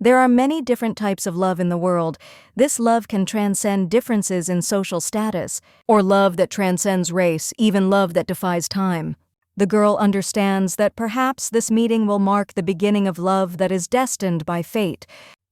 There are many different types of love in the world. This love can transcend differences in social status, or love that transcends race, even love that defies time. The girl understands that perhaps this meeting will mark the beginning of love that is destined by fate.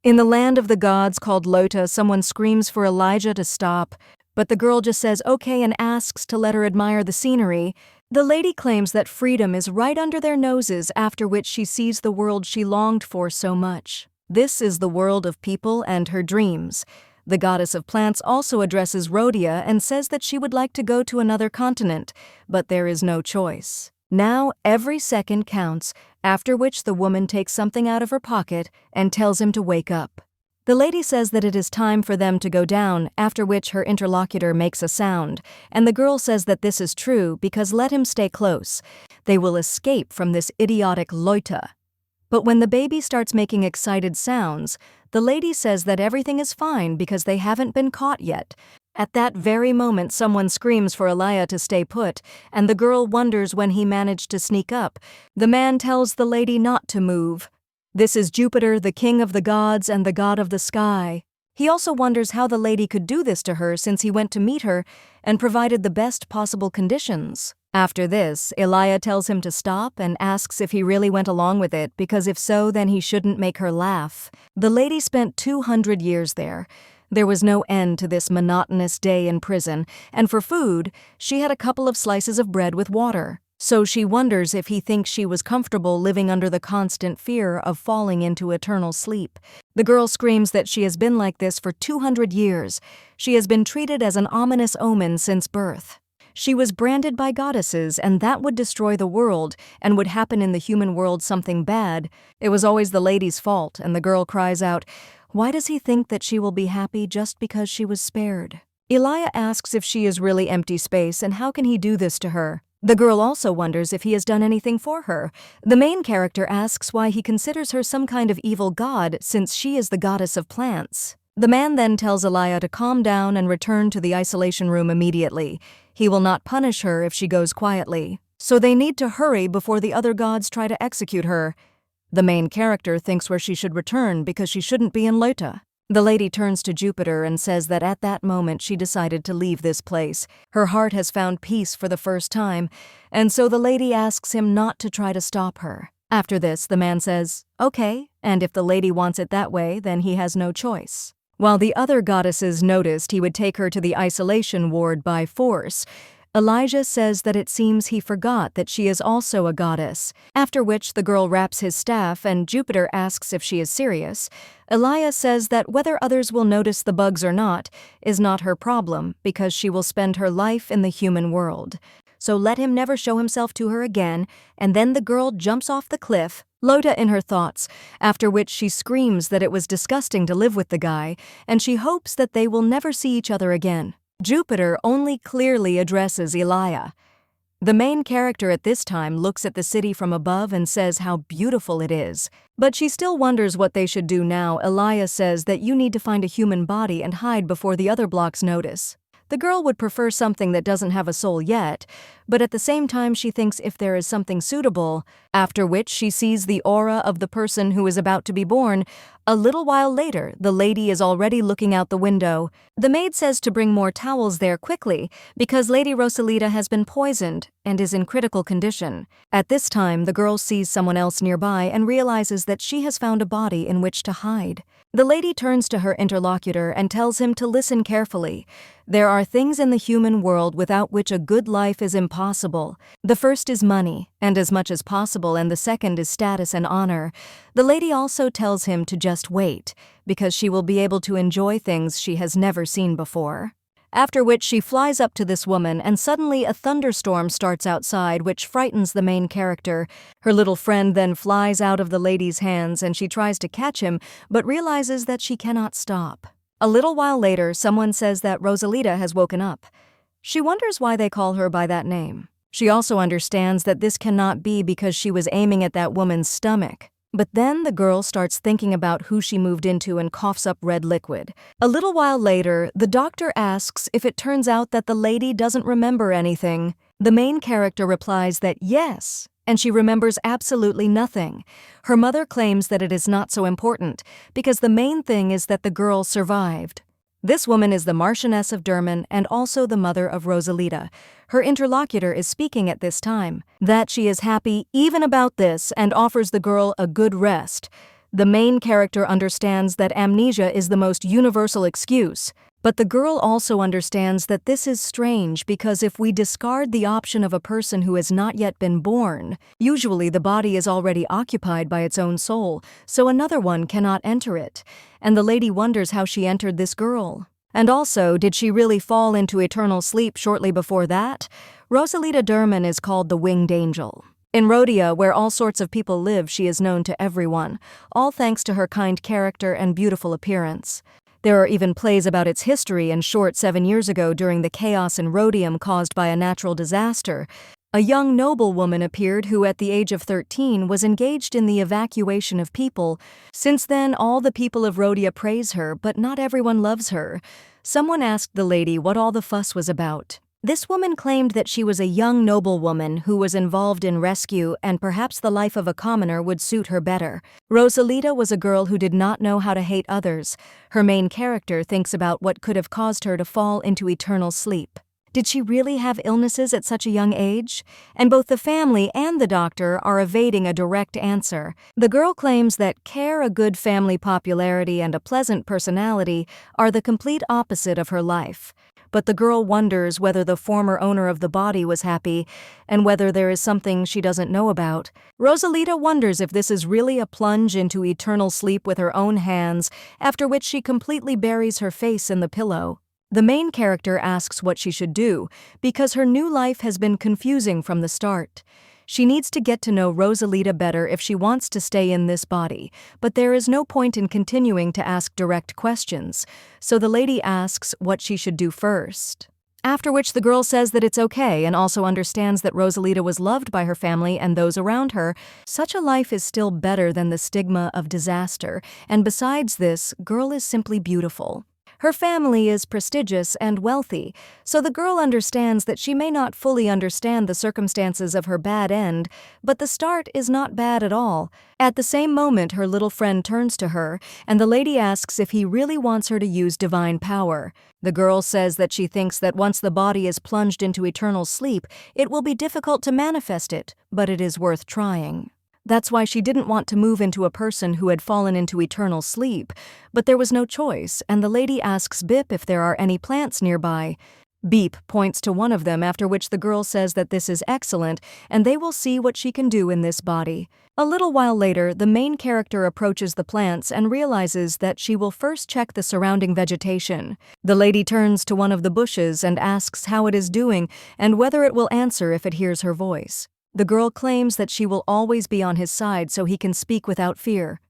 In the land of the gods called Lota, someone screams for Elijah to stop, but the girl just says okay and asks to let her admire the scenery. The lady claims that freedom is right under their noses, after which she sees the world she longed for so much. This is the world of people and her dreams. The goddess of plants also addresses Rhodia and says that she would like to go to another continent, but there is no choice. Now every second counts, after which the woman takes something out of her pocket and tells him to wake up. The lady says that it is time for them to go down, after which her interlocutor makes a sound, and the girl says that this is true because let him stay close. They will escape from this idiotic Loita. But when the baby starts making excited sounds, the lady says that everything is fine because they haven't been caught yet. At that very moment, someone screams for Leah to stay put, and the girl wonders when he managed to sneak up. The man tells the lady not to move. This is Jupiter, the king of the gods and the god of the sky. He also wonders how the lady could do this to her since he went to meet her and provided the best possible conditions. After this, Leah tells him to stop and asks if he really went along with it, because if so, then he shouldn't make her laugh. The lady spent 200 years there. There was no end to this monotonous day in prison, and for food, she had a couple of slices of bread with water. So she wonders if he thinks she was comfortable living under the constant fear of falling into eternal sleep. The girl screams that she has been like this for 200 years. She has been treated as an ominous omen since birth. She was branded by goddesses, and that would destroy the world, and would happen in the human world something bad. It was always the lady's fault, and the girl cries out, "Why does he think that she will be happy just because she was spared?" Leah asks if she is really empty space, and how can he do this to her? The girl also wonders if he has done anything for her. The main character asks why he considers her some kind of evil god, since she is the goddess of plants. The man then tells Leah to calm down and return to the isolation room immediately. He will not punish her if she goes quietly. So they need to hurry before the other gods try to execute her. The main character thinks where she should return because she shouldn't be in Lota. The lady turns to Jupiter and says that at that moment she decided to leave this place. Her heart has found peace for the first time, and so the lady asks him not to try to stop her. After this, the man says, okay, and if the lady wants it that way, then he has no choice. While the other goddesses noticed he would take her to the isolation ward by force, Elijah says that it seems he forgot that she is also a goddess, after which the girl wraps his staff and Jupiter asks if she is serious. Leah says that whether others will notice the bugs or not is not her problem because she will spend her life in the human world. So let him never show himself to her again, and then the girl jumps off the cliff, Lota in her thoughts, after which she screams that it was disgusting to live with the guy, and she hopes that they will never see each other again. Jupiter only clearly addresses Leah. The main character at this time looks at the city from above and says how beautiful it is. But she still wonders what they should do now. Leah says that you need to find a human body and hide before the other blocks notice. The girl would prefer something that doesn't have a soul yet, but at the same time she thinks if there is something suitable, after which she sees the aura of the person who is about to be born. A little while later, the lady is already looking out the window. The maid says to bring more towels there quickly because Lady Rosalita has been poisoned and is in critical condition. At this time, the girl sees someone else nearby and realizes that she has found a body in which to hide. The lady turns to her interlocutor and tells him to listen carefully. There are things in the human world without which a good life is impossible. The first is money, and as much as possible, and the second is status and honor. The lady also tells him to just wait, because she will be able to enjoy things she has never seen before. After which she flies up to this woman, and suddenly a thunderstorm starts outside, which frightens the main character. Her little friend then flies out of the lady's hands, and she tries to catch him, but realizes that she cannot stop. A little while later, someone says that Rosalita has woken up. She wonders why they call her by that name. She also understands that this cannot be because she was aiming at that woman's stomach. But then the girl starts thinking about who she moved into and coughs up red liquid. A little while later, the doctor asks if it turns out that the lady doesn't remember anything. The main character replies that yes, and she remembers absolutely nothing. Her mother claims that it is not so important, because the main thing is that the girl survived. This woman is the Marchioness of Derman and also the mother of Rosalita. Her interlocutor is speaking at this time, that she is happy even about this and offers the girl a good rest. The main character understands that amnesia is the most universal excuse, but the girl also understands that this is strange because if we discard the option of a person who has not yet been born, usually the body is already occupied by its own soul, so another one cannot enter it. And the lady wonders how she entered this girl. And also, did she really fall into eternal sleep shortly before that? Rosalita Derman is called the Winged Angel. In Rhodia, where all sorts of people live, she is known to everyone, all thanks to her kind character and beautiful appearance. There are even plays about its history and short 7 years ago during the chaos in Rhodium caused by a natural disaster. A young noblewoman appeared who at the age of 13 was engaged in the evacuation of people. Since then, all the people of Rhodia praise her, but not everyone loves her. Someone asked the lady what all the fuss was about. This woman claimed that she was a young noblewoman who was involved in rescue and perhaps the life of a commoner would suit her better. Rosalita was a girl who did not know how to hate others. Her main character thinks about what could have caused her to fall into eternal sleep. Did she really have illnesses at such a young age? And both the family and the doctor are evading a direct answer. The girl claims that care, a good family popularity, and a pleasant personality are the complete opposite of her life. But the girl wonders whether the former owner of the body was happy and whether there is something she doesn't know about. Rosalita wonders if this is really a plunge into eternal sleep with her own hands, after which she completely buries her face in the pillow. The main character asks what she should do, because her new life has been confusing from the start. She needs to get to know Rosalita better if she wants to stay in this body, but there is no point in continuing to ask direct questions, so the lady asks what she should do first. After which the girl says that it's okay and also understands that Rosalita was loved by her family and those around her. Such a life is still better than the stigma of disaster, and besides this, girl is simply beautiful. Her family is prestigious and wealthy, so the girl understands that she may not fully understand the circumstances of her bad end, but the start is not bad at all. At the same moment, her little friend turns to her, and the lady asks if he really wants her to use divine power. The girl says that she thinks that once the body is plunged into eternal sleep, it will be difficult to manifest it, but it is worth trying. That's why she didn't want to move into a person who had fallen into eternal sleep, but there was no choice, and the lady asks Bip if there are any plants nearby. Beep points to one of them, after which the girl says that this is excellent, and they will see what she can do in this body. A little while later, the main character approaches the plants and realizes that she will first check the surrounding vegetation. The lady turns to one of the bushes and asks how it is doing and whether it will answer if it hears her voice. The girl claims that she will always be on his side so he can speak without fear.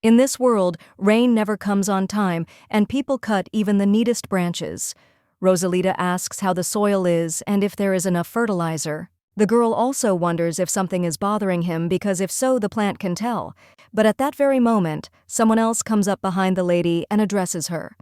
In this world, rain never comes on time, and people cut even the neatest branches. Rosalita asks how the soil is and if there is enough fertilizer. The girl also wonders if something is bothering him because if so, the plant can tell. But at that very moment, someone else comes up behind the lady and addresses her.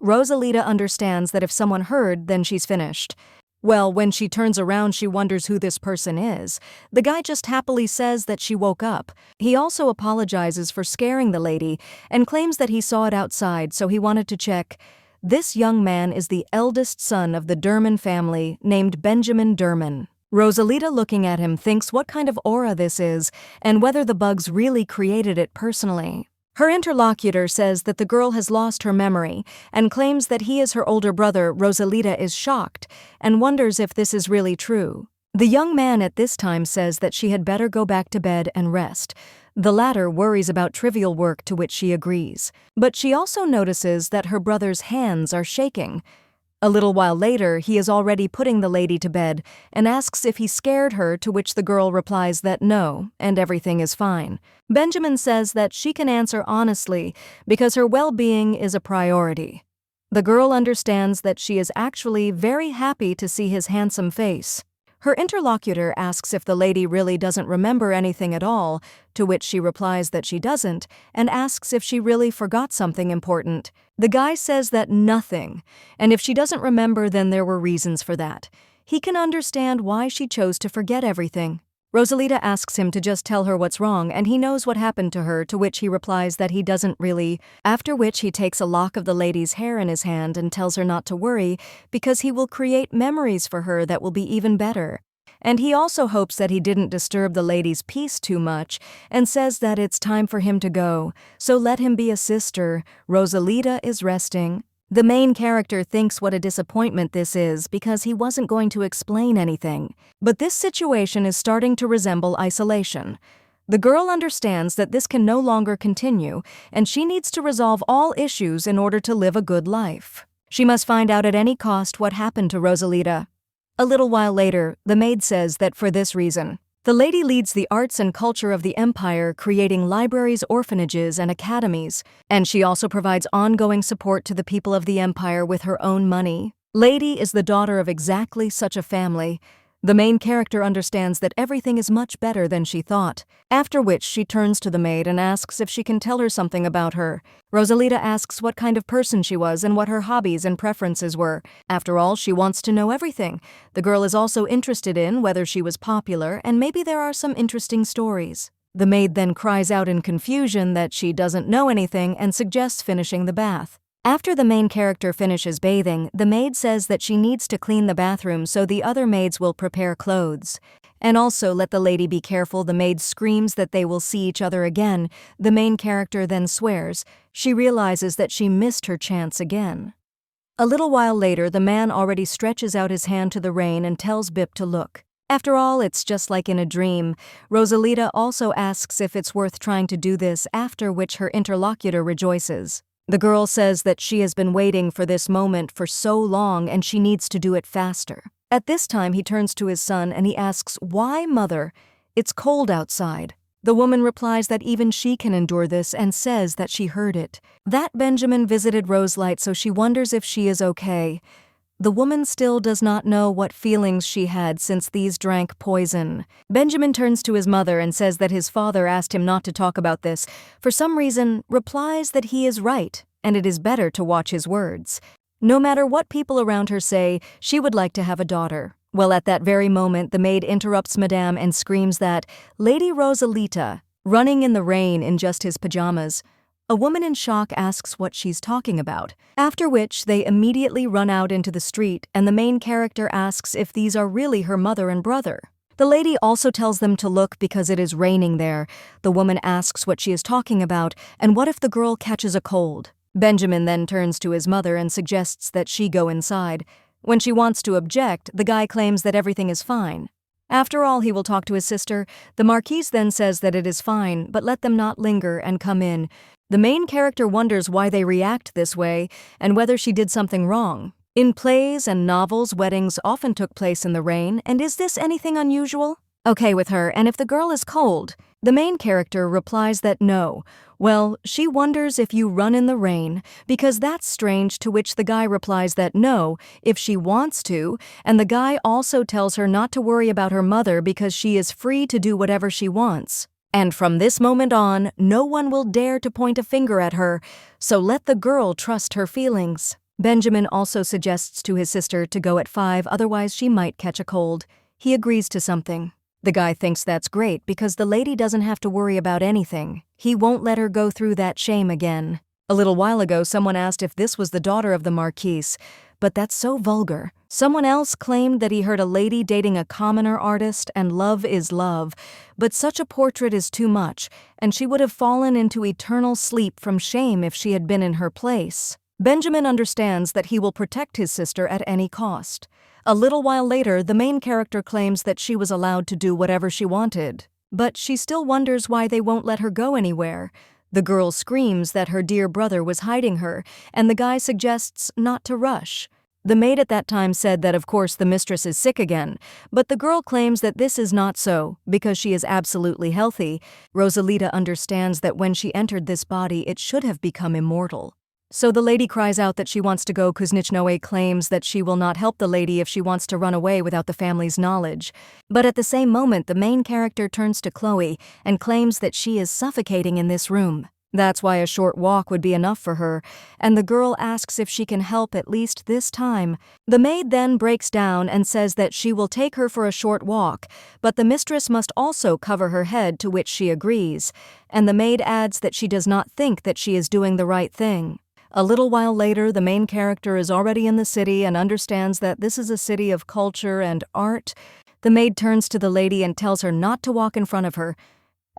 Rosalita understands that if someone heard, then she's finished. Well, when she turns around, she wonders who this person is. The guy just happily says that she woke up. He also apologizes for scaring the lady and claims that he saw it outside, so he wanted to check. This young man is the eldest son of the Derman family, named Benjamin Derman. Rosalita, looking at him, thinks what kind of aura this is and whether the bugs really created it personally. Her interlocutor says that the girl has lost her memory and claims that he is her older brother. Rosalita is shocked and wonders if this is really true. The young man at this time says that she had better go back to bed and rest. The latter worries about trivial work, to which she agrees. But she also notices that her brother's hands are shaking. A little while later, he is already putting the lady to bed and asks if he scared her, to which the girl replies that no, and everything is fine. Benjamin says that she can answer honestly because her well-being is a priority. The girl understands that she is actually very happy to see his handsome face. Her interlocutor asks if the lady really doesn't remember anything at all, to which she replies that she doesn't, and asks if she really forgot something important. The guy says that nothing, and if she doesn't remember, then there were reasons for that. He can understand why she chose to forget everything. Rosalita asks him to just tell her what's wrong and he knows what happened to her, to which he replies that he doesn't really, after which he takes a lock of the lady's hair in his hand and tells her not to worry because he will create memories for her that will be even better. And he also hopes that he didn't disturb the lady's peace too much and says that it's time for him to go, so let him be a sister. Rosalita is resting. The main character thinks what a disappointment this is because he wasn't going to explain anything. But this situation is starting to resemble isolation. The girl understands that this can no longer continue, and she needs to resolve all issues in order to live a good life. She must find out at any cost what happened to Rosalita. A little while later, the maid says that for this reason, the lady leads the arts and culture of the empire, creating libraries, orphanages, and academies, and she also provides ongoing support to the people of the empire with her own money. Lady is the daughter of exactly such a family. The main character understands that everything is much better than she thought, after which she turns to the maid and asks if she can tell her something about her. Rosalita asks what kind of person she was and what her hobbies and preferences were. After all, she wants to know everything. The girl is also interested in whether she was popular and maybe there are some interesting stories. The maid then cries out in confusion that she doesn't know anything and suggests finishing the bath. After the main character finishes bathing, the maid says that she needs to clean the bathroom so the other maids will prepare clothes. And also let the lady be careful. The maid screams that they will see each other again. The main character then swears. She realizes that she missed her chance again. A little while later, the man already stretches out his hand to the rain and tells Bip to look. After all, it's just like in a dream. Rosalita also asks if it's worth trying to do this, after which her interlocutor rejoices. The girl says that she has been waiting for this moment for so long and she needs to do it faster. At this time, he turns to his son and he asks, "Why, mother? It's cold outside." The woman replies that even she can endure this and says that she heard it. That Benjamin visited Rosalita, so she wonders if she is okay. The woman still does not know what feelings she had since these drank poison. Benjamin turns to his mother and says that his father asked him not to talk about this. For some reason, replies that he is right, and it is better to watch his words. No matter what people around her say, she would like to have a daughter. Well, at that very moment, the maid interrupts Madame and screams that Lady Rosalita, running in the rain in just his pajamas. A woman in shock asks what she's talking about, after which they immediately run out into the street and the main character asks if these are really her mother and brother. The lady also tells them to look because it is raining there. The woman asks what she is talking about and what if the girl catches a cold. Benjamin then turns to his mother and suggests that she go inside. When she wants to object, the guy claims that everything is fine. After all, he will talk to his sister. The Marquise then says that it is fine, but let them not linger and come in. The main character wonders why they react this way and whether she did something wrong. In plays and novels, weddings often took place in the rain, and is this anything unusual? Okay with her, and if the girl is cold? The main character replies that no. Well, she wonders if you run in the rain, because that's strange, to which the guy replies that no, if she wants to, and the guy also tells her not to worry about her mother because she is free to do whatever she wants. And from this moment on, no one will dare to point a finger at her, so let the girl trust her feelings. Benjamin also suggests to his sister to go at 5, otherwise she might catch a cold. He agrees to something. The guy thinks that's great because the lady doesn't have to worry about anything. He won't let her go through that shame again. A little while ago, someone asked if this was the daughter of the Marquise, but that's so vulgar. Someone else claimed that he heard a lady dating a commoner artist and love is love, but such a portrait is too much, and she would have fallen into eternal sleep from shame if she had been in her place. Benjamin understands that he will protect his sister at any cost. A little while later, the main character claims that she was allowed to do whatever she wanted, but she still wonders why they won't let her go anywhere. The girl screams that her dear brother was hiding her, and the guy suggests not to rush. The maid at that time said that of course the mistress is sick again, but the girl claims that this is not so, because she is absolutely healthy. Rosalita understands that when she entered this body it should have become immortal. So the lady cries out that she wants to go. Kuznechnoe claims that she will not help the lady if she wants to run away without the family's knowledge. But at the same moment, the main character turns to Khloe and claims that she is suffocating in this room. That's why a short walk would be enough for her, and the girl asks if she can help at least this time. The maid then breaks down and says that she will take her for a short walk, but the mistress must also cover her head, to which she agrees, and the maid adds that she does not think that she is doing the right thing. A little while later, the main character is already in the city and understands that this is a city of culture and art. The maid turns to the lady and tells her not to walk in front of her.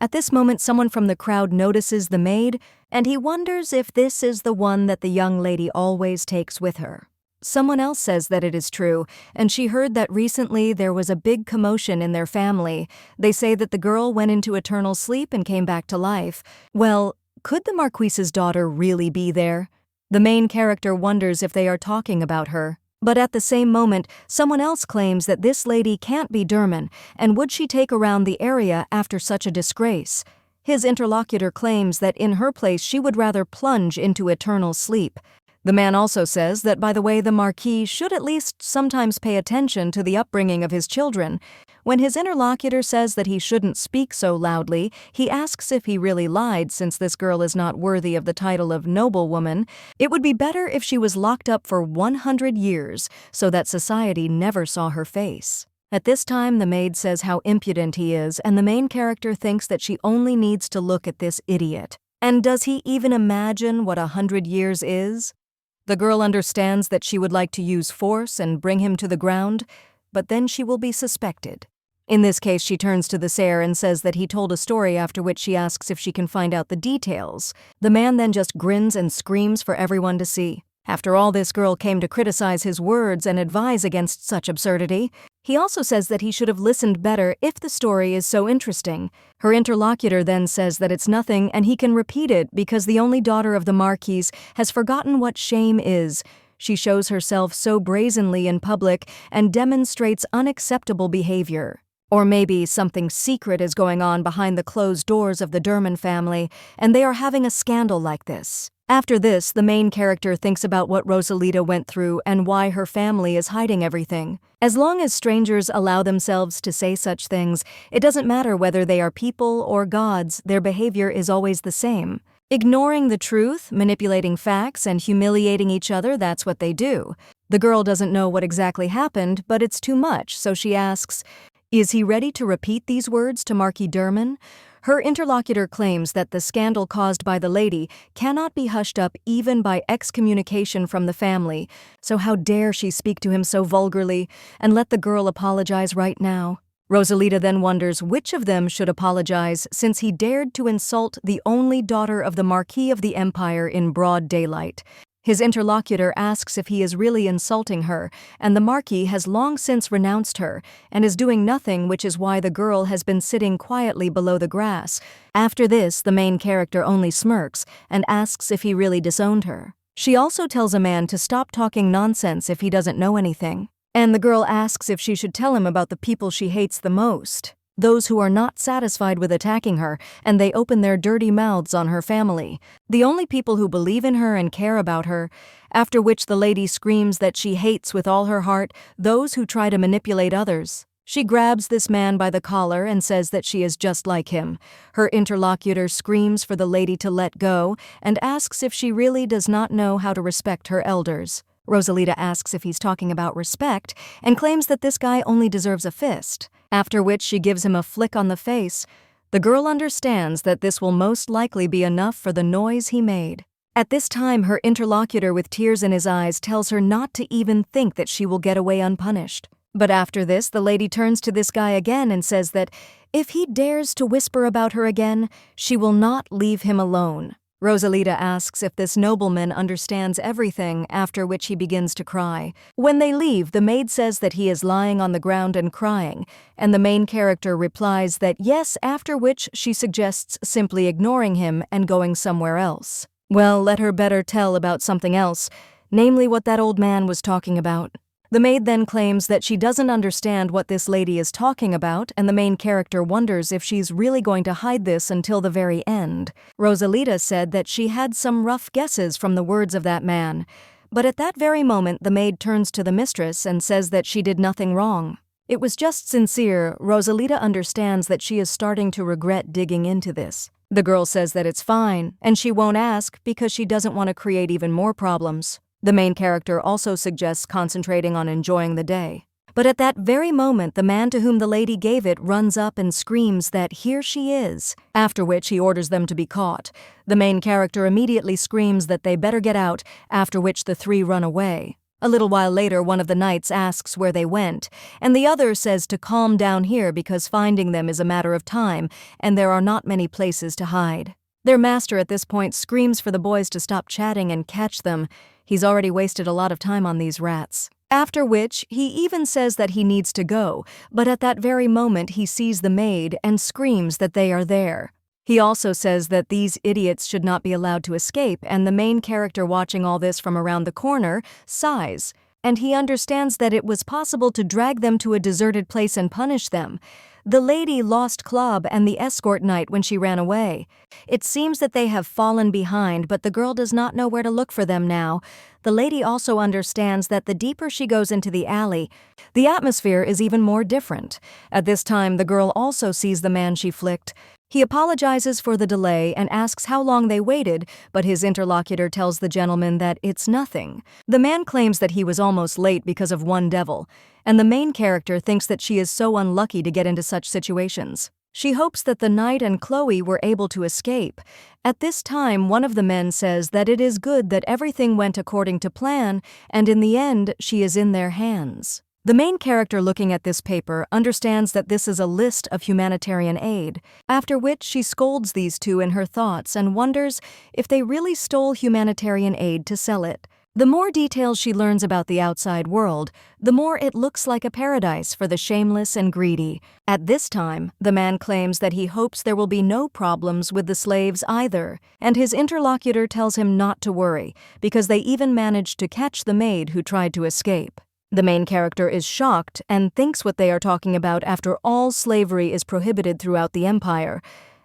At this moment, someone from the crowd notices the maid, and he wonders if this is the one that the young lady always takes with her. Someone else says that it is true, and she heard that recently there was a big commotion in their family. They say that the girl went into eternal sleep and came back to life. Well, could the Marquise's daughter really be there? The main character wonders if they are talking about her. But at the same moment, someone else claims that this lady can't be Derman, and would she take around the area after such a disgrace? His interlocutor claims that in her place she would rather plunge into eternal sleep. The man also says that, by the way, the Marquis should at least sometimes pay attention to the upbringing of his children. When his interlocutor says that he shouldn't speak so loudly, he asks if he really lied, since this girl is not worthy of the title of noblewoman. It would be better if she was locked up for 100 years, so that society never saw her face. At this time, the maid says how impudent he is, and the main character thinks that she only needs to look at this idiot. And does he even imagine what 100 years is? The girl understands that she would like to use force and bring him to the ground, but then she will be suspected. In this case, she turns to the Sire and says that he told a story, after which she asks if she can find out the details. The man then just grins and screams for everyone to see. After all, this girl came to criticize his words and advise against such absurdity. He also says that he should have listened better if the story is so interesting. Her interlocutor then says that it's nothing and he can repeat it because the only daughter of the Marquis has forgotten what shame is. She shows herself so brazenly in public and demonstrates unacceptable behavior. Or maybe something secret is going on behind the closed doors of the Derman family, and they are having a scandal like this. After this, the main character thinks about what Rosalita went through and why her family is hiding everything. As long as strangers allow themselves to say such things, it doesn't matter whether they are people or gods, their behavior is always the same. Ignoring the truth, manipulating facts, and humiliating each other, that's what they do. The girl doesn't know what exactly happened, but it's too much, so she asks, "Is he ready to repeat these words to Marquis Derman?" Her interlocutor claims that the scandal caused by the lady cannot be hushed up even by excommunication from the family, so how dare she speak to him so vulgarly, and let the girl apologize right now. Rosalita then wonders which of them should apologize, since he dared to insult the only daughter of the Marquis of the Empire in broad daylight. His interlocutor asks if he is really insulting her, and the Marquis has long since renounced her and is doing nothing, which is why the girl has been sitting quietly below the grass. After this, the main character only smirks and asks if he really disowned her. She also tells a man to stop talking nonsense if he doesn't know anything. And the girl asks if she should tell him about the people she hates the most, those who are not satisfied with attacking her, and they open their dirty mouths on her family, the only people who believe in her and care about her, after which the lady screams that she hates with all her heart those who try to manipulate others. She grabs this man by the collar and says that she is just like him. Her interlocutor screams for the lady to let go and asks if she really does not know how to respect her elders. Rosalita asks if he's talking about respect and claims that this guy only deserves a fist, after which she gives him a flick on the face. The girl understands that this will most likely be enough for the noise he made. At this time, her interlocutor with tears in his eyes tells her not to even think that she will get away unpunished. But after this, the lady turns to this guy again and says that if he dares to whisper about her again, she will not leave him alone. Rosalita asks if this nobleman understands everything, after which he begins to cry. When they leave, the maid says that he is lying on the ground and crying, and the main character replies that yes, after which she suggests simply ignoring him and going somewhere else. Well, let her better tell about something else, namely what that old man was talking about. The maid then claims that she doesn't understand what this lady is talking about, and the main character wonders if she's really going to hide this until the very end. Rosalita said that she had some rough guesses from the words of that man, but at that very moment the maid turns to the mistress and says that she did nothing wrong. It was just sincere. Rosalita understands that she is starting to regret digging into this. The girl says that it's fine, and she won't ask because she doesn't want to create even more problems. The main character also suggests concentrating on enjoying the day. But at that very moment, the man to whom the lady gave it runs up and screams that here she is, after which he orders them to be caught. The main character immediately screams that they better get out, after which the three run away. A little while later, one of the knights asks where they went, and the other says to calm down here because finding them is a matter of time, and there are not many places to hide. Their master at this point screams for the boys to stop chatting and catch them. He's already wasted a lot of time on these rats. After which, he even says that he needs to go, but at that very moment he sees the maid and screams that they are there. He also says that these idiots should not be allowed to escape, and the main character watching all this from around the corner sighs, and he understands that it was possible to drag them to a deserted place and punish them. The lady lost Khloe and the escort knight when she ran away. It seems that they have fallen behind, but the girl does not know where to look for them now. The lady also understands that the deeper she goes into the alley, the atmosphere is even more different. At this time, the girl also sees the man she flicked. He apologizes for the delay and asks how long they waited, but his interlocutor tells the gentleman that it's nothing. The man claims that he was almost late because of one devil, and the main character thinks that she is so unlucky to get into such situations. She hopes that the knight and Khloe were able to escape. At this time, one of the men says that it is good that everything went according to plan, and in the end, she is in their hands. The main character looking at this paper understands that this is a list of humanitarian aid, after which she scolds these two in her thoughts and wonders if they really stole humanitarian aid to sell it. The more details she learns about the outside world, the more it looks like a paradise for the shameless and greedy. At this time, the man claims that he hopes there will be no problems with the slaves either, and his interlocutor tells him not to worry, because they even managed to catch the maid who tried to escape. The main character is shocked and thinks what they are talking about after all slavery is prohibited throughout the empire,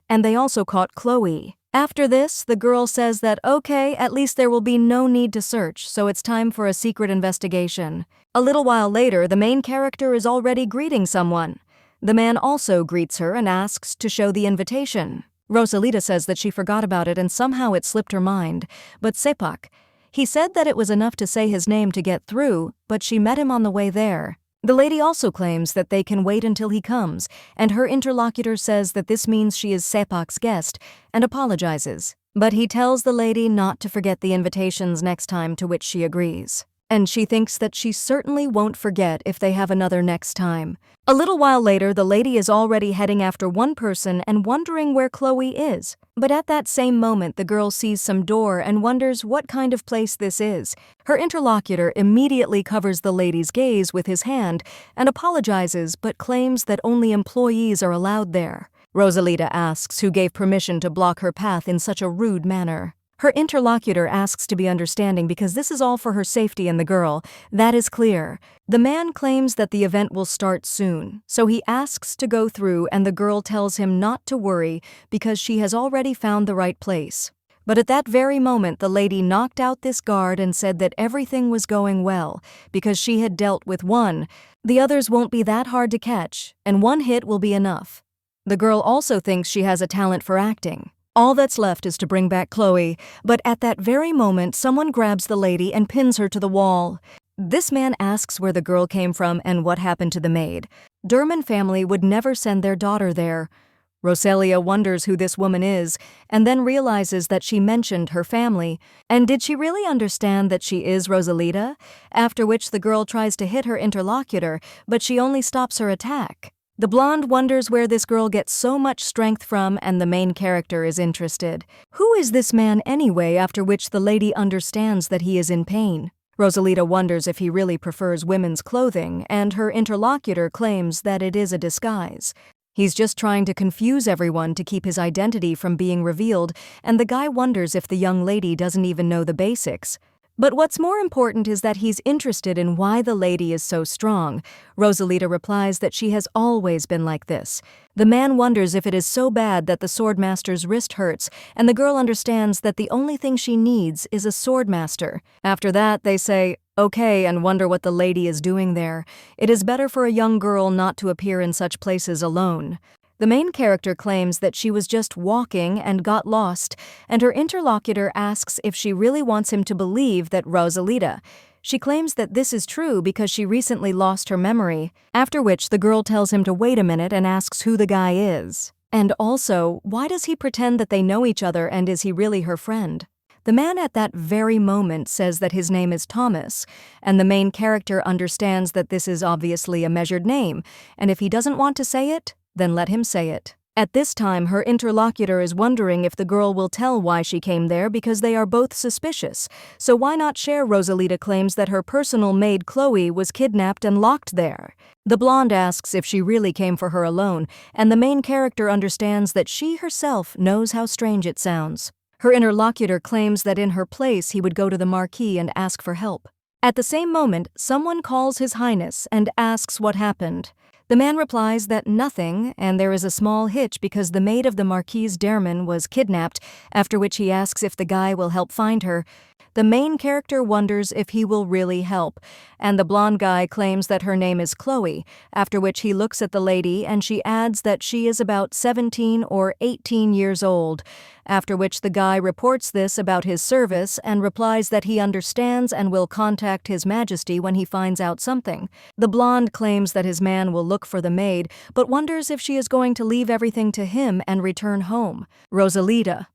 and they also caught Khloe. After this, the girl says that okay, at least there will be no need to search, so it's time for a secret investigation. A little while later, the main character is already greeting someone. The man also greets her and asks to show the invitation. Rosalita says that she forgot about it and somehow it slipped her mind, but Sepak, he said that it was enough to say his name to get through, but she met him on the way there. The lady also claims that they can wait until he comes, and her interlocutor says that this means she is Sepak's guest, and apologizes. But he tells the lady not to forget the invitations next time, to which she agrees. And she thinks that she certainly won't forget if they have another next time. A little while later, the lady is already heading after one person and wondering where Khloe is. But at that same moment, the girl sees some door and wonders what kind of place this is. Her interlocutor immediately covers the lady's gaze with his hand and apologizes, but claims that only employees are allowed there. Rosalita asks who gave permission to block her path in such a rude manner. Her interlocutor asks to be understanding because this is all for her safety and the girl. That is clear. The man claims that the event will start soon, so he asks to go through, and the girl tells him not to worry because she has already found the right place. But at that very moment, the lady knocked out this guard and said that everything was going well because she had dealt with one. The others won't be that hard to catch, and one hit will be enough. The girl also thinks she has a talent for acting. All that's left is to bring back Khloe, but at that very moment, someone grabs the lady and pins her to the wall. This man asks where the girl came from and what happened to the maid. Derman family would never send their daughter there. Rosalia wonders who this woman is, and then realizes that she mentioned her family. And did she really understand that she is Rosalita? After which the girl tries to hit her interlocutor, but she only stops her attack. The blonde wonders where this girl gets so much strength from, and the main character is interested. Who is this man anyway? After which the lady understands that he is in pain. Rosalita wonders if he really prefers women's clothing, and her interlocutor claims that it is a disguise. He's just trying to confuse everyone to keep his identity from being revealed, and the guy wonders if the young lady doesn't even know the basics. But what's more important is that he's interested in why the lady is so strong. Rosalita replies that she has always been like this. The man wonders if it is so bad that the swordmaster's wrist hurts, and the girl understands that the only thing she needs is a swordmaster. After that, they say, okay, and wonder what the lady is doing there. It is better for a young girl not to appear in such places alone. The main character claims that she was just walking and got lost, and her interlocutor asks if she really wants him to believe that Rosalita. She claims that this is true because she recently lost her memory, after which the girl tells him to wait a minute and asks who the guy is. And also, why does he pretend that they know each other and is he really her friend? The man at that very moment says that his name is Thomas, and the main character understands that this is obviously a measured name, and if he doesn't want to say it, then let him say it. At this time, her interlocutor is wondering if the girl will tell why she came there because they are both suspicious. So why not share? Rosalita claims that her personal maid Khloe was kidnapped and locked there. The blonde asks if she really came for her alone, and the main character understands that she herself knows how strange it sounds. Her interlocutor claims that in her place he would go to the marquis and ask for help. At the same moment, someone calls His Highness and asks what happened. The man replies that nothing, and there is a small hitch because the maid of the Marquis d'Erman was kidnapped, after which he asks if the guy will help find her. The main character wonders if he will really help, and the blonde guy claims that her name is Khloe, after which he looks at the lady and she adds that she is about 17 or 18 years old, after which the guy reports this about his service and replies that he understands and will contact His Majesty when he finds out something. The blonde claims that his man will look for the maid, but wonders if she is going to leave everything to him and return home. Rosalita.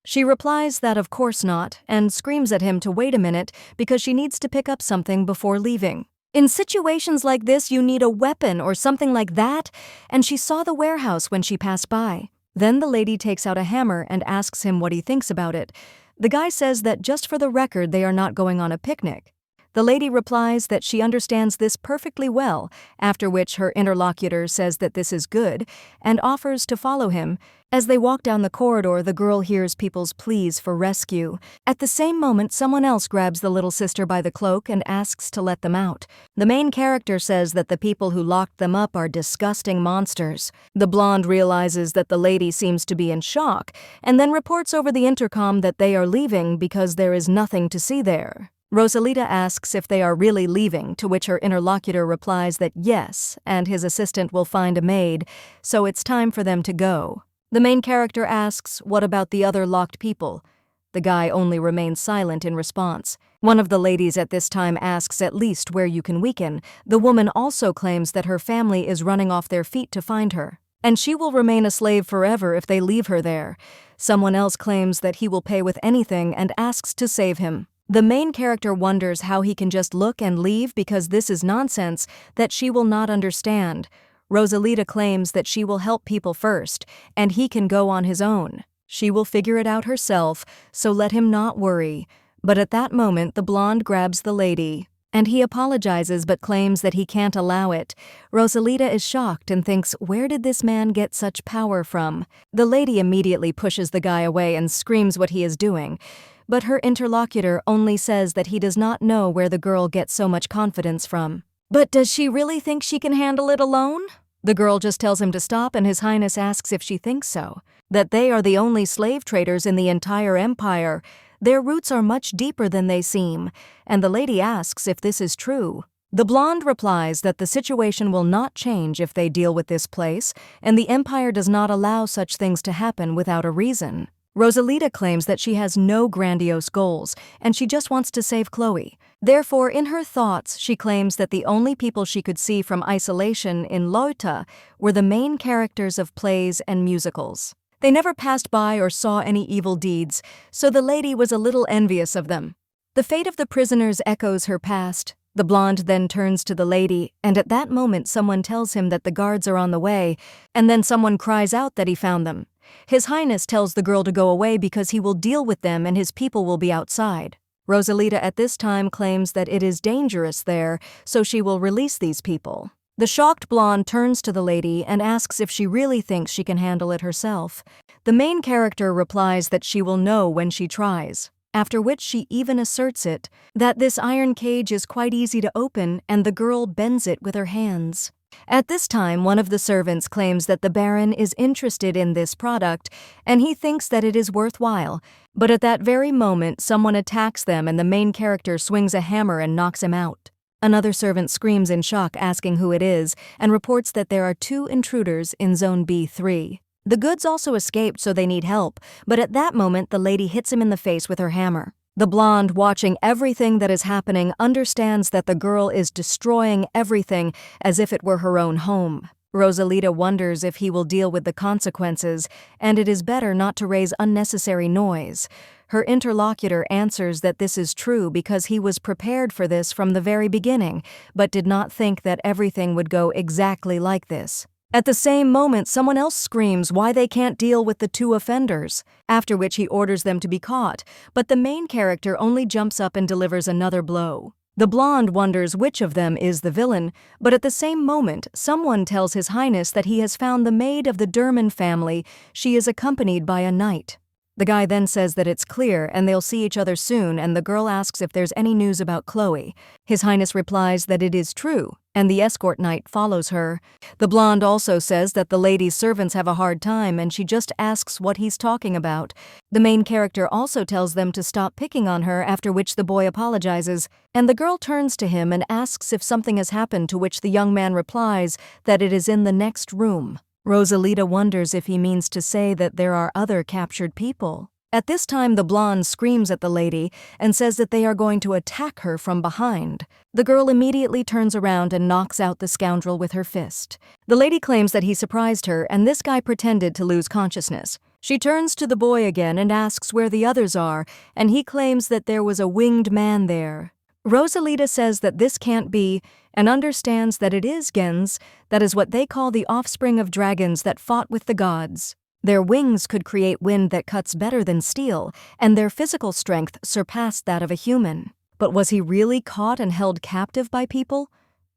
She replies that of course not, and screams at him to wait a minute because she needs to pick up something before leaving. In situations like this, you need a weapon or something like that, and she saw the warehouse when she passed by. Then the lady takes out a hammer and asks him what he thinks about it. The guy says that just for the record they are not going on a picnic. The lady replies that she understands this perfectly well, after which her interlocutor says that this is good, and offers to follow him. As they walk down the corridor, the girl hears people's pleas for rescue. At the same moment, someone else grabs the little sister by the cloak and asks to let them out. The main character says that the people who locked them up are disgusting monsters. The blonde realizes that the lady seems to be in shock, and then reports over the intercom that they are leaving because there is nothing to see there. Rosalita asks if they are really leaving, to which her interlocutor replies that yes, and his assistant will find a maid, so it's time for them to go. The main character asks, what about the other locked people? The guy only remains silent in response. One of the ladies at this time asks at least where you can weaken. The woman also claims that her family is running off their feet to find her, and she will remain a slave forever if they leave her there. Someone else claims that he will pay with anything and asks to save him. The main character wonders how he can just look and leave because this is nonsense that she will not understand. Rosalita claims that she will help people first, and he can go on his own. She will figure it out herself, so let him not worry. But at that moment, the blonde grabs the lady, and he apologizes but claims that he can't allow it. Rosalita is shocked and thinks, where did this man get such power from? The lady immediately pushes the guy away and screams what he is doing. But her interlocutor only says that he does not know where the girl gets so much confidence from. But does she really think she can handle it alone? The girl just tells him to stop, and His Highness asks if she thinks so. That they are the only slave traders in the entire empire. Their roots are much deeper than they seem, and the lady asks if this is true. The blonde replies that the situation will not change if they deal with this place, and the empire does not allow such things to happen without a reason. Rosalita claims that she has no grandiose goals, and she just wants to save Khloe. Therefore, in her thoughts, she claims that the only people she could see from isolation in Lota were the main characters of plays and musicals. They never passed by or saw any evil deeds, so the lady was a little envious of them. The fate of the prisoners echoes her past. The blonde then turns to the lady, and at that moment someone tells him that the guards are on the way, and then someone cries out that he found them. His Highness tells the girl to go away because he will deal with them and his people will be outside. Rosalita at this time claims that it is dangerous there, so she will release these people. The shocked blonde turns to the lady and asks if she really thinks she can handle it herself. The main character replies that she will know when she tries. after which she even asserts that this iron cage is quite easy to open and the girl bends it with her hands. At this time, one of the servants claims that the Baron is interested in this product and he thinks that it is worthwhile, but at that very moment someone attacks them and the main character swings a hammer and knocks him out. Another servant screams in shock asking who it is and reports that there are 2 intruders in Zone B3. The goods also escaped, so they need help, but at that moment the lady hits him in the face with her hammer. The blonde, watching everything that is happening, understands that the girl is destroying everything as if it were her own home. Rosalita wonders if he will deal with the consequences, and it is better not to raise unnecessary noise. Her interlocutor answers that this is true because he was prepared for this from the very beginning, but did not think that everything would go exactly like this. At the same moment, someone else screams why they can't deal with the 2 offenders, after which he orders them to be caught, but the main character only jumps up and delivers another blow. The blonde wonders which of them is the villain, but at the same moment, someone tells His Highness that he has found the maid of the Derman family. She is accompanied by a knight. The guy then says that it's clear and they'll see each other soon, and the girl asks if there's any news about Khloe. His Highness replies that it is true, and the escort knight follows her. The blonde also says that the lady's servants have a hard time and she just asks what he's talking about. The main character also tells them to stop picking on her, after which the boy apologizes, and the girl turns to him and asks if something has happened, to which the young man replies that it is in the next room. Rosalita wonders if he means to say that there are other captured people. At this time, the blonde screams at the lady and says that they are going to attack her from behind. The girl immediately turns around and knocks out the scoundrel with her fist. The lady claims that he surprised her and this guy pretended to lose consciousness. She turns to the boy again and asks where the others are, and he claims that there was a winged man there. Rosalita says that this can't be and understands that it is gens, that is what they call the offspring of dragons that fought with the gods. Their wings could create wind that cuts better than steel, and their physical strength surpassed that of a human. But was he really caught and held captive by people?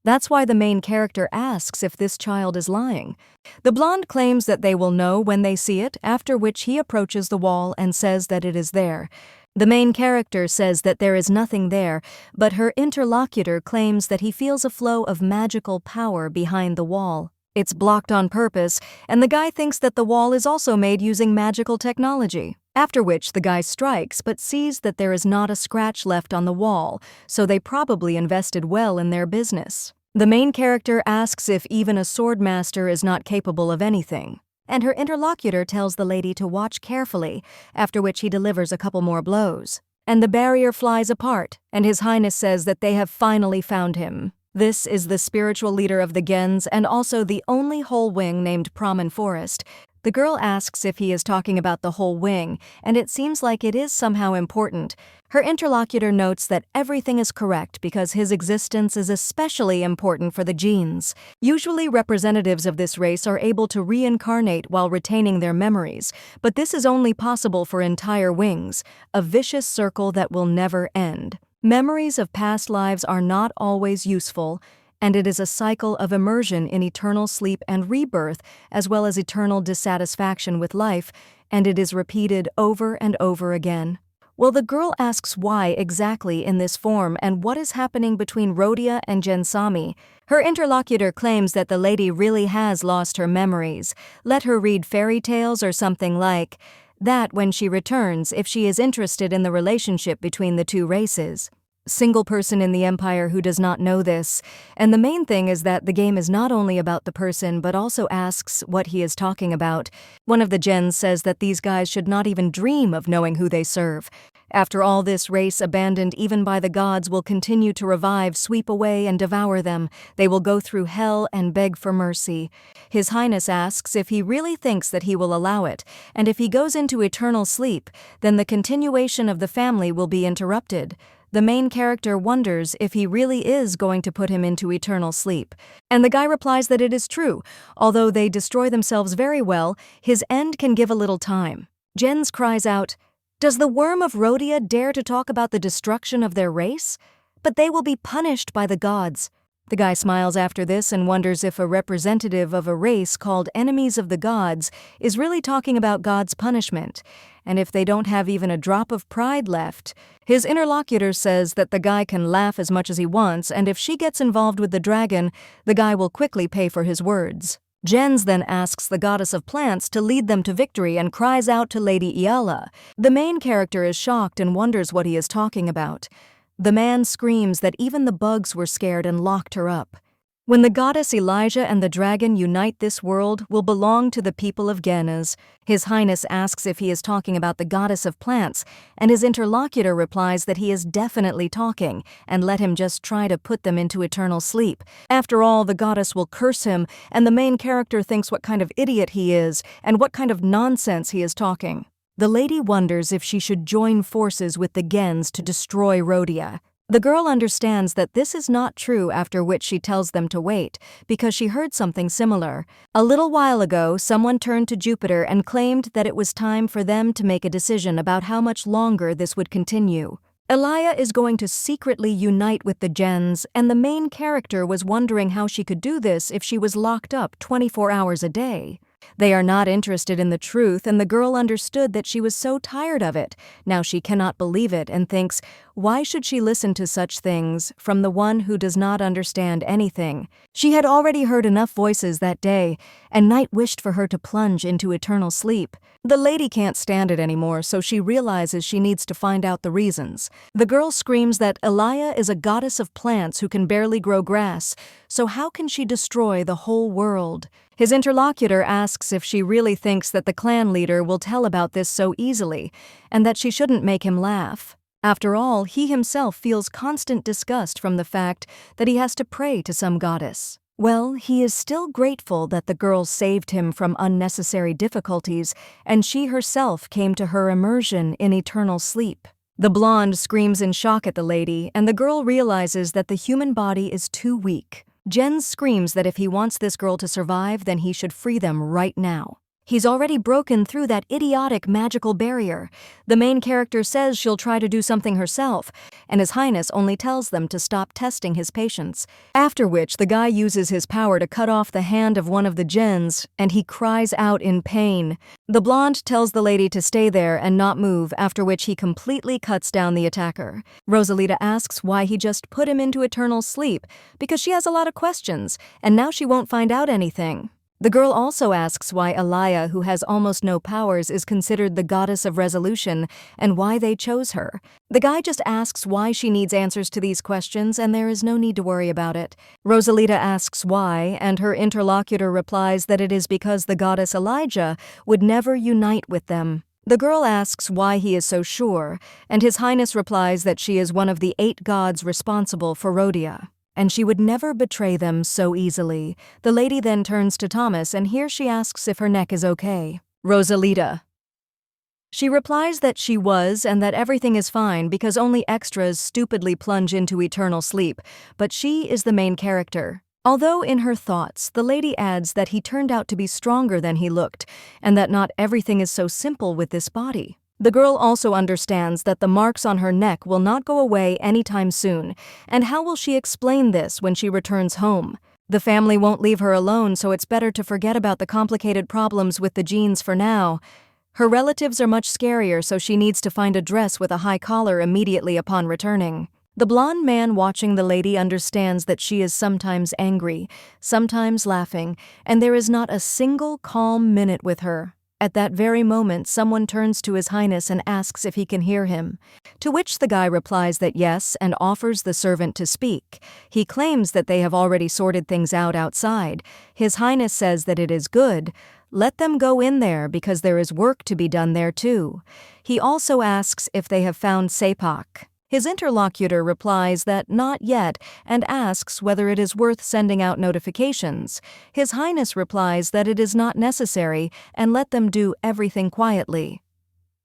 That's why the main character asks if this child is lying. The blonde claims that they will know when they see it, after which he approaches the wall and says that it is there. The main character says that there is nothing there, but her interlocutor claims that he feels a flow of magical power behind the wall. It's blocked on purpose, and the guy thinks that the wall is also made using magical technology. After which the guy strikes but sees that there is not a scratch left on the wall, so they probably invested well in their business. The main character asks if even a swordmaster is not capable of anything, and her interlocutor tells the lady to watch carefully, after which he delivers a couple more blows. And the barrier flies apart, and His Highness says that they have finally found him. This is the spiritual leader of the gens and also the only whole wing named Promen Forest. The girl asks if he is talking about the whole wing, and it seems like it is somehow important. Her interlocutor notes that everything is correct because his existence is especially important for the genes. Usually representatives of this race are able to reincarnate while retaining their memories, but this is only possible for entire wings, a vicious circle that will never end. Memories of past lives are not always useful, and it is a cycle of immersion in eternal sleep and rebirth, as well as eternal dissatisfaction with life, and it is repeated over and over again. Well, the girl asks why exactly in this form and what is happening between Rhodia and Gensami. Her interlocutor claims that the lady really has lost her memories. Let her read fairy tales or something like that when she returns, if she is interested in the relationship between the two races. Single person in the Empire who does not know this, and the main thing is that the game is not only about the person but also asks what he is talking about. One of the gens says that these guys should not even dream of knowing who they serve. After all, this race, abandoned even by the gods, will continue to revive, sweep away, and devour them. They will go through hell and beg for mercy. His Highness asks if he really thinks that he will allow it, and if he goes into eternal sleep, then the continuation of the family will be interrupted. The main character wonders if he really is going to put him into eternal sleep. And the guy replies that it is true. Although they destroy themselves very well, his end can give a little time. Jens cries out, "Does the worm of Rhodia dare to talk about the destruction of their race? But they will be punished by the gods." The guy smiles after this and wonders if a representative of a race called enemies of the gods is really talking about God's punishment, and if they don't have even a drop of pride left. His interlocutor says that the guy can laugh as much as he wants, and if she gets involved with the dragon, the guy will quickly pay for his words. Jens then asks the goddess of plants to lead them to victory and cries out to Lady Iala. The main character is shocked and wonders what he is talking about. The man screams that even the bugs were scared and locked her up. When the goddess Elijah and the dragon unite, this world will belong to the people of Genas. His Highness asks if he is talking about the goddess of plants, and his interlocutor replies that he is definitely talking, and let him just try to put them into eternal sleep. After all, the goddess will curse him, and the main character thinks what kind of idiot he is, and what kind of nonsense he is talking. The lady wonders if she should join forces with the Gens to destroy Rhodia. The girl understands that this is not true, after which she tells them to wait, because she heard something similar. A little while ago, someone turned to Jupiter and claimed that it was time for them to make a decision about how much longer this would continue. Elia is going to secretly unite with the Gens, and the main character was wondering how she could do this if she was locked up 24 hours a day. They are not interested in the truth, and the girl understood that she was so tired of it. Now she cannot believe it and thinks, why should she listen to such things from the one who does not understand anything? She had already heard enough voices that day, and night wished for her to plunge into eternal sleep. The lady can't stand it anymore, so she realizes she needs to find out the reasons. The girl screams that Elia is a goddess of plants who can barely grow grass, so how can she destroy the whole world? His interlocutor asks if she really thinks that the clan leader will tell about this so easily, and that she shouldn't make him laugh. After all, he himself feels constant disgust from the fact that he has to pray to some goddess. Well, he is still grateful that the girl saved him from unnecessary difficulties, and she herself came to her immersion in eternal sleep. The blonde screams in shock at the lady, and the girl realizes that the human body is too weak. Jens screams that if he wants this girl to survive, then he should free them right now. He's already broken through that idiotic magical barrier. The main character says she'll try to do something herself, and His Highness only tells them to stop testing his patience. After which, the guy uses his power to cut off the hand of one of the Gens, and he cries out in pain. The blonde tells the lady to stay there and not move, after which he completely cuts down the attacker. Rosalita asks why he just put him into eternal sleep, because she has a lot of questions, and now she won't find out anything. The girl also asks why Elia, who has almost no powers, is considered the goddess of resolution, and why they chose her. The guy just asks why she needs answers to these questions, and there is no need to worry about it. Rosalita asks why, and her interlocutor replies that it is because the goddess Elijah would never unite with them. The girl asks why he is so sure, and His Highness replies that she is one of the 8 gods responsible for Rhodia, and she would never betray them so easily. The lady then turns to Thomas, and here she asks if her neck is okay. Rosalita. She replies that she was, and that everything is fine because only extras stupidly plunge into eternal sleep, but she is the main character. Although in her thoughts, the lady adds that he turned out to be stronger than he looked, and that not everything is so simple with this body. The girl also understands that the marks on her neck will not go away anytime soon, and how will she explain this when she returns home? The family won't leave her alone, so it's better to forget about the complicated problems with the genes for now. Her relatives are much scarier, so she needs to find a dress with a high collar immediately upon returning. The blonde man watching the lady understands that she is sometimes angry, sometimes laughing, and there is not a single calm minute with her. At that very moment, someone turns to His Highness and asks if he can hear him, to which the guy replies that yes and offers the servant to speak. He claims that they have already sorted things out outside. His Highness says that it is good. Let them go in there because there is work to be done there too. He also asks if they have found Sepak. His interlocutor replies that not yet and asks whether it is worth sending out notifications. His Highness replies that it is not necessary and let them do everything quietly.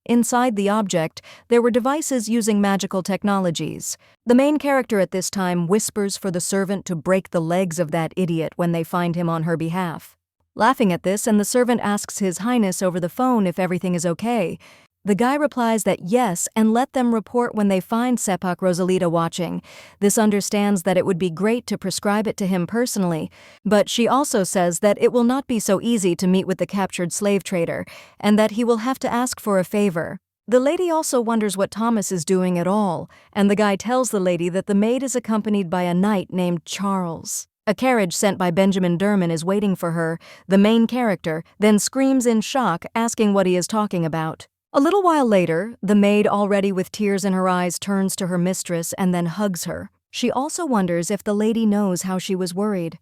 Inside the object, there were devices using magical technologies. The main character at this time whispers for the servant to break the legs of that idiot when they find him on her behalf. Laughing at this, and the servant asks His Highness over the phone if everything is okay. The guy replies that yes and let them report when they find Sepak Rosalita watching. This understands that it would be great to prescribe it to him personally, but she also says that it will not be so easy to meet with the captured slave trader, and that he will have to ask for a favor. The lady also wonders what Thomas is doing at all, and the guy tells the lady that the maid is accompanied by a knight named Charles. A carriage sent by Benjamin Durman is waiting for her. The main character then screams in shock, asking what he is talking about. A little while later, the maid, already with tears in her eyes, turns to her mistress and then hugs her. She also wonders if the lady knows how she was worried.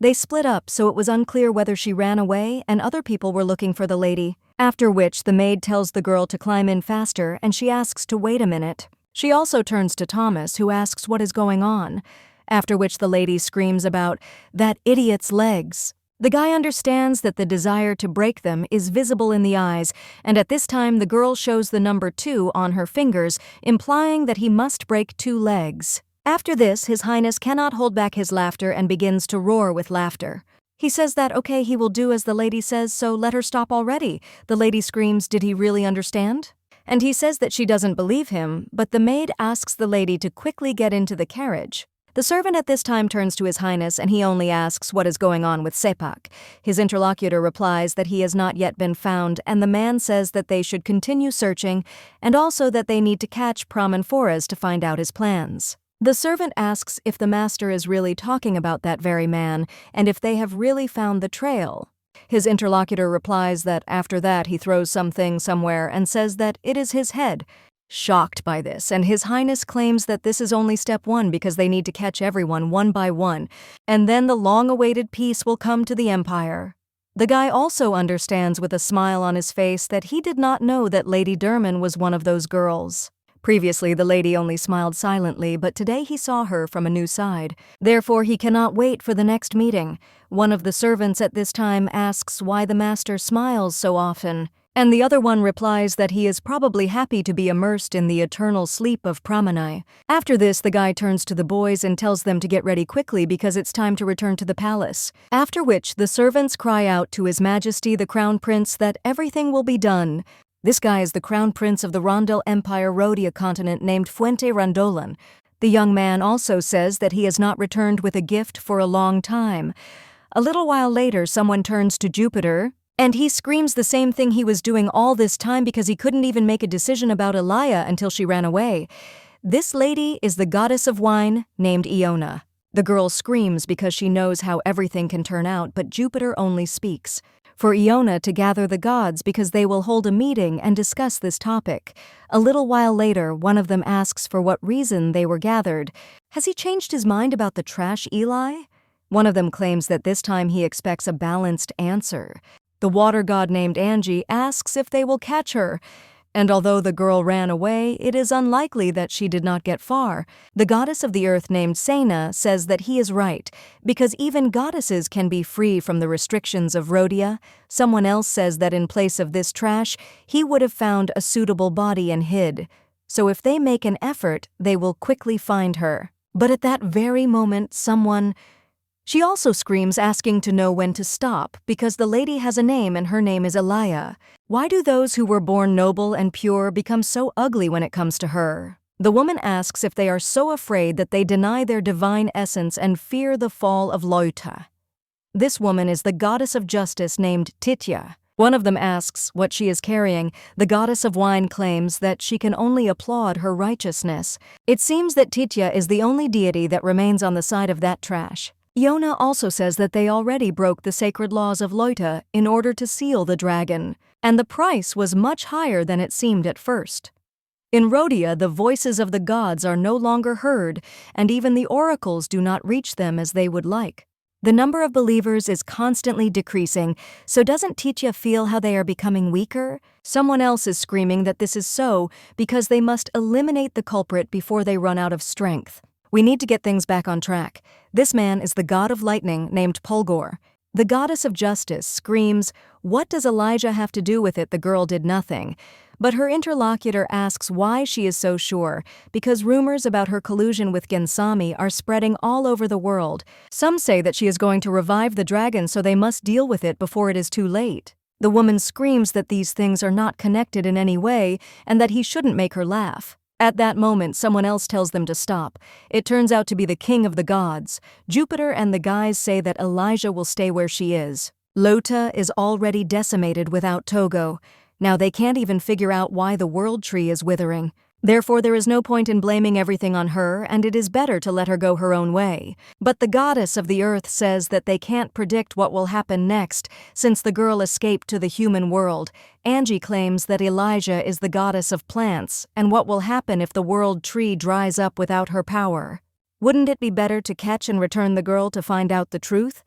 They split up, so it was unclear whether she ran away and other people were looking for the lady. After which, the maid tells the girl to climb in faster and she asks to wait a minute. She also turns to Thomas, who asks what is going on. After which the lady screams about that idiot's legs. The guy understands that the desire to break them is visible in the eyes, and at this time the girl shows the number 2 on her fingers, implying that he must break 2 legs. After this, His Highness cannot hold back his laughter and begins to roar with laughter. He says that okay, he will do as the lady says, so let her stop already. The lady screams, did he really understand? And he says that she doesn't believe him, but the maid asks the lady to quickly get into the carriage. The servant at this time turns to His Highness and he only asks what is going on with Sepak. His interlocutor replies that he has not yet been found, and the man says that they should continue searching and also that they need to catch Pram and Forez to find out his plans. The servant asks if the master is really talking about that very man and if they have really found the trail. His interlocutor replies that after that he throws something somewhere and says that it is his head. Shocked by this, and His Highness claims that this is only step 1 because they need to catch everyone one by one, and then the long-awaited peace will come to the empire. The guy also understands with a smile on his face that he did not know that Lady Durman was one of those girls. Previously, the lady only smiled silently, but today he saw her from a new side. Therefore, he cannot wait for the next meeting. One of the servants at this time asks why the master smiles so often, and the other one replies that he is probably happy to be immersed in the eternal sleep of Pramanai. After this, the guy turns to the boys and tells them to get ready quickly because it's time to return to the palace. After which, the servants cry out to His Majesty the Crown Prince that everything will be done. This guy is the Crown Prince of the Rondel Empire Rhodia continent named Fuente Randolan. The young man also says that he has not returned with a gift for a long time. A little while later, someone turns to Jupiter, and he screams the same thing he was doing all this time because he couldn't even make a decision about Elia until she ran away. This lady is the goddess of wine named Iona. The girl screams because she knows how everything can turn out, but Jupiter only speaks for Iona to gather the gods because they will hold a meeting and discuss this topic. A little while later, one of them asks for what reason they were gathered. Has he changed his mind about the trash Eli? One of them claims that this time he expects a balanced answer. The water god named Angie asks if they will catch her, and although the girl ran away, it is unlikely that she did not get far. The goddess of the earth named Sena says that he is right, because even goddesses can be free from the restrictions of Rhodia. Someone else says that in place of this trash, he would have found a suitable body and hid. So if they make an effort, they will quickly find her. But at that very moment, She also screams, asking to know when to stop, because the lady has a name and her name is Elia. Why do those who were born noble and pure become so ugly when it comes to her? The woman asks if they are so afraid that they deny their divine essence and fear the fall of Loita. This woman is the goddess of justice named Titya. One of them asks what she is carrying. The goddess of wine claims that she can only applaud her righteousness. It seems that Titya is the only deity that remains on the side of that trash. Iona also says that they already broke the sacred laws of Loita in order to seal the dragon, and the price was much higher than it seemed at first. In Rhodia, the voices of the gods are no longer heard, and even the oracles do not reach them as they would like. The number of believers is constantly decreasing, so doesn't Titya feel how they are becoming weaker? Someone else is screaming that this is so because they must eliminate the culprit before they run out of strength. We need to get things back on track. This man is the god of lightning named Polgor. The goddess of justice screams, "What does Elijah have to do with it? The girl did nothing." But her interlocutor asks why she is so sure, because rumors about her collusion with Gensami are spreading all over the world. Some say that she is going to revive the dragon, so they must deal with it before it is too late. The woman screams that these things are not connected in any way and that he shouldn't make her laugh. At that moment, someone else tells them to stop. It turns out to be the king of the gods. Jupiter and the guys say that Elijah will stay where she is. Lota is already decimated without Togo. Now they can't even figure out why the world tree is withering. Therefore, there is no point in blaming everything on her, and it is better to let her go her own way. But the goddess of the earth says that they can't predict what will happen next, since the girl escaped to the human world. Angie claims that Elijah is the goddess of plants, and what will happen if the world tree dries up without her power. Wouldn't it be better to catch and return the girl to find out the truth?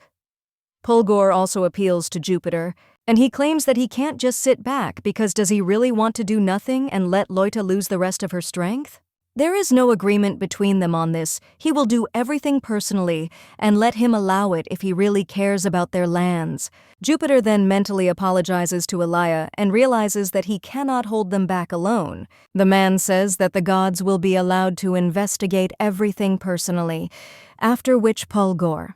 Polgor also appeals to Jupiter, and he claims that he can't just sit back because does he really want to do nothing and let Lota lose the rest of her strength? There is no agreement between them on this. He will do everything personally and let him allow it if he really cares about their lands. Jupiter then mentally apologizes to Leah and realizes that he cannot hold them back alone. The man says that the gods will be allowed to investigate everything personally, after which Polgor.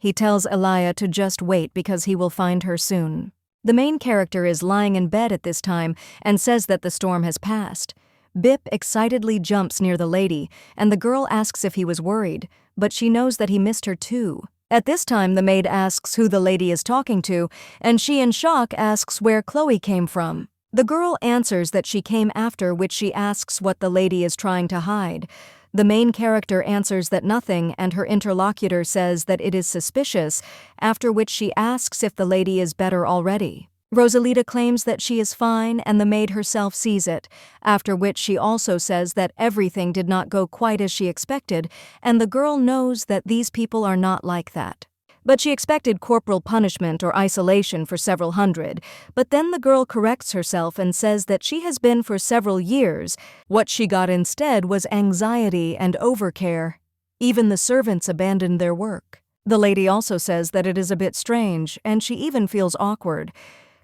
He tells Leah to just wait because he will find her soon. The main character is lying in bed at this time and says that the storm has passed. Bip excitedly jumps near the lady, and the girl asks if he was worried, but she knows that he missed her too. At this time, the maid asks who the lady is talking to, and she in shock asks where Khloe came from. The girl answers that she came after which she asks what the lady is trying to hide. The main character answers that nothing, and her interlocutor says that it is suspicious, after which she asks if the lady is better already. Rosalita claims that she is fine and the maid herself sees it, after which she also says that everything did not go quite as she expected, and the girl knows that these people are not like that. But she expected corporal punishment or isolation for several hundred, but then the girl corrects herself and says that she has been for several years. What she got instead was anxiety and overcare. Even the servants abandoned their work. The lady also says that it is a bit strange, and she even feels awkward.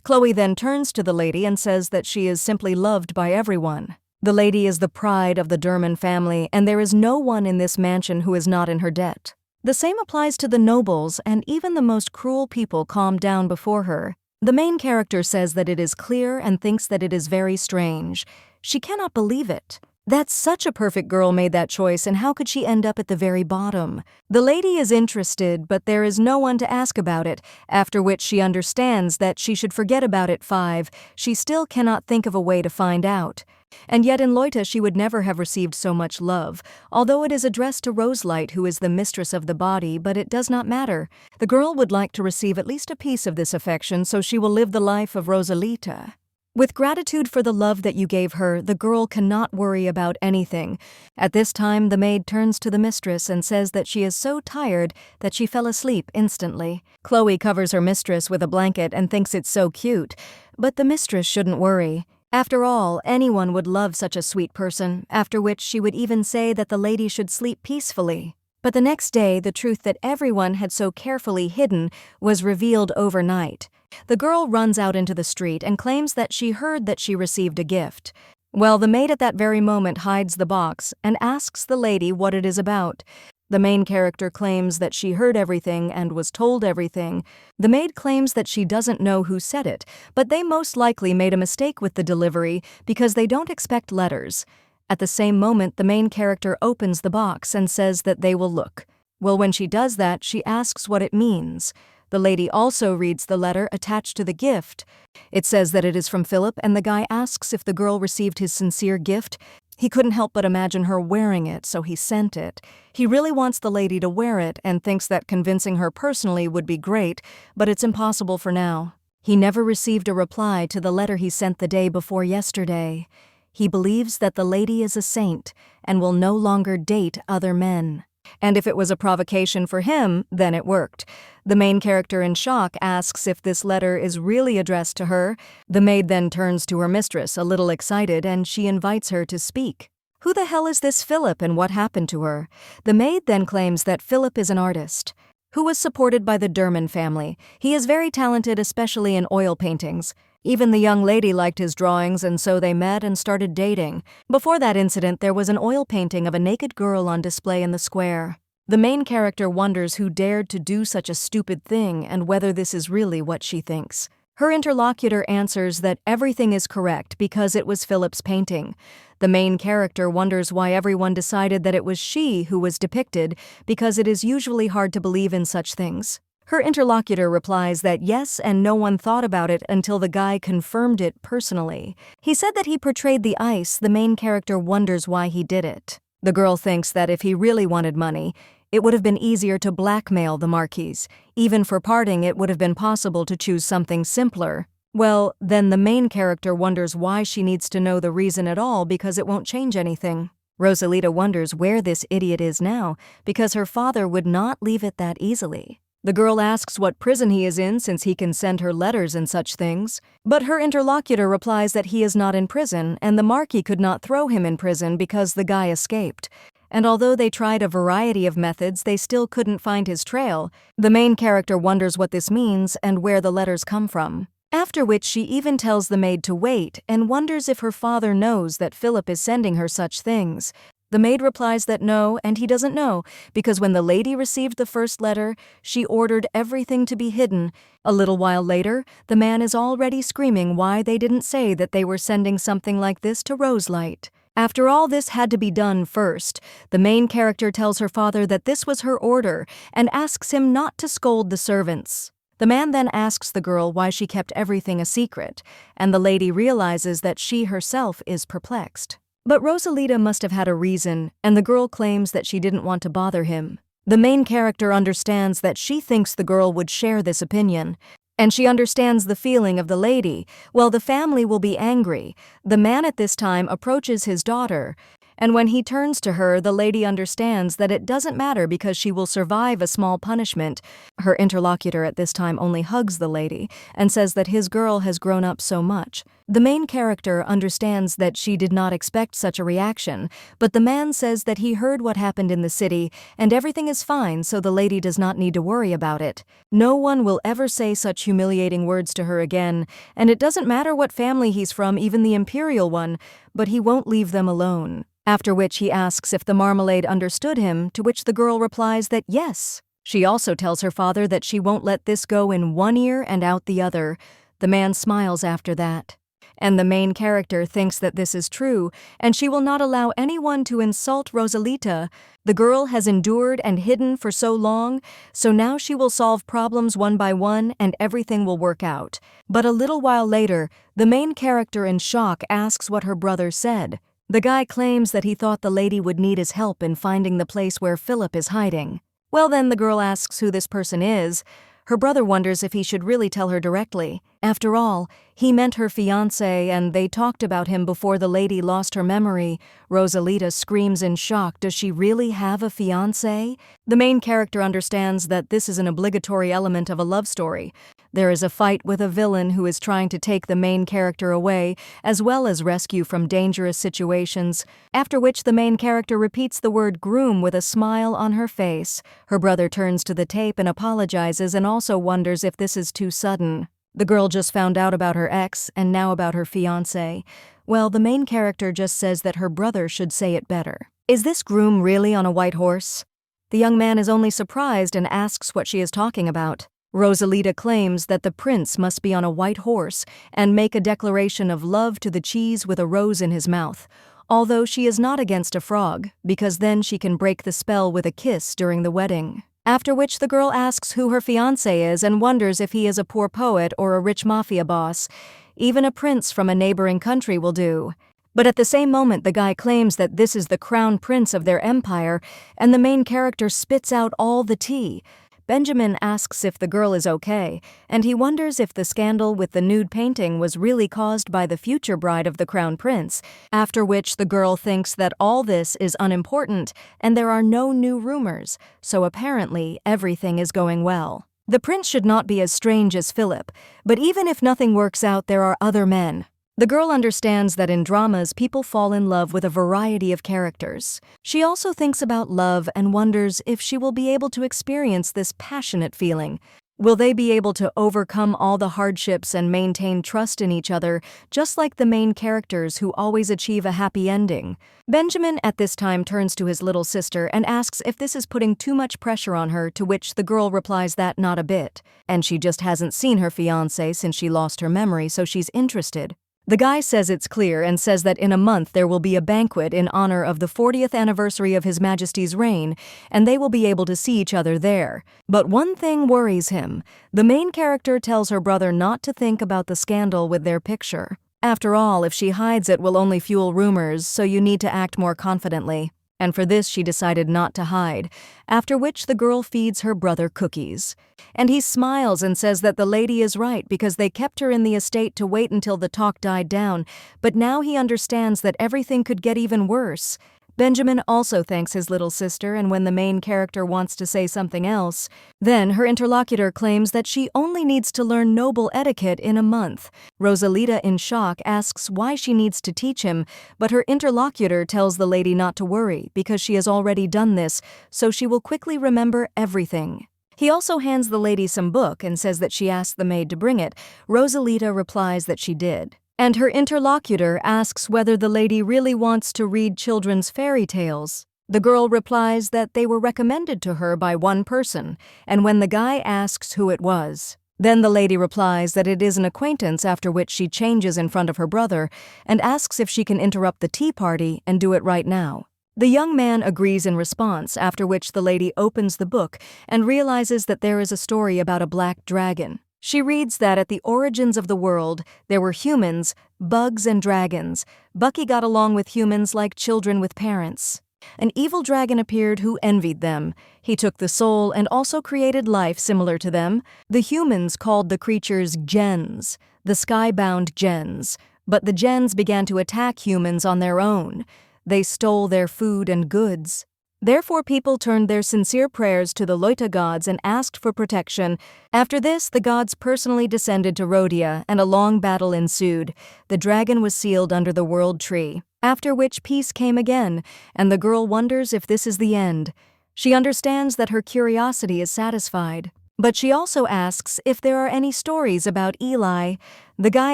Khloe then turns to the lady and says that she is simply loved by everyone. The lady is the pride of the Derman family, and there is no one in this mansion who is not in her debt. The same applies to the nobles, and even the most cruel people calm down before her. The main character says that it is clear and thinks that it is very strange. She cannot believe it. That such a perfect girl made that choice, and how could she end up at the very bottom? The lady is interested, but there is no one to ask about it, after which she understands that she should forget about it. 5. She still cannot think of a way to find out. And yet in Lota she would never have received so much love, although it is addressed to Rosalita, who is the mistress of the body, but it does not matter. The girl would like to receive at least a piece of this affection, so she will live the life of Rosalita. With gratitude for the love that you gave her, the girl cannot worry about anything. At this time, the maid turns to the mistress and says that she is so tired that she fell asleep instantly. Khloe covers her mistress with a blanket and thinks it's so cute, but the mistress shouldn't worry. After all, anyone would love such a sweet person, after which she would even say that the lady should sleep peacefully. But the next day, the truth that everyone had so carefully hidden was revealed overnight. The girl runs out into the street and claims that she heard that she received a gift. Well, the maid at that very moment hides the box and asks the lady what it is about. The main character claims that she heard everything and was told everything. The maid claims that she doesn't know who said it, but they most likely made a mistake with the delivery because they don't expect letters. At the same moment, the main character opens the box and says that they will look. Well, when she does that, she asks what it means. The lady also reads the letter attached to the gift. It says that it is from Philip, and the guy asks if the girl received his sincere gift. He couldn't help but imagine her wearing it, so he sent it. He really wants the lady to wear it and thinks that convincing her personally would be great, but it's impossible for now. He never received a reply to the letter he sent the day before yesterday. He believes that the lady is a saint and will no longer date other men. And if it was a provocation for him, then it worked. The main character in shock asks if this letter is really addressed to her. The maid then turns to her mistress, a little excited, and she invites her to speak. Who the hell is this Philip and what happened to her? The maid then claims that Philip is an artist who was supported by the Derman family. He is very talented, especially in oil paintings. Even the young lady liked his drawings, and so they met and started dating. Before that incident, there was an oil painting of a naked girl on display in the square. The main character wonders who dared to do such a stupid thing and whether this is really what she thinks. Her interlocutor answers that everything is correct because it was Philip's painting. The main character wonders why everyone decided that it was she who was depicted, because it is usually hard to believe in such things. Her interlocutor replies that yes, and no one thought about it until the guy confirmed it personally. He said that he portrayed the ice. The main character wonders why he did it. The girl thinks that if he really wanted money, it would have been easier to blackmail the Marquise. Even for parting, it would have been possible to choose something simpler. Well, then the main character wonders why she needs to know the reason at all, because it won't change anything. Rosalita wonders where this idiot is now, because her father would not leave it that easily. The girl asks what prison he is in, since he can send her letters and such things. But her interlocutor replies that he is not in prison, and the Marquis could not throw him in prison because the guy escaped. And although they tried a variety of methods, they still couldn't find his trail. The main character wonders what this means and where the letters come from. After which she even tells the maid to wait and wonders if her father knows that Philip is sending her such things. The maid replies that no, and he doesn't know, because when the lady received the first letter, she ordered everything to be hidden. A little while later, the man is already screaming why they didn't say that they were sending something like this to Rosalita. After all this had to be done first, the main character tells her father that this was her order and asks him not to scold the servants. The man then asks the girl why she kept everything a secret, and the lady realizes that she herself is perplexed. But Rosalita must have had a reason, and the girl claims that she didn't want to bother him. The main character understands that she thinks the girl would share this opinion, and she understands the feeling of the lady. Well, the family will be angry. The man at this time approaches his daughter, and when he turns to her, the lady understands that it doesn't matter because she will survive a small punishment. Her interlocutor at this time only hugs the lady and says that his girl has grown up so much. The main character understands that she did not expect such a reaction, but the man says that he heard what happened in the city and everything is fine, so the lady does not need to worry about it. No one will ever say such humiliating words to her again, and it doesn't matter what family he's from, even the imperial one, but he won't leave them alone. After which he asks if the marmalade understood him, to which the girl replies that yes. She also tells her father that she won't let this go in one ear and out the other. The man smiles after that. And the main character thinks that this is true, and she will not allow anyone to insult Rosalita. The girl has endured and hidden for so long, so now she will solve problems one by one and everything will work out. But a little while later, the main character in shock asks what her brother said. The guy claims that he thought the lady would need his help in finding the place where Philip is hiding. Well, then the girl asks who this person is. Her brother wonders if he should really tell her directly. After all, he meant her fiance, and they talked about him before the lady lost her memory. Rosalita screams in shock. Does she really have a fiance? The main character understands that this is an obligatory element of a love story. There is a fight with a villain who is trying to take the main character away, as well as rescue from dangerous situations, after which the main character repeats the word groom with a smile on her face. Her brother turns to the tape and apologizes and also wonders if this is too sudden. The girl just found out about her ex and now about her fiancé. Well, the main character just says that her brother should say it better. Is this groom really on a white horse? The young man is only surprised and asks what she is talking about. Rosalita claims that the prince must be on a white horse and make a declaration of love to the cheese with a rose in his mouth, although she is not against a frog, because then she can break the spell with a kiss during the wedding. After which the girl asks who her fiancé is and wonders if he is a poor poet or a rich mafia boss. Even a prince from a neighboring country will do. But at the same moment, the guy claims that this is the crown prince of their empire, and the main character spits out all the tea. Benjamin asks if the girl is okay, and he wonders if the scandal with the nude painting was really caused by the future bride of the crown prince, after which the girl thinks that all this is unimportant and there are no new rumors, so apparently everything is going well. The prince should not be as strange as Philip, but even if nothing works out, there are other men. The girl understands that in dramas, people fall in love with a variety of characters. She also thinks about love and wonders if she will be able to experience this passionate feeling. Will they be able to overcome all the hardships and maintain trust in each other, just like the main characters who always achieve a happy ending? Benjamin at this time turns to his little sister and asks if this is putting too much pressure on her, to which the girl replies that not a bit, and she just hasn't seen her fiance since she lost her memory, so she's interested. The guy says it's clear and says that in a month there will be a banquet in honor of the 40th anniversary of His Majesty's reign, and they will be able to see each other there. But one thing worries him. The main character tells her brother not to think about the scandal with their picture. After all, if she hides it will only fuel rumors, so you need to act more confidently. And for this she decided not to hide, after which the girl feeds her brother cookies. And he smiles and says that the lady is right because they kept her in the estate to wait until the talk died down, but now he understands that everything could get even worse. Benjamin also thanks his little sister, and when the main character wants to say something else, then her interlocutor claims that she only needs to learn noble etiquette in a month. Rosalita, in shock, asks why she needs to teach him, but her interlocutor tells the lady not to worry because she has already done this, so she will quickly remember everything. He also hands the lady some book and says that she asked the maid to bring it. Rosalita replies that she did. And her interlocutor asks whether the lady really wants to read children's fairy tales. The girl replies that they were recommended to her by one person, and when the guy asks who it was, then the lady replies that it is an acquaintance, after which she changes in front of her brother and asks if she can interrupt the tea party and do it right now. The young man agrees in response, after which the lady opens the book and realizes that there is a story about a black dragon. She reads that at the origins of the world, there were humans, bugs, and dragons. Bucky got along with humans like children with parents. An evil dragon appeared who envied them. He took the soul and also created life similar to them. The humans called the creatures gens, the sky-bound gens. But the gens began to attack humans on their own. They stole their food and goods. Therefore people turned their sincere prayers to the Loita gods and asked for protection. After this, the gods personally descended to Rhodia, and a long battle ensued. The dragon was sealed under the world tree, after which peace came again, and the girl wonders if this is the end. She understands that her curiosity is satisfied. But she also asks if there are any stories about Eli. The guy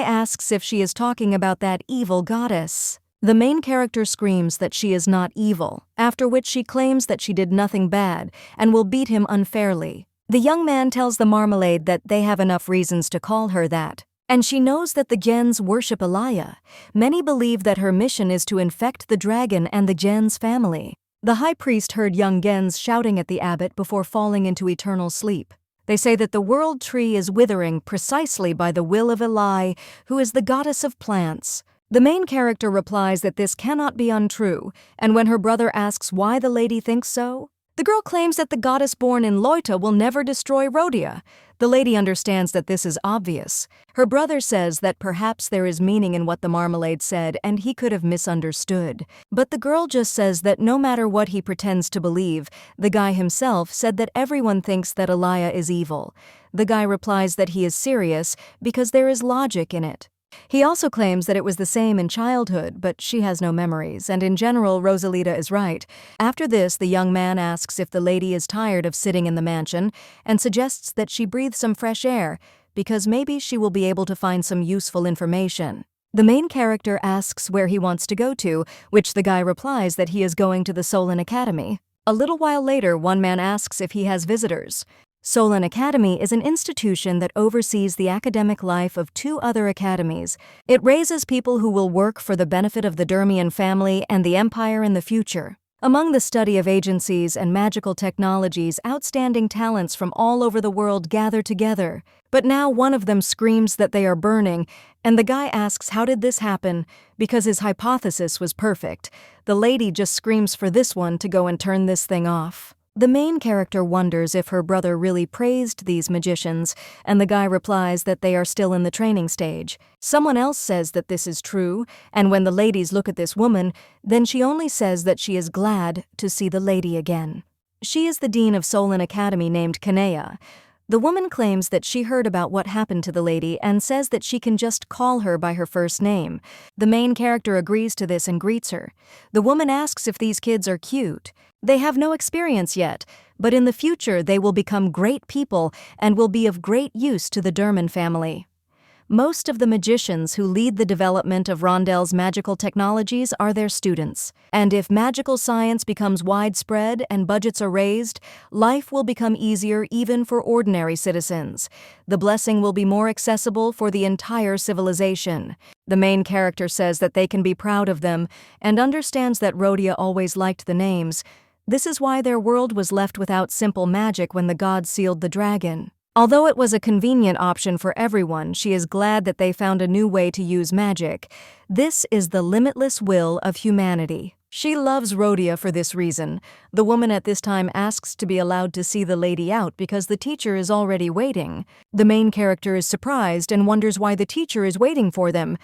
asks if she is talking about that evil goddess. The main character screams that she is not evil, after which she claims that she did nothing bad and will beat him unfairly. The young man tells the marmalade that they have enough reasons to call her that, and she knows that the gens worship Elia. Many believe that her mission is to infect the dragon and the gens family. The high priest heard young gens shouting at the abbot before falling into eternal sleep. They say that the world tree is withering precisely by the will of Eli, who is the goddess of plants. The main character replies that this cannot be untrue, and when her brother asks why the lady thinks so, the girl claims that the goddess born in Loita will never destroy Rhodia. The lady understands that this is obvious. Her brother says that perhaps there is meaning in what the marmalade said and he could have misunderstood. But the girl just says that no matter what he pretends to believe, the guy himself said that everyone thinks that Elia is evil. The guy replies that he is serious because there is logic in it. He also claims that it was the same in childhood, but she has no memories, and in general, Rosalita is right. After this, the young man asks if the lady is tired of sitting in the mansion and suggests that she breathe some fresh air, because maybe she will be able to find some useful information. The main character asks where he wants to go to, which the guy replies that he is going to the Solen Academy. A little while later, one man asks if he has visitors. Solen Academy is an institution that oversees the academic life of 2 other academies. It raises people who will work for the benefit of the Dermian family and the Empire in the future. Among the study of agencies and magical technologies, outstanding talents from all over the world gather together. But now one of them screams that they are burning, and the guy asks how did this happen, because his hypothesis was perfect. The lady just screams for this one to go and turn this thing off. The main character wonders if her brother really praised these magicians, and the guy replies that they are still in the training stage. Someone else says that this is true, and when the ladies look at this woman, then she only says that she is glad to see the lady again. She is the dean of Solen Academy named Kanea. The woman claims that she heard about what happened to the lady and says that she can just call her by her first name. The main character agrees to this and greets her. The woman asks if these kids are cute. They have no experience yet, but in the future they will become great people and will be of great use to the Durman family. Most of the magicians who lead the development of Rondel's magical technologies are their students. And if magical science becomes widespread and budgets are raised, life will become easier even for ordinary citizens. The blessing will be more accessible for the entire civilization. The main character says that they can be proud of them and understands that Rhodia always liked the names. This is why their world was left without simple magic when the gods sealed the dragon. Although it was a convenient option for everyone, she is glad that they found a new way to use magic. This is the limitless will of humanity. She loves Rhodia for this reason. The woman at this time asks to be allowed to see the lady out because the teacher is already waiting. The main character is surprised and wonders why the teacher is waiting for them.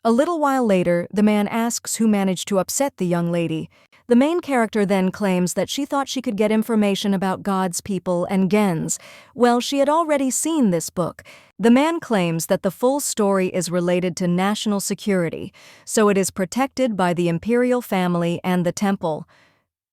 A little while later, the man asks who managed to upset the young lady. The main character then claims that she thought she could get information about God's people and Gens. Well, she had already seen this book. The man claims that the full story is related to national security, so it is protected by the imperial family and the temple.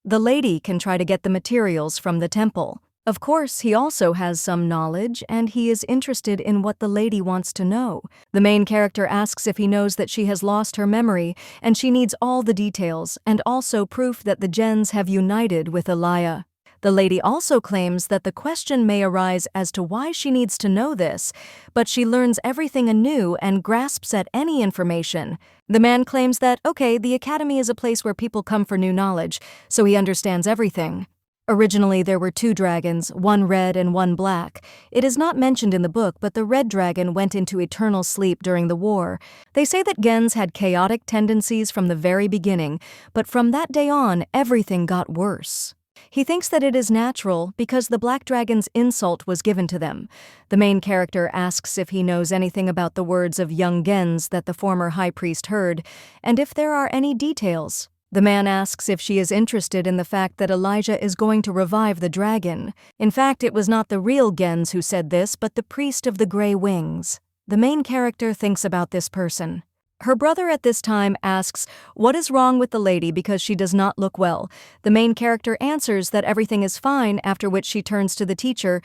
The lady can try to get the materials from the temple. Of course, he also has some knowledge, and he is interested in what the lady wants to know. The main character asks if he knows that she has lost her memory, and she needs all the details, and also proof that the Gens have united with Leah. The lady also claims that the question may arise as to why she needs to know this, but she learns everything anew and grasps at any information. The man claims that, okay, the academy is a place where people come for new knowledge, so he understands everything. Originally, there were 2 dragons, one red and one black. It is not mentioned in the book, but the red dragon went into eternal sleep during the war. They say that Gens had chaotic tendencies from the very beginning, but from that day on, everything got worse. He thinks that it is natural because the black dragon's insult was given to them. The main character asks if he knows anything about the words of young Gens that the former high priest heard, and if there are any details. The man asks if she is interested in the fact that Elijah is going to revive the dragon. In fact, it was not the real Gens who said this, but the priest of the Grey Wings. The main character thinks about this person. Her brother at this time asks what is wrong with the lady because she does not look well. The main character answers that everything is fine, after which she turns to the teacher,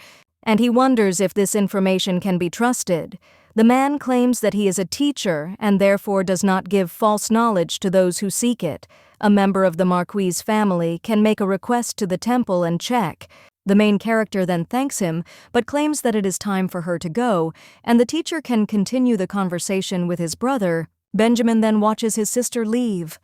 and he wonders if this information can be trusted. The man claims that he is a teacher and therefore does not give false knowledge to those who seek it. A member of the Marquis's family can make a request to the temple and check. The main character then thanks him, but claims that it is time for her to go, and the teacher can continue the conversation with his brother. Benjamin then watches his sister leave.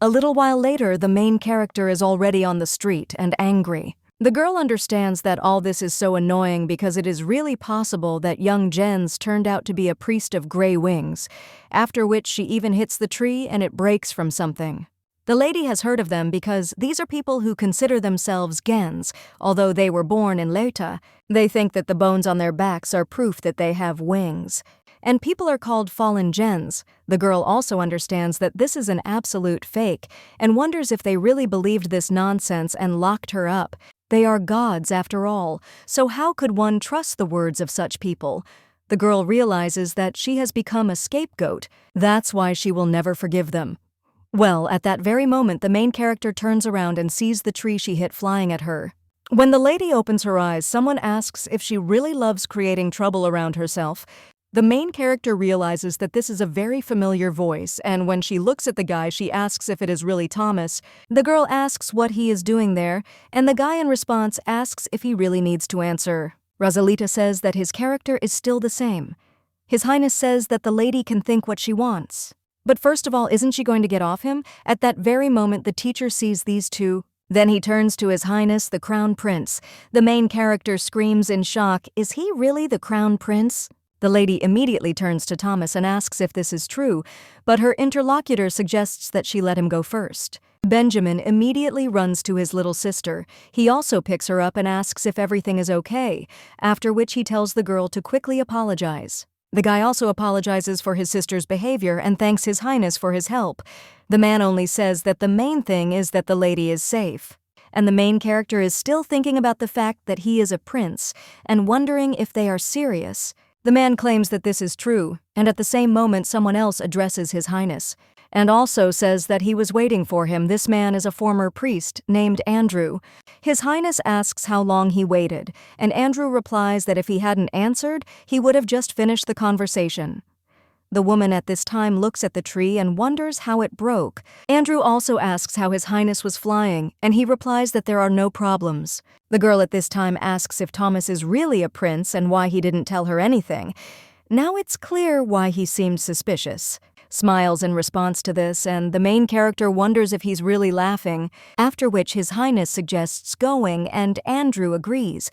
A little while later, the main character is already on the street and angry. The girl understands that all this is so annoying because it is really possible that young Gens turned out to be a priest of Grey Wings, after which she even hits the tree and it breaks from something. The lady has heard of them because these are people who consider themselves Gens, although they were born in Leah. They think that the bones on their backs are proof that they have wings. And people are called fallen Gens. The girl also understands that this is an absolute fake and wonders if they really believed this nonsense and locked her up. They are gods after all, so how could one trust the words of such people? The girl realizes that she has become a scapegoat. That's why she will never forgive them. Well, at that very moment, the main character turns around and sees the tree she hit flying at her. When the lady opens her eyes, someone asks if she really loves creating trouble around herself. The main character realizes that this is a very familiar voice, and when she looks at the guy, she asks if it is really Thomas. The girl asks what he is doing there, and the guy in response asks if he really needs to answer. Rosalita says that his character is still the same. His Highness says that the lady can think what she wants. But first of all, isn't she going to get off him? At that very moment, the teacher sees these two. Then he turns to His Highness, the Crown Prince. The main character screams in shock, "Is he really the Crown Prince?" The lady immediately turns to Thomas and asks if this is true, but her interlocutor suggests that she let him go first. Benjamin immediately runs to his little sister. He also picks her up and asks if everything is okay, after which he tells the girl to quickly apologize. The guy also apologizes for his sister's behavior and thanks His Highness for his help. The man only says that the main thing is that the lady is safe. And the main character is still thinking about the fact that he is a prince and wondering if they are serious. The man claims that this is true, and at the same moment someone else addresses His Highness, and also says that he was waiting for him. This man is a former priest named Andrew. His Highness asks how long he waited, and Andrew replies that if he hadn't answered, he would have just finished the conversation. The woman at this time looks at the tree and wonders how it broke. Andrew also asks how His Highness was flying, and he replies that there are no problems. The girl at this time asks if Thomas is really a prince and why he didn't tell her anything. Now it's clear why he seemed suspicious. Smiles in response to this, and the main character wonders if he's really laughing, after which His Highness suggests going, and Andrew agrees.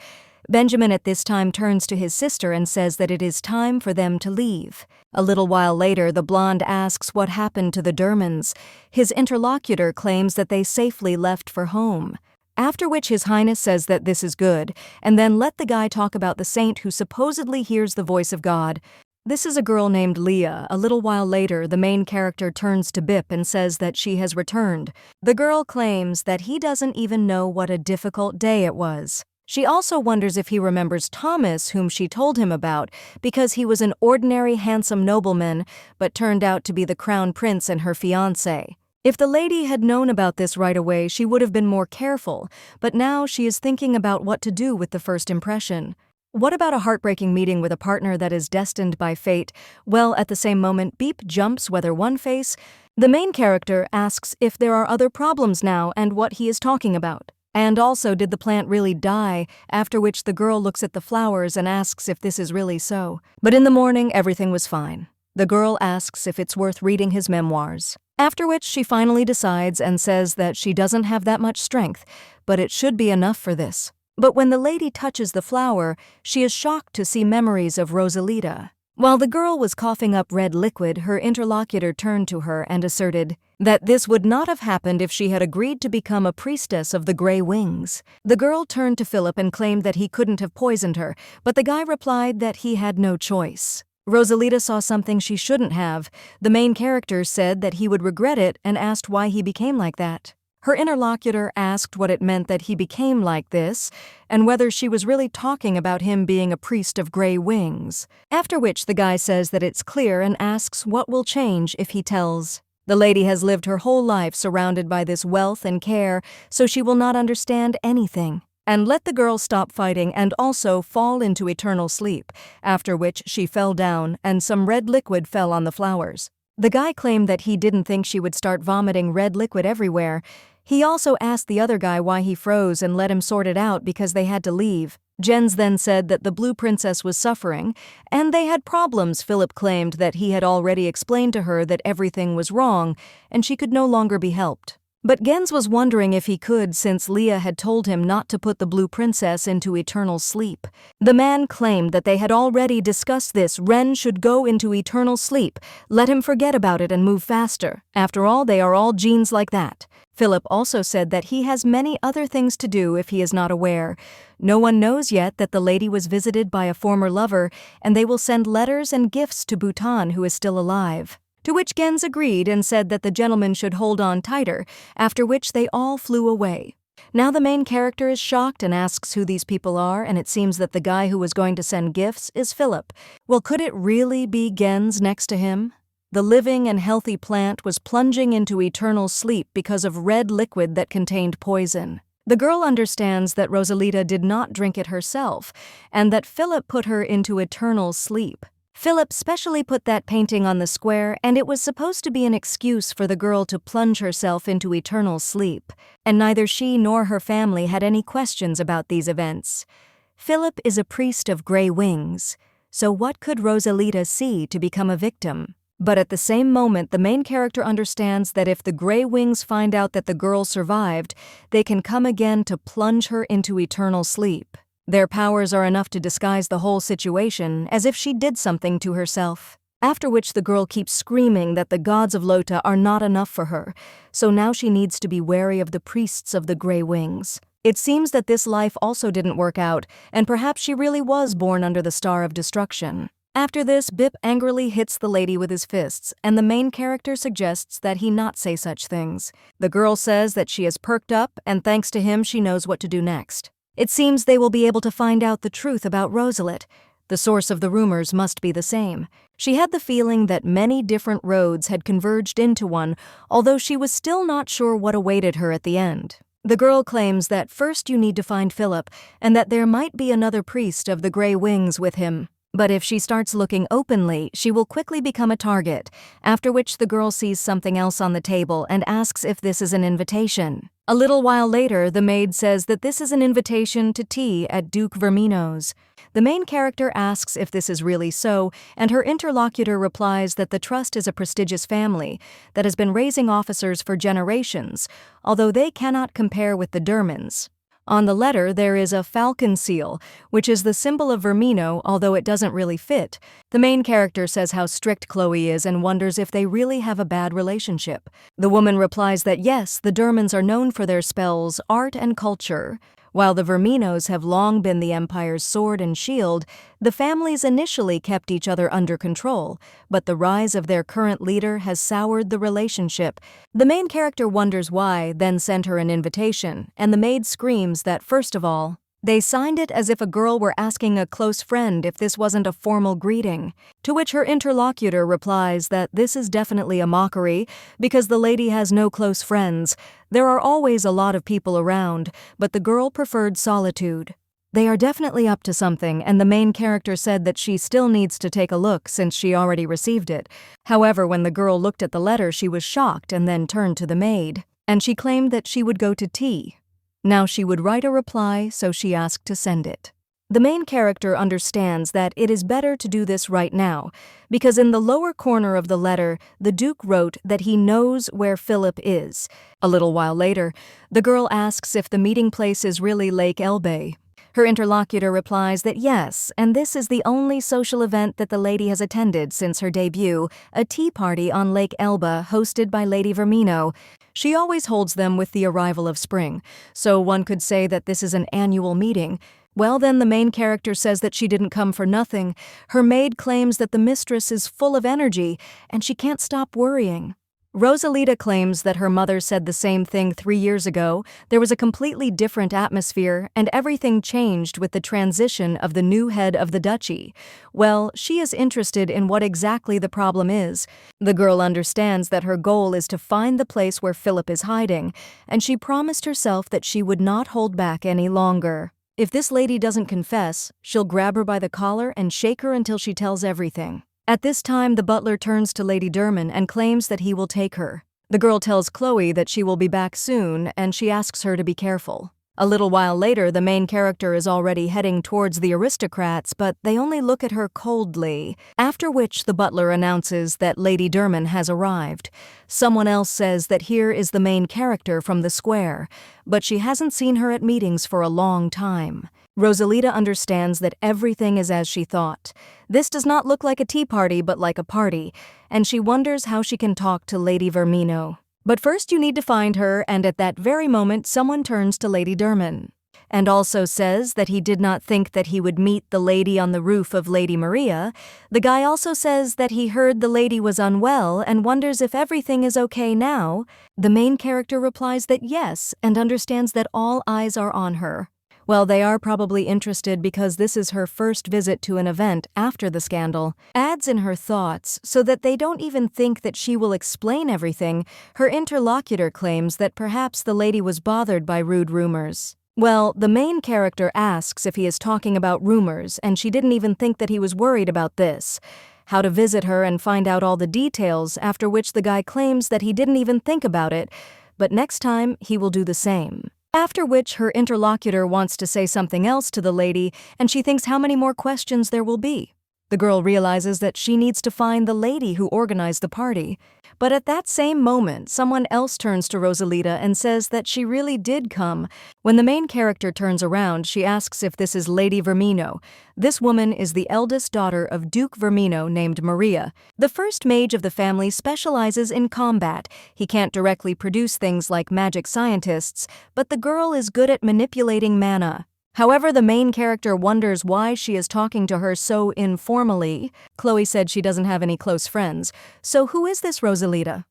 Benjamin at this time turns to his sister and says that it is time for them to leave. A little while later, the blonde asks what happened to the Dermans. His interlocutor claims that they safely left for home. After which His Highness says that this is good, and then let the guy talk about the saint who supposedly hears the voice of God. This is a girl named Leah. A little while later, the main character turns to Bip and says that she has returned. The girl claims that he doesn't even know what a difficult day it was. She also wonders if he remembers Thomas, whom she told him about, because he was an ordinary handsome nobleman, but turned out to be the crown prince and her fiance. If the lady had known about this right away, she would have been more careful, but now she is thinking about what to do with the first impression. What about a heartbreaking meeting with a partner that is destined by fate? Well, at the same moment, Beep jumps whether one face. The main character asks if there are other problems now and what he is talking about. And also, did the plant really die? After which the girl looks at the flowers and asks if this is really so. But in the morning, everything was fine. The girl asks if it's worth reading his memoirs. After which she finally decides and says that she doesn't have that much strength, but it should be enough for this. But when the lady touches the flower, she is shocked to see memories of Rosalita. While the girl was coughing up red liquid, her interlocutor turned to her and asserted that this would not have happened if she had agreed to become a priestess of the Grey Wings. The girl turned to Philip and claimed that he couldn't have poisoned her, but the guy replied that he had no choice. Rosalita saw something she shouldn't have. The main character said that he would regret it and asked why he became like that. Her interlocutor asked what it meant that he became like this, and whether she was really talking about him being a priest of Grey Wings. After which the guy says that it's clear and asks what will change if he tells. The lady has lived her whole life surrounded by this wealth and care, so she will not understand anything. And let the girl stop fighting and also fall into eternal sleep, after which she fell down and some red liquid fell on the flowers. The guy claimed that he didn't think she would start vomiting red liquid everywhere. He also asked the other guy why he froze and let him sort it out because they had to leave. Jens then said that the Blue Princess was suffering, and they had problems. Philip claimed that he had already explained to her that everything was wrong, and she could no longer be helped. But Gens was wondering if he could, since Leah had told him not to put the Blue Princess into eternal sleep. The man claimed that they had already discussed this. Ren should go into eternal sleep. Let him forget about it and move faster. After all, they are all genes like that. Philip also said that he has many other things to do if he is not aware. No one knows yet that the lady was visited by a former lover, and they will send letters and gifts to Bhutan, who is still alive. To which Gens agreed and said that the gentleman should hold on tighter, after which they all flew away. Now the main character is shocked and asks who these people are, and it seems that the guy who was going to send gifts is Philip. Well, could it really be Gens next to him? The living and healthy plant was plunging into eternal sleep because of red liquid that contained poison. The girl understands that Rosalita did not drink it herself, and that Philip put her into eternal sleep. Philip specially put that painting on the square, and it was supposed to be an excuse for the girl to plunge herself into eternal sleep, and neither she nor her family had any questions about these events. Philip is a priest of Grey Wings, so what could Rosalita see to become a victim? But at the same moment, the main character understands that if the Grey Wings find out that the girl survived, they can come again to plunge her into eternal sleep. Their powers are enough to disguise the whole situation, as if she did something to herself. After which the girl keeps screaming that the gods of Lota are not enough for her, so now she needs to be wary of the priests of the Grey Wings. It seems that this life also didn't work out, and perhaps she really was born under the Star of Destruction. After this, Bip angrily hits the lady with his fists, and the main character suggests that he not say such things. The girl says that she is perked up, and thanks to him she knows what to do next. It seems they will be able to find out the truth about Rosalit. The source of the rumors must be the same. She had the feeling that many different roads had converged into one, although she was still not sure what awaited her at the end. The girl claims that first you need to find Philip, and that there might be another priest of the Grey Wings with him. But if she starts looking openly, she will quickly become a target, after which the girl sees something else on the table and asks if this is an invitation. A little while later, the maid says that this is an invitation to tea at Duke Vermino's. The main character asks if this is really so, and her interlocutor replies that the Trust is a prestigious family that has been raising officers for generations, although they cannot compare with the Dermans. On the letter, there is a falcon seal, which is the symbol of Vermino, although it doesn't really fit. The main character says how strict Khloe is and wonders if they really have a bad relationship. The woman replies that yes, the Dermans are known for their spells, art, and culture. While the Verminos have long been the Empire's sword and shield, the families initially kept each other under control, but the rise of their current leader has soured the relationship. The main character wonders why, then sent her an invitation, and the maid screams that, first of all, they signed it as if a girl were asking a close friend if this wasn't a formal greeting, to which her interlocutor replies that this is definitely a mockery because the lady has no close friends. There are always a lot of people around, but the girl preferred solitude. They are definitely up to something, and the main character said that she still needs to take a look since she already received it. However, when the girl looked at the letter, she was shocked and then turned to the maid, and she claimed that she would go to tea. Now she would write a reply, so she asked to send it. The main character understands that it is better to do this right now, because in the lower corner of the letter, the Duke wrote that he knows where Philip is. A little while later, the girl asks if the meeting place is really Lake Elbe. Her interlocutor replies that yes, and this is the only social event that the lady has attended since her debut, a tea party on Lake Elba hosted by Lady Vermino. She always holds them with the arrival of spring, so one could say that this is an annual meeting. Well, then the main character says that she didn't come for nothing. Her maid claims that the mistress is full of energy, and she can't stop worrying. Rosalita claims that her mother said the same thing 3 years ago. There was a completely different atmosphere, and everything changed with the transition of the new head of the duchy. Well, she is interested in what exactly the problem is. The girl understands that her goal is to find the place where Philip is hiding, and she promised herself that she would not hold back any longer. If this lady doesn't confess, she'll grab her by the collar and shake her until she tells everything. At this time, the butler turns to Lady Derman and claims that he will take her. The girl tells Khloe that she will be back soon, and she asks her to be careful. A little while later, the main character is already heading towards the aristocrats, but they only look at her coldly, after which the butler announces that Lady Derman has arrived. Someone else says that here is the main character from the square, but she hasn't seen her at meetings for a long time. Rosalita understands that everything is as she thought. This does not look like a tea party, but like a party, and she wonders how she can talk to Lady Vermino. But first you need to find her, and at that very moment someone turns to Lady Derman, and also says that he did not think that he would meet the lady on the roof of Lady Maria. The guy also says that he heard the lady was unwell and wonders if everything is okay now. The main character replies that yes, and understands that all eyes are on her. Well, they are probably interested because this is her first visit to an event after the scandal. Adds in her thoughts, so that they don't even think that she will explain everything. Her interlocutor claims that perhaps the lady was bothered by rude rumors. Well, the main character asks if he is talking about rumors, and she didn't even think that he was worried about this. How to visit her and find out all the details, after which the guy claims that he didn't even think about it, but next time he will do the same. After which her interlocutor wants to say something else to the lady, and she thinks how many more questions there will be. The girl realizes that she needs to find the lady who organized the party. But at that same moment, someone else turns to Rosalita and says that she really did come. When the main character turns around, she asks if this is Lady Vermino. This woman is the eldest daughter of Duke Vermino named Maria. The first mage of the family specializes in combat. He can't directly produce things like magic scientists, but the girl is good at manipulating mana. However, the main character wonders why she is talking to her so informally. Khloe said she doesn't have any close friends. So who is this Rosalita?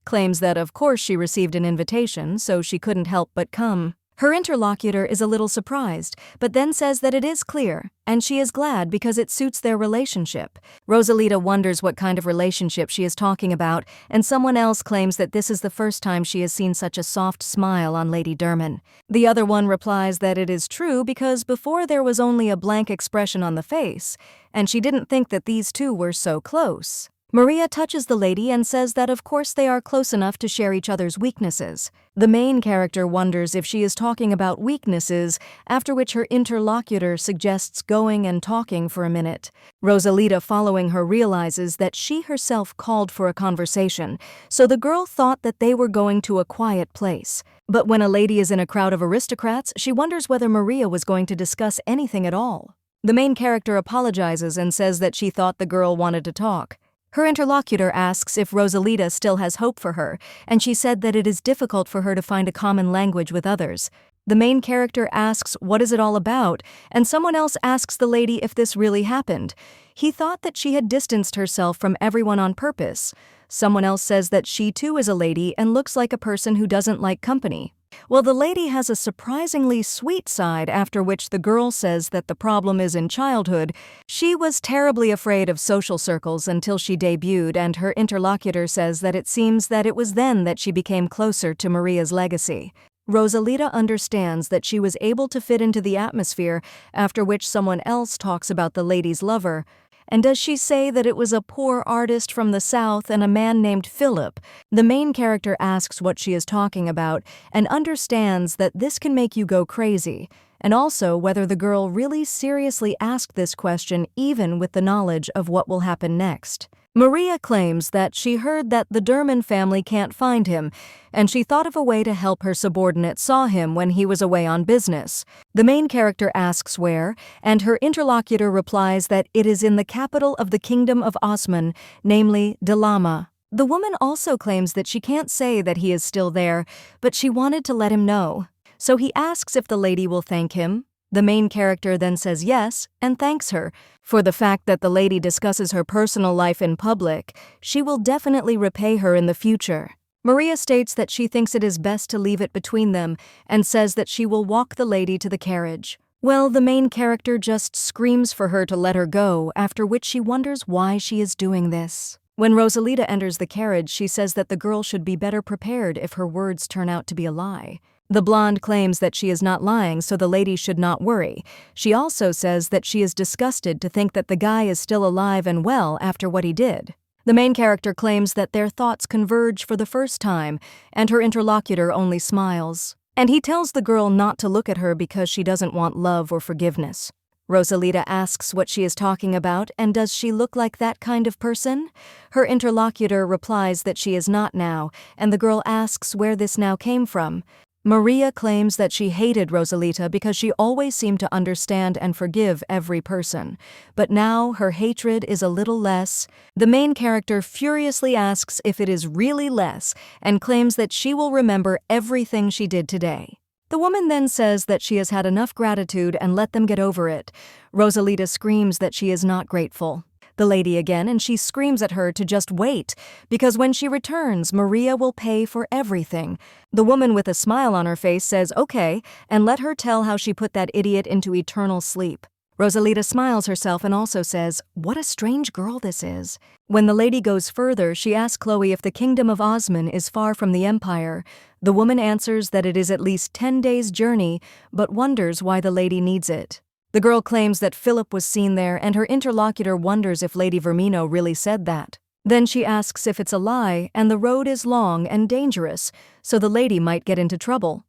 Claims that of course she received an invitation, so she couldn't help but come. Her interlocutor is a little surprised, but then says that it is clear, and she is glad because it suits their relationship. Rosalita wonders what kind of relationship she is talking about, and someone else claims that this is the first time she has seen such a soft smile on Lady Derman. The other one replies that it is true because before there was only a blank expression on the face, and she didn't think that these two were so close. Maria touches the lady and says that of course they are close enough to share each other's weaknesses. The main character wonders if she is talking about weaknesses, after which her interlocutor suggests going and talking for a minute. Rosalita, following her, realizes that she herself called for a conversation, so the girl thought that they were going to a quiet place. But when a lady is in a crowd of aristocrats, she wonders whether Maria was going to discuss anything at all. The main character apologizes and says that she thought the girl wanted to talk. Her interlocutor asks if Rosalita still has hope for her, and she said that it is difficult for her to find a common language with others. The main character asks what is it all about, and someone else asks the lady if this really happened. He thought that she had distanced herself from everyone on purpose. Someone else says that she too is a lady and looks like a person who doesn't like company. Well, the lady has a surprisingly sweet side, after which the girl says that the problem is in childhood. She was terribly afraid of social circles until she debuted, and her interlocutor says that it seems that it was then that she became closer to Maria's legacy. Rosalita understands that she was able to fit into the atmosphere, after which someone else talks about the lady's lover. And does she say that it was a poor artist from the South and a man named Philip? The main character asks what she is talking about and understands that this can make you go crazy, and also whether the girl really seriously asked this question even with the knowledge of what will happen next. Maria claims that she heard that the Derman family can't find him, and she thought of a way to help her subordinate saw him when he was away on business. The main character asks where, and her interlocutor replies that it is in the capital of the kingdom of Osman, namely Dilama. The woman also claims that she can't say that he is still there, but she wanted to let him know. So he asks if the lady will thank him. The main character then says yes and thanks her. For the fact that the lady discusses her personal life in public, she will definitely repay her in the future. Maria states that she thinks it is best to leave it between them and says that she will walk the lady to the carriage. Well, the main character just screams for her to let her go, after which she wonders why she is doing this. When Rosalita enters the carriage, she says that the girl should be better prepared if her words turn out to be a lie. The blonde claims that she is not lying, so the lady should not worry. She also says that she is disgusted to think that the guy is still alive and well after what he did. The main character claims that their thoughts converge for the first time, and her interlocutor only smiles. And he tells the girl not to look at her because she doesn't want love or forgiveness. Rosalita asks what she is talking about and does she look like that kind of person? Her interlocutor replies that she is not now, and the girl asks where this now came from. Maria claims that she hated Rosalita because she always seemed to understand and forgive every person. But now her hatred is a little less. The main character furiously asks if it is really less and claims that she will remember everything she did today. The woman then says that she has had enough gratitude and let them get over it. Rosalita screams that she is not grateful. The lady again, and she screams at her to just wait, because when she returns, Maria will pay for everything. The woman with a smile on her face says okay, and let her tell how she put that idiot into eternal sleep. Rosalita smiles herself and also says, what a strange girl this is. When the lady goes further, she asks Khloe if the kingdom of Osman is far from the empire. The woman answers that it is at least 10 days' journey, but wonders why the lady needs it. The girl claims that Philip was seen there, and her interlocutor wonders if Lady Vermino really said that. Then she asks if it's a lie, and the road is long and dangerous, so the lady might get into trouble.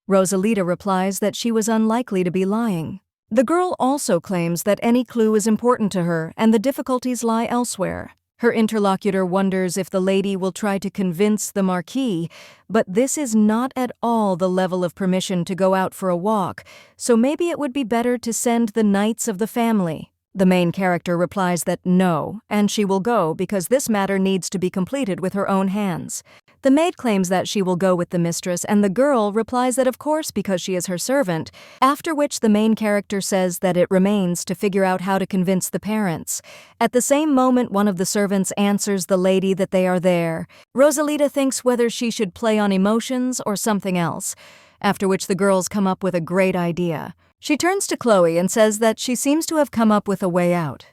Rosalita replies that she was unlikely to be lying. The girl also claims that any clue is important to her, and the difficulties lie elsewhere. Her interlocutor wonders if the lady will try to convince the Marquis, but this is not at all the level of permission to go out for a walk, so maybe it would be better to send the knights of the family. The main character replies that no, and she will go because this matter needs to be completed with her own hands. The maid claims that she will go with the mistress, and the girl replies that of course because she is her servant, after which the main character says that it remains to figure out how to convince the parents. At the same moment, one of the servants answers the lady that they are there. Rosalita thinks whether she should play on emotions or something else. after which the girls come up with a great idea. She turns to Khloe and says that she seems to have come up with a way out.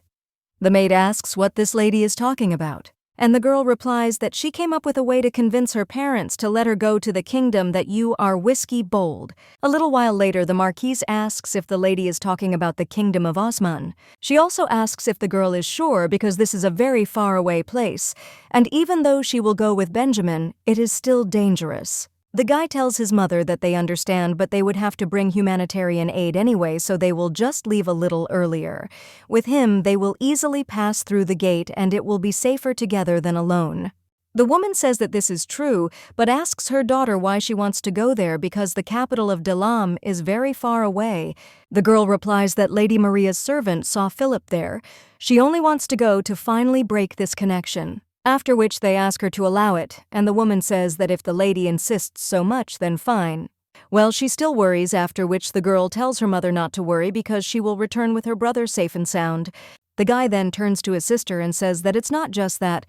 The maid asks what this lady is talking about, and the girl replies that she came up with a way to convince her parents to let her go to the kingdom that you are whiskey bold. A little while later, the Marquise asks if the lady is talking about the kingdom of Osman. She also asks if the girl is sure because this is a very far away place, and even though she will go with Benjamin, it is still dangerous. The guy tells his mother that they understand, but they would have to bring humanitarian aid anyway, so they will just leave a little earlier. With him, they will easily pass through the gate and it will be safer together than alone. The woman says that this is true, but asks her daughter why she wants to go there because the capital of Delam is very far away. The girl replies that Lady Maria's servant saw Philip there. She only wants to go to finally break this connection. After which they ask her to allow it, and the woman says that if the lady insists so much, then fine. Well, she still worries, after which the girl tells her mother not to worry because she will return with her brother safe and sound. The guy then turns to his sister and says that it's not just that.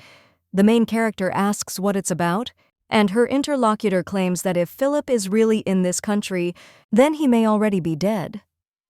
The main character asks what it's about, and her interlocutor claims that if Philip is really in this country, then he may already be dead.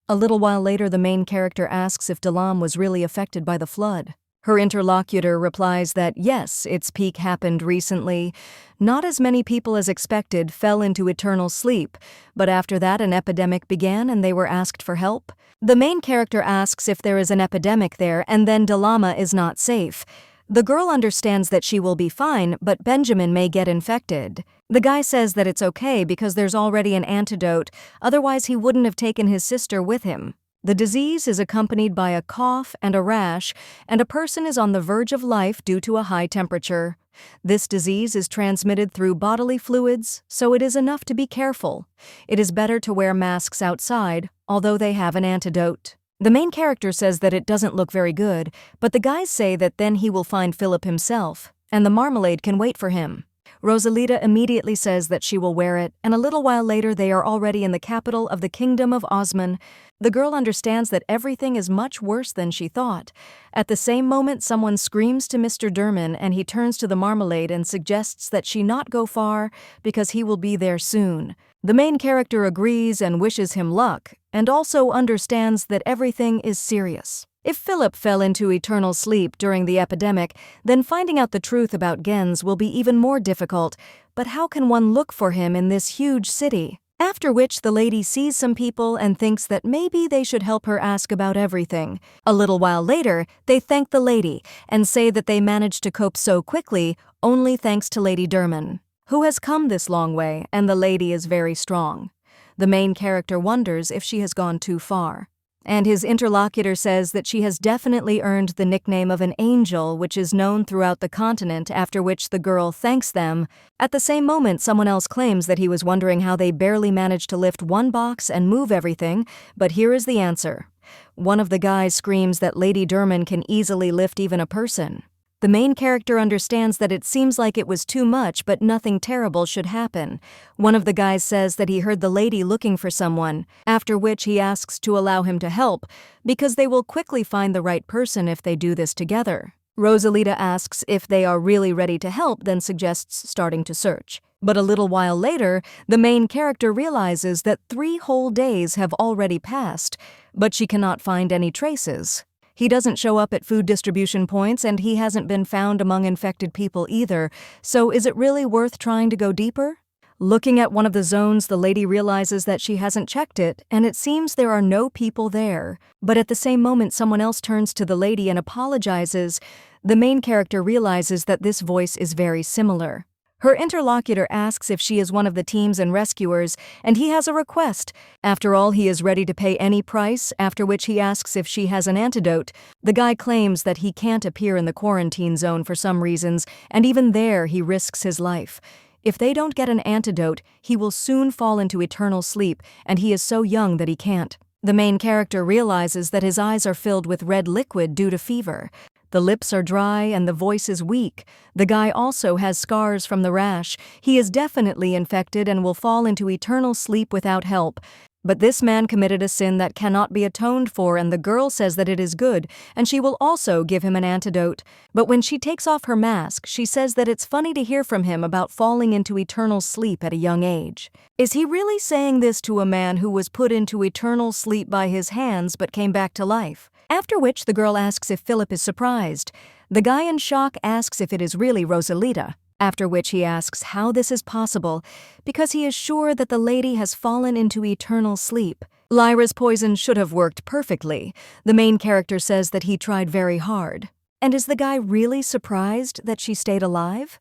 A little while later, the main character asks if Delam was really affected by the flood. Her interlocutor replies that yes, its peak happened recently. Not as many people as expected fell into eternal sleep, but after that an epidemic began and they were asked for help. The main character asks if there is an epidemic there and then Delama is not safe. The girl understands that she will be fine, but Benjamin may get infected. The guy says that it's okay because there's already an antidote, otherwise he wouldn't have taken his sister with him. The disease is accompanied by a cough and a rash, and a person is on the verge of life due to a high temperature. This disease is transmitted through bodily fluids, so it is enough to be careful. It is better to wear masks outside, although they have an antidote. The main character says that it doesn't look very good, but the guys say that then he will find Philip himself, and the marmalade can wait for him. Rosalita immediately says that she will wear it, and a little while later they are already in the capital of the kingdom of Osman. The girl understands that everything is much worse than she thought. At the same moment, someone screams to Mr. Derman and he turns to the marmalade and suggests that she not go far because he will be there soon. The main character agrees and wishes him luck, and also understands that everything is serious. If Philip fell into eternal sleep during the epidemic, then finding out the truth about Gens will be even more difficult. But how can one look for him in this huge city? After which the lady sees some people and thinks that maybe they should help her ask about everything. A little while later, they thank the lady and say that they managed to cope so quickly only thanks to Lady Derman, who has come this long way, and the lady is very strong. The main character wonders if she has gone too far. And his interlocutor says that she has definitely earned the nickname of an angel, which is known throughout the continent, after which the girl thanks them. At the same moment, someone else claims that he was wondering how they barely managed to lift one box and move everything, but here is the answer. One of the guys screams that Lady Derman can easily lift even a person. The main character understands that it seems like it was too much, but nothing terrible should happen. One of the guys says that he heard the lady looking for someone, after which he asks to allow him to help, because they will quickly find the right person if they do this together. Rosalita asks if they are really ready to help, then suggests starting to search. But a little while later, the main character realizes that 3 whole days have already passed, but she cannot find any traces. He doesn't show up at food distribution points, and he hasn't been found among infected people either, so is it really worth trying to go deeper? Looking at one of the zones, the lady realizes that she hasn't checked it, and it seems there are no people there. But at the same moment, someone else turns to the lady and apologizes. The main character realizes that this voice is very similar. Her interlocutor asks if she is one of the teams and rescuers, and he has a request. After all, he is ready to pay any price, after which he asks if she has an antidote. The guy claims that he can't appear in the quarantine zone for some reasons, and even there he risks his life. If they don't get an antidote, he will soon fall into eternal sleep, and he is so young that he can't. The main character realizes that his eyes are filled with red liquid due to fever. The lips are dry and the voice is weak. The guy also has scars from the rash. He is definitely infected and will fall into eternal sleep without help. But this man committed a sin that cannot be atoned for, and the girl says that it is good, and she will also give him an antidote. But when she takes off her mask, she says that it's funny to hear from him about falling into eternal sleep at a young age. Is he really saying this to a man who was put into eternal sleep by his hands but came back to life? After which the girl asks if Philip is surprised. The guy in shock asks if it is really Rosalita. After which he asks how this is possible, because he is sure that the lady has fallen into eternal sleep. Lyra's poison should have worked perfectly. The main character says that he tried very hard. And is the guy really surprised that she stayed alive?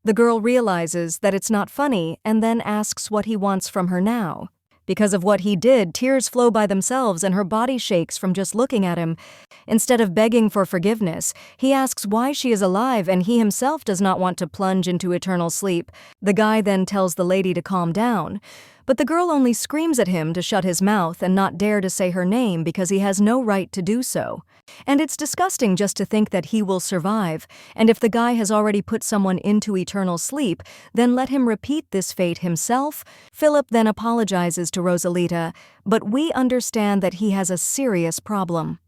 The girl realizes that it's not funny and then asks what he wants from her now. Because of what he did, tears flow by themselves and her body shakes from just looking at him. Instead of begging for forgiveness, he asks why she is alive and he himself does not want to plunge into eternal sleep. The guy then tells the lady to calm down. But the girl only screams at him to shut his mouth and not dare to say her name because he has no right to do so. And it's disgusting just to think that he will survive, and if the guy has already put someone into eternal sleep, then let him repeat this fate himself. Philip then apologizes to Rosalita, but we understand that he has a serious problem.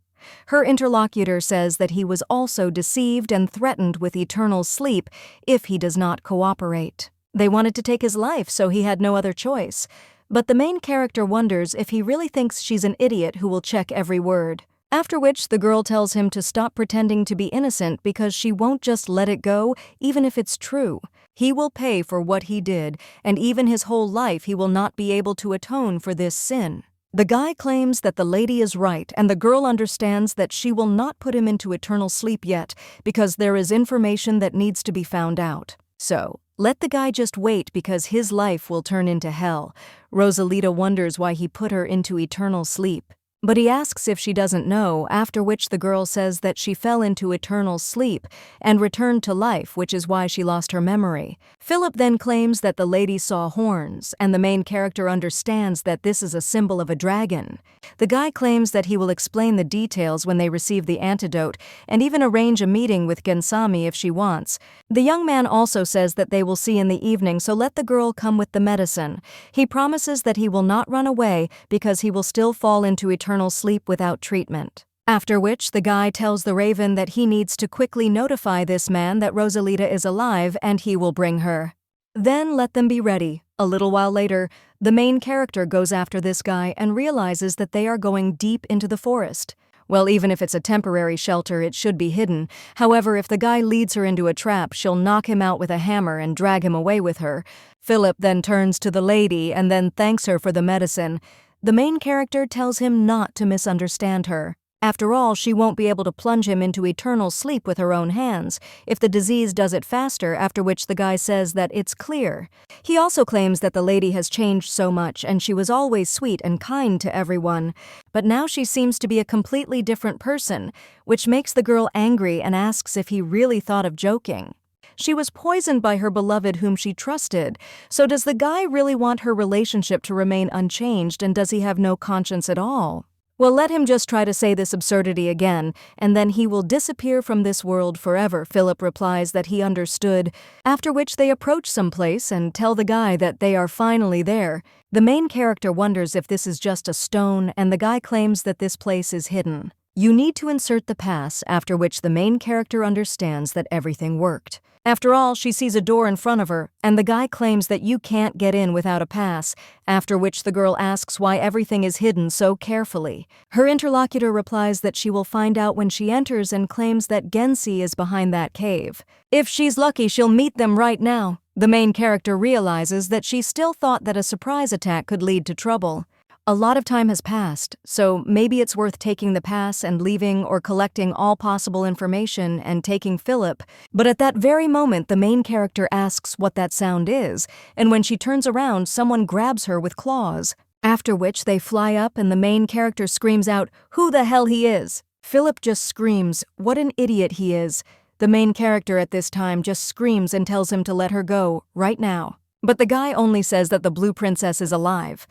Her interlocutor says that he was also deceived and threatened with eternal sleep if he does not cooperate. They wanted to take his life, so he had no other choice. But the main character wonders if he really thinks she's an idiot who will check every word. After which the girl tells him to stop pretending to be innocent because she won't just let it go, even if it's true. He will pay for what he did, and even his whole life he will not be able to atone for this sin. The guy claims that the lady is right, and the girl understands that she will not put him into eternal sleep yet because there is information that needs to be found out. So, let the guy just wait because his life will turn into hell. Rosalita wonders why he put her into eternal sleep. But he asks if she doesn't know, after which the girl says that she fell into eternal sleep and returned to life, which is why she lost her memory. Philip then claims that the lady saw horns, and the main character understands that this is a symbol of a dragon. The guy claims that he will explain the details when they receive the antidote, and even arrange a meeting with Gensami if she wants. The young man also says that they will see in the evening, so let the girl come with the medicine. He promises that he will not run away because he will still fall into eternal sleep without treatment. After which, the guy tells the raven that he needs to quickly notify this man that Rosalita is alive and he will bring her. Then let them be ready. A little while later, the main character goes after this guy and realizes that they are going deep into the forest. Well, even if it's a temporary shelter, it should be hidden. However, if the guy leads her into a trap, she'll knock him out with a hammer and drag him away with her. Philip then turns to the lady and then thanks her for the medicine. The main character tells him not to misunderstand her. After all, she won't be able to plunge him into eternal sleep with her own hands if the disease does it faster, after which the guy says that it's clear. He also claims that the lady has changed so much and she was always sweet and kind to everyone, but now she seems to be a completely different person, which makes the girl angry and asks if he really thought of joking. She was poisoned by her beloved whom she trusted, so does the guy really want her relationship to remain unchanged, and does he have no conscience at all? Well, let him just try to say this absurdity again, and then he will disappear from this world forever. Philip replies that he understood, after which they approach some place and tell the guy that they are finally there. The main character wonders if this is just a stone, and the guy claims that this place is hidden. You need to insert the pass, after which the main character understands that everything worked. After all, she sees a door in front of her, and the guy claims that you can't get in without a pass, after which the girl asks why everything is hidden so carefully. Her interlocutor replies that she will find out when she enters and claims that Gensi is behind that cave. If she's lucky, she'll meet them right now. The main character realizes that she still thought that a surprise attack could lead to trouble. A lot of time has passed, so maybe it's worth taking the pass and leaving or collecting all possible information and taking Philip. But at that very moment, the main character asks what that sound is, and when she turns around, someone grabs her with claws. After which they fly up and the main character screams out, "Who the hell he is?" Philip just screams, "What an idiot he is." The main character at this time just screams and tells him to let her go, right now. But the guy only says that the blue princess is alive.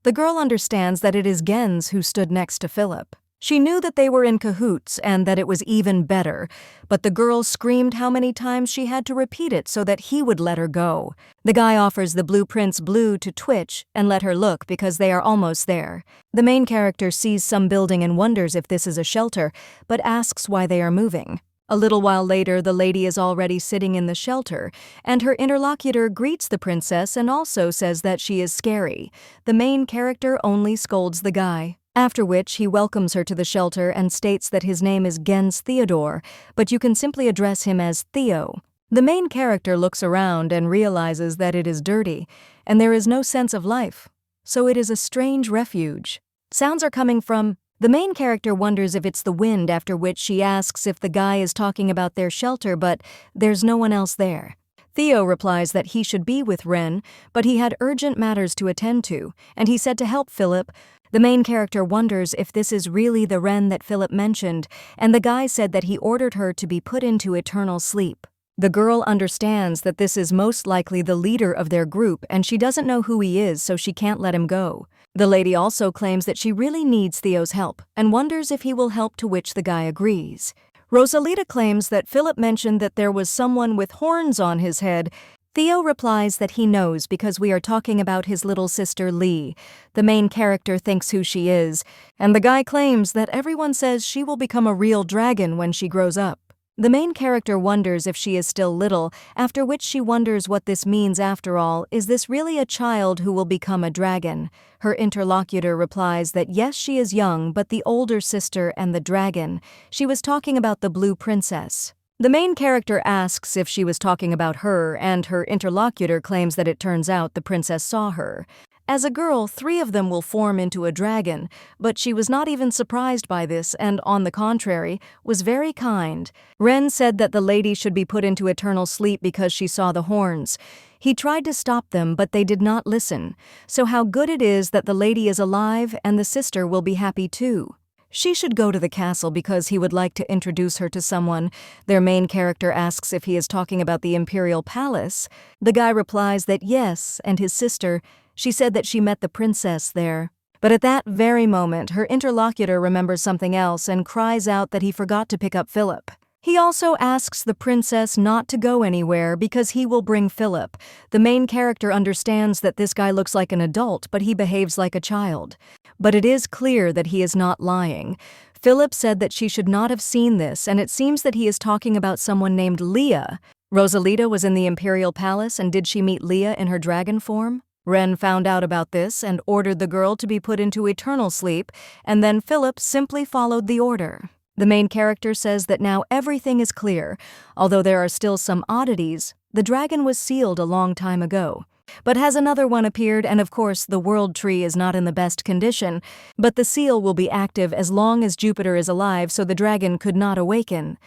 The girl understands that it is Gens who stood next to Philip. She knew that they were in cahoots and that it was even better, but the girl screamed how many times she had to repeat it so that he would let her go. The guy offers the blueprints blue to Twitch and let her look because they are almost there. The main character sees some building and wonders if this is a shelter, but asks why they are moving. A little while later, the lady is already sitting in the shelter, and her interlocutor greets the princess and also says that she is scary. The main character only scolds the guy. After which, he welcomes her to the shelter and states that his name is Gens Theodore, but you can simply address him as Theo. The main character looks around and realizes that it is dirty, and there is no sense of life, so it is a strange refuge. Sounds are coming from. The main character wonders if it's the wind, after which she asks if the guy is talking about their shelter, but there's no one else there. Theo replies that he should be with Ren, but he had urgent matters to attend to, and he said to help Philip. The main character wonders if this is really the Ren that Philip mentioned, and the guy said that he ordered her to be put into eternal sleep. The girl understands that this is most likely the leader of their group, and she doesn't know who he is, so she can't let him go. The lady also claims that she really needs Theo's help, and wonders if he will help, to which the guy agrees. Rosalita claims that Philip mentioned that there was someone with horns on his head. Theo replies that he knows because we are talking about his little sister Lee. The main character thinks who she is, and the guy claims that everyone says she will become a real dragon when she grows up. The main character wonders if she is still little, after which she wonders what this means after all. Is this really a child who will become a dragon? Her interlocutor replies that yes, she is young, but the older sister and the dragon. She was talking about the blue princess. The main character asks if she was talking about her, and her interlocutor claims that it turns out the princess saw her. As a girl, 3 of them will form into a dragon, but she was not even surprised by this and, on the contrary, was very kind. Ren said that the lady should be put into eternal sleep because she saw the horns. He tried to stop them, but they did not listen. So how good it is that the lady is alive and the sister will be happy too. She should go to the castle because he would like to introduce her to someone. Their main character asks if he is talking about the imperial palace. The guy replies that yes, and his sister. She said that she met the princess there. But at that very moment, her interlocutor remembers something else and cries out that he forgot to pick up Philip. He also asks the princess not to go anywhere because he will bring Philip. The main character understands that this guy looks like an adult, but he behaves like a child. But it is clear that he is not lying. Philip said that she should not have seen this, and it seems that he is talking about someone named Leah. Rosalita was in the imperial palace, and did she meet Leah in her dragon form? Ren found out about this and ordered the girl to be put into eternal sleep, and then Philip simply followed the order. The main character says that now everything is clear. Although there are still some oddities, the dragon was sealed a long time ago. But has another one appeared, and of course the world tree is not in the best condition, but the seal will be active as long as Jupiter is alive, so the dragon could not awaken.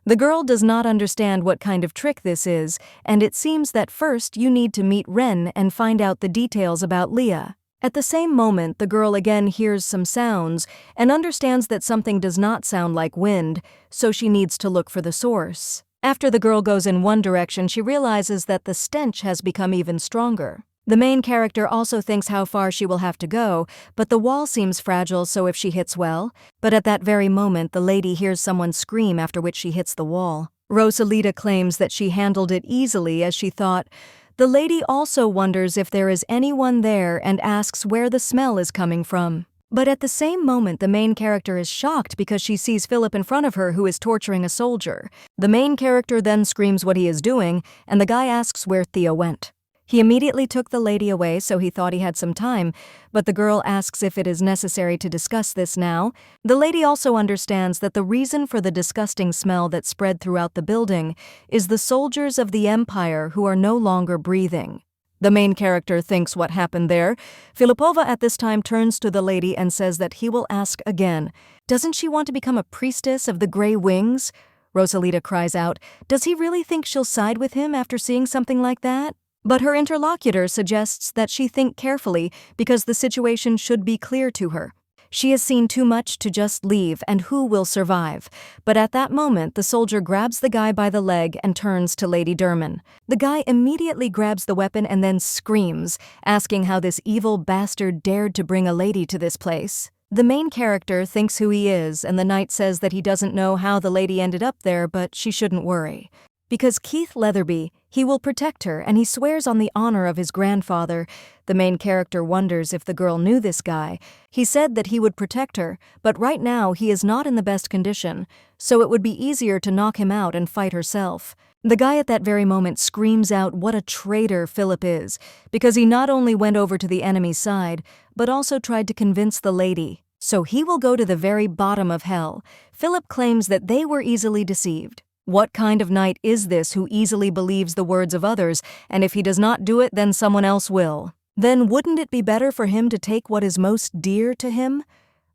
The girl does not understand what kind of trick this is, and it seems that first you need to meet Ren and find out the details about Leah. At the same moment, the girl again hears some sounds and understands that something does not sound like wind, so she needs to look for the source. After the girl goes in one direction, she realizes that the stench has become even stronger. The main character also thinks how far she will have to go, but the wall seems fragile, so if she hits well. But at that very moment, the lady hears someone scream, after which she hits the wall. Rosalita claims that she handled it easily as she thought. The lady also wonders if there is anyone there and asks where the smell is coming from. But at the same moment, the main character is shocked because she sees Philip in front of her, who is torturing a soldier. The main character then screams what he is doing, and the guy asks where Theo went. He immediately took the lady away, so he thought he had some time, but the girl asks if it is necessary to discuss this now. The lady also understands that the reason for the disgusting smell that spread throughout the building is the soldiers of the Empire who are no longer breathing. The main character thinks what happened there. Filipova at this time turns to the lady and says that he will ask again. Doesn't she want to become a priestess of the Grey Wings? Rosalita cries out, does he really think she'll side with him after seeing something like that? But her interlocutor suggests that she think carefully because the situation should be clear to her. She has seen too much to just leave, and who will survive? But at that moment, the soldier grabs the guy by the leg and turns to Lady Derman. The guy immediately grabs the weapon and then screams, asking how this evil bastard dared to bring a lady to this place. The main character thinks who he is, and the knight says that he doesn't know how the lady ended up there, but she shouldn't worry. Because Keith Leatherby, he will protect her, and he swears on the honor of his grandfather. The main character wonders if the girl knew this guy. He said that he would protect her, but right now he is not in the best condition, so it would be easier to knock him out and fight herself. The guy at that very moment screams out what a traitor Philip is, because he not only went over to the enemy's side, but also tried to convince the lady. So he will go to the very bottom of hell. Philip claims that they were easily deceived. What kind of knight is this who easily believes the words of others, and if he does not do it, then someone else will? Then wouldn't it be better for him to take what is most dear to him?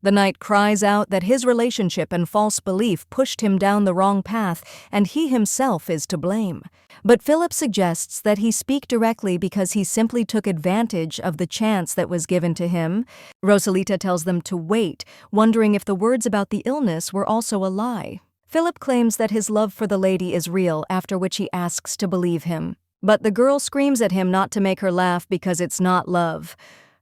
The knight cries out that his relationship and false belief pushed him down the wrong path, and he himself is to blame. But Philip suggests that he speak directly because he simply took advantage of the chance that was given to him. Rosalita tells them to wait, wondering if the words about the illness were also a lie. Philip claims that his love for the lady is real, after which he asks to believe him. But the girl screams at him not to make her laugh because it's not love.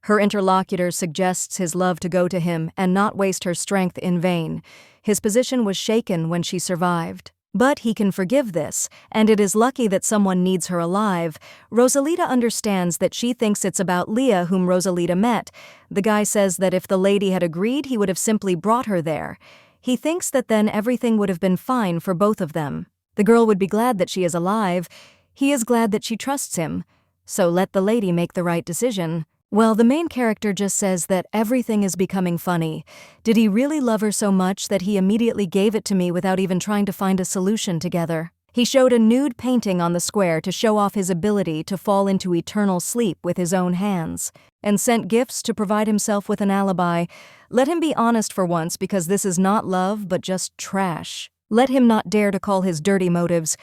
Her interlocutor suggests his love to go to him and not waste her strength in vain. His position was shaken when she survived. But he can forgive this, and it is lucky that someone needs her alive. Rosalita understands that she thinks it's about Leah, whom Rosalita met. The guy says that if the lady had agreed, he would have simply brought her there. He thinks that then everything would have been fine for both of them. The girl would be glad that she is alive. He is glad that she trusts him. So let the lady make the right decision. Well, the main character just says that everything is becoming funny. Did he really love her so much that he immediately gave it to me without even trying to find a solution together? He showed a nude painting on the square to show off his ability to fall into eternal sleep with his own hands, and sent gifts to provide himself with an alibi. Let him be honest for once, because this is not love but just trash. Let him not dare to call his dirty motives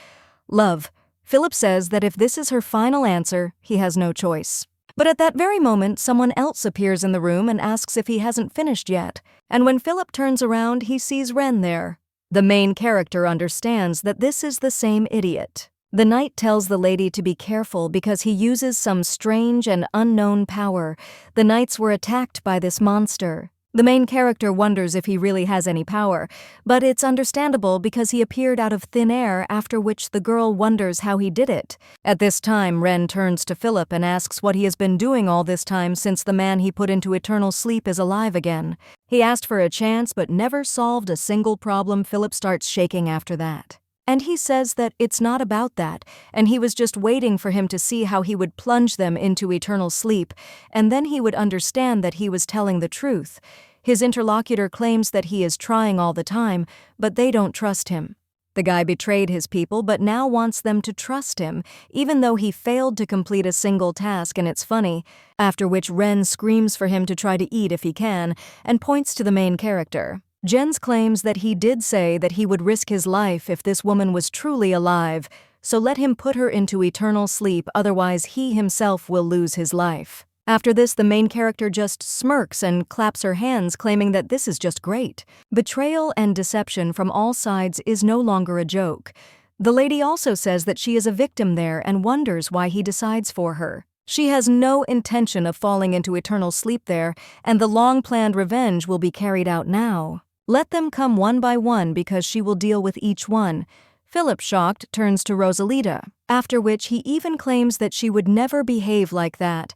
love. Philip says that if this is her final answer, he has no choice. But at that very moment, someone else appears in the room and asks if he hasn't finished yet. And when Philip turns around, he sees Ren there. The main character understands that this is the same idiot. The knight tells the lady to be careful because he uses some strange and unknown power. The knights were attacked by this monster. The main character wonders if he really has any power, but it's understandable because he appeared out of thin air, after which the girl wonders how he did it. At this time, Ren turns to Philip and asks what he has been doing all this time since the man he put into eternal sleep is alive again. He asked for a chance but never solved a single problem. Philip starts shaking after that. And he says that it's not about that, and he was just waiting for him to see how he would plunge them into eternal sleep, and then he would understand that he was telling the truth. His interlocutor claims that he is trying all the time, but they don't trust him. The guy betrayed his people but now wants them to trust him, even though he failed to complete a single task, and it's funny. After which Ren screams for him to try to eat if he can, and points to the main character. Jens claims that he did say that he would risk his life if this woman was truly alive, so let him put her into eternal sleep, otherwise he himself will lose his life. After this, the main character just smirks and claps her hands, claiming that this is just great. Betrayal and deception from all sides is no longer a joke. The lady also says that she is a victim there and wonders why he decides for her. She has no intention of falling into eternal sleep there, and the long-planned revenge will be carried out now. Let them come one by one because she will deal with each one. Philip, shocked, turns to Rosalita, after which he even claims that she would never behave like that.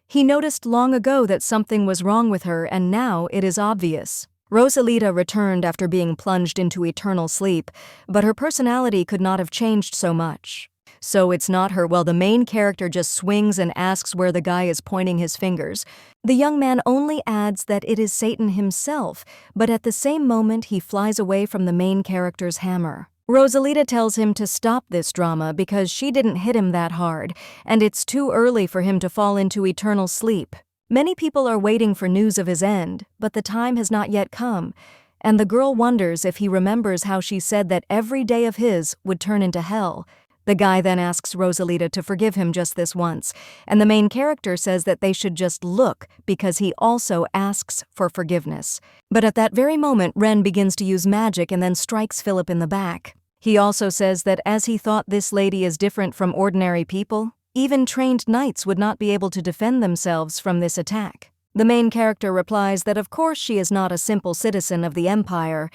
He noticed long ago that something was wrong with her, and now it is obvious. Rosalita returned after being plunged into eternal sleep, but her personality could not have changed so much. So it's not her. Well, the main character just swings and asks where the guy is pointing his fingers. The young man only adds that it is Satan himself, but at the same moment he flies away from the main character's hammer. Rosalita tells him to stop this drama because she didn't hit him that hard, and it's too early for him to fall into eternal sleep. Many people are waiting for news of his end, but the time has not yet come, and the girl wonders if he remembers how she said that every day of his would turn into hell. The guy then asks Rosalita to forgive him just this once, and the main character says that they should just look because he also asks for forgiveness. But at that very moment, Ren begins to use magic and then strikes Philip in the back. He also says that as he thought this lady is different from ordinary people, even trained knights would not be able to defend themselves from this attack. The main character replies that of course she is not a simple citizen of the Empire.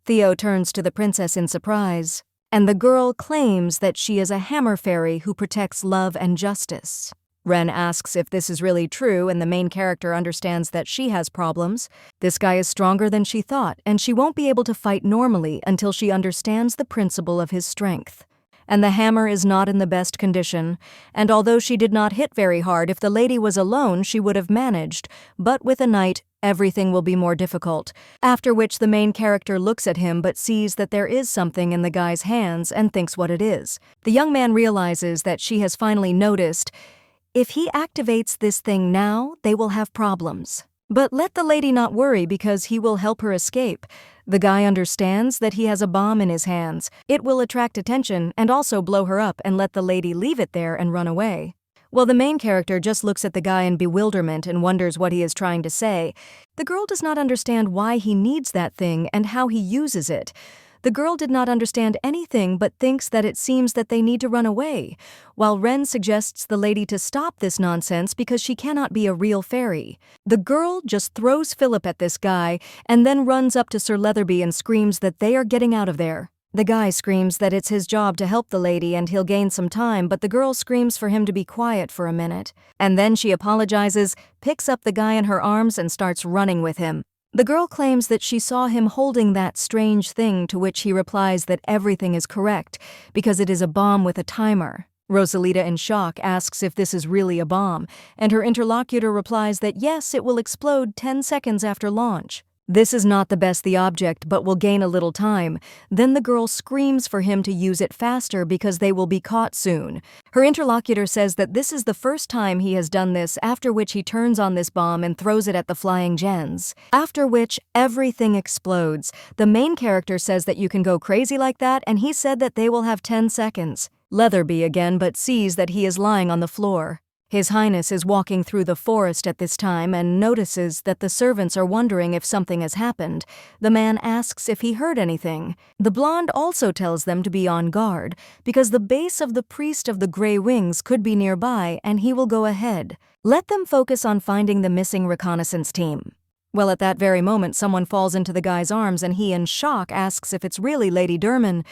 Theo turns to the princess in surprise, and the girl claims that she is a hammer fairy who protects love and justice. Ren asks if this is really true, and the main character understands that she has problems. This guy is stronger than she thought, and she won't be able to fight normally until she understands the principle of his strength. And the hammer is not in the best condition, and although she did not hit very hard, if the lady was alone she would have managed, but with a knight, everything will be more difficult. After which the main character looks at him but sees that there is something in the guy's hands and thinks what it is. The young man realizes that she has finally noticed. If he activates this thing now, they will have problems. But let the lady not worry because he will help her escape. The guy understands that he has a bomb in his hands. It will attract attention and also blow her up and let the lady leave it there and run away. Well, the main character just looks at the guy in bewilderment and wonders what he is trying to say. The girl does not understand why he needs that thing and how he uses it. The girl did not understand anything but thinks that it seems that they need to run away, while Ren suggests the lady to stop this nonsense because she cannot be a real fairy. The girl just throws Philip at this guy and then runs up to Sir Leatherby and screams that they are getting out of there. The guy screams that it's his job to help the lady and he'll gain some time, but the girl screams for him to be quiet for a minute. And then she apologizes, picks up the guy in her arms and starts running with him. The girl claims that she saw him holding that strange thing, to which he replies that everything is correct because it is a bomb with a timer. Rosalita, in shock, asks if this is really a bomb, and her interlocutor replies that yes, it will explode 10 seconds after launch. This is not the best the object, but will gain a little time. Then the girl screams for him to use it faster because they will be caught soon. Her interlocutor says that this is the first time he has done this, after which he turns on this bomb and throws it at the flying gens. After which, everything explodes. The main character says that you can go crazy like that, and he said that they will have 10 seconds. Leatherby again but sees that he is lying on the floor. His Highness is walking through the forest at this time and notices that the servants are wondering if something has happened. The man asks if he heard anything. The blonde also tells them to be on guard, because the base of the priest of the Grey Wings could be nearby and he will go ahead. Let them focus on finding the missing reconnaissance team. Well, at that very moment, someone falls into the guy's arms and he, in shock, asks if it's really Lady Derman.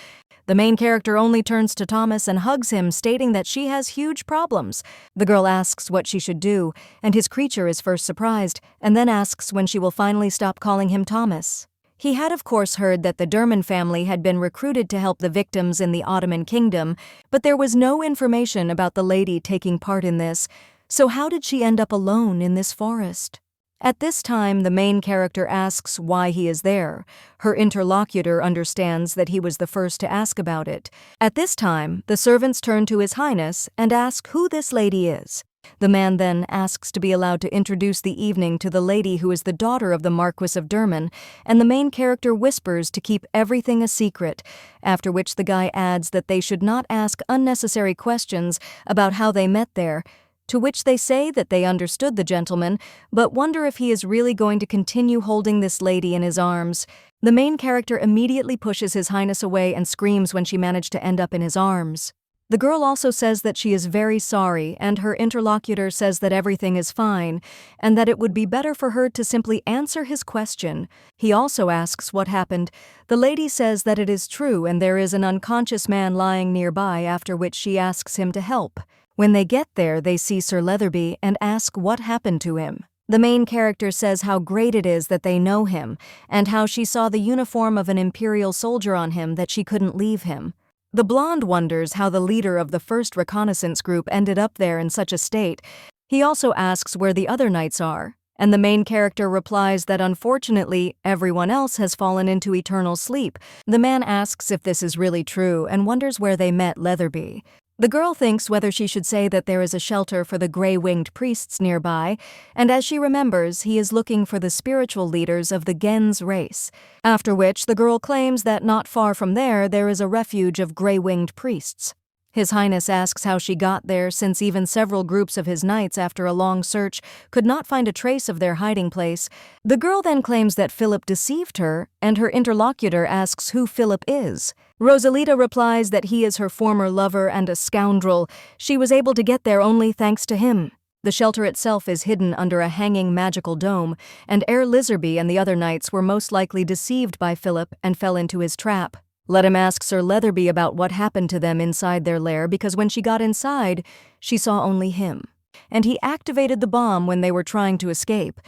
The main character only turns to Thomas and hugs him, stating that she has huge problems. The girl asks what she should do, and his creature is first surprised, and then asks when she will finally stop calling him Thomas. He had of course heard that the Derman family had been recruited to help the victims in the Ottoman Kingdom, but there was no information about the lady taking part in this, so how did she end up alone in this forest? At this time, the main character asks why he is there. Her interlocutor understands that he was the first to ask about it. At this time, the servants turn to His Highness and ask who this lady is. The man then asks to be allowed to introduce the evening to the lady who is the daughter of the Marquis of Derman, and the main character whispers to keep everything a secret, after which the guy adds that they should not ask unnecessary questions about how they met there, to which they say that they understood the gentleman, but wonder if he is really going to continue holding this lady in his arms. The main character immediately pushes His Highness away and screams when she managed to end up in his arms. The girl also says that she is very sorry, and her interlocutor says that everything is fine, and that it would be better for her to simply answer his question. He also asks what happened. The lady says that it is true and there is an unconscious man lying nearby, after which she asks him to help. When they get there, they see Sir Leatherby and ask what happened to him. The main character says how great it is that they know him, and how she saw the uniform of an imperial soldier on him that she couldn't leave him. The blonde wonders how the leader of the first reconnaissance group ended up there in such a state. He also asks where the other knights are, and the main character replies that unfortunately everyone else has fallen into eternal sleep. The man asks if this is really true and wonders where they met Leatherby. The girl thinks whether she should say that there is a shelter for the grey-winged priests nearby, and as she remembers, he is looking for the spiritual leaders of the Gens race. After which, the girl claims that not far from there is a refuge of grey-winged priests. His Highness asks how she got there, since even several groups of his knights, after a long search, could not find a trace of their hiding place. The girl then claims that Philip deceived her, and her interlocutor asks who Philip is. Rosalita replies that he is her former lover and a scoundrel. She was able to get there only thanks to him. The shelter itself is hidden under a hanging magical dome, and Heir Lizarby and the other knights were most likely deceived by Philip and fell into his trap. Let him ask Sir Leatherby about what happened to them inside their lair, because when she got inside, she saw only him. And he activated the bomb when they were trying to escape.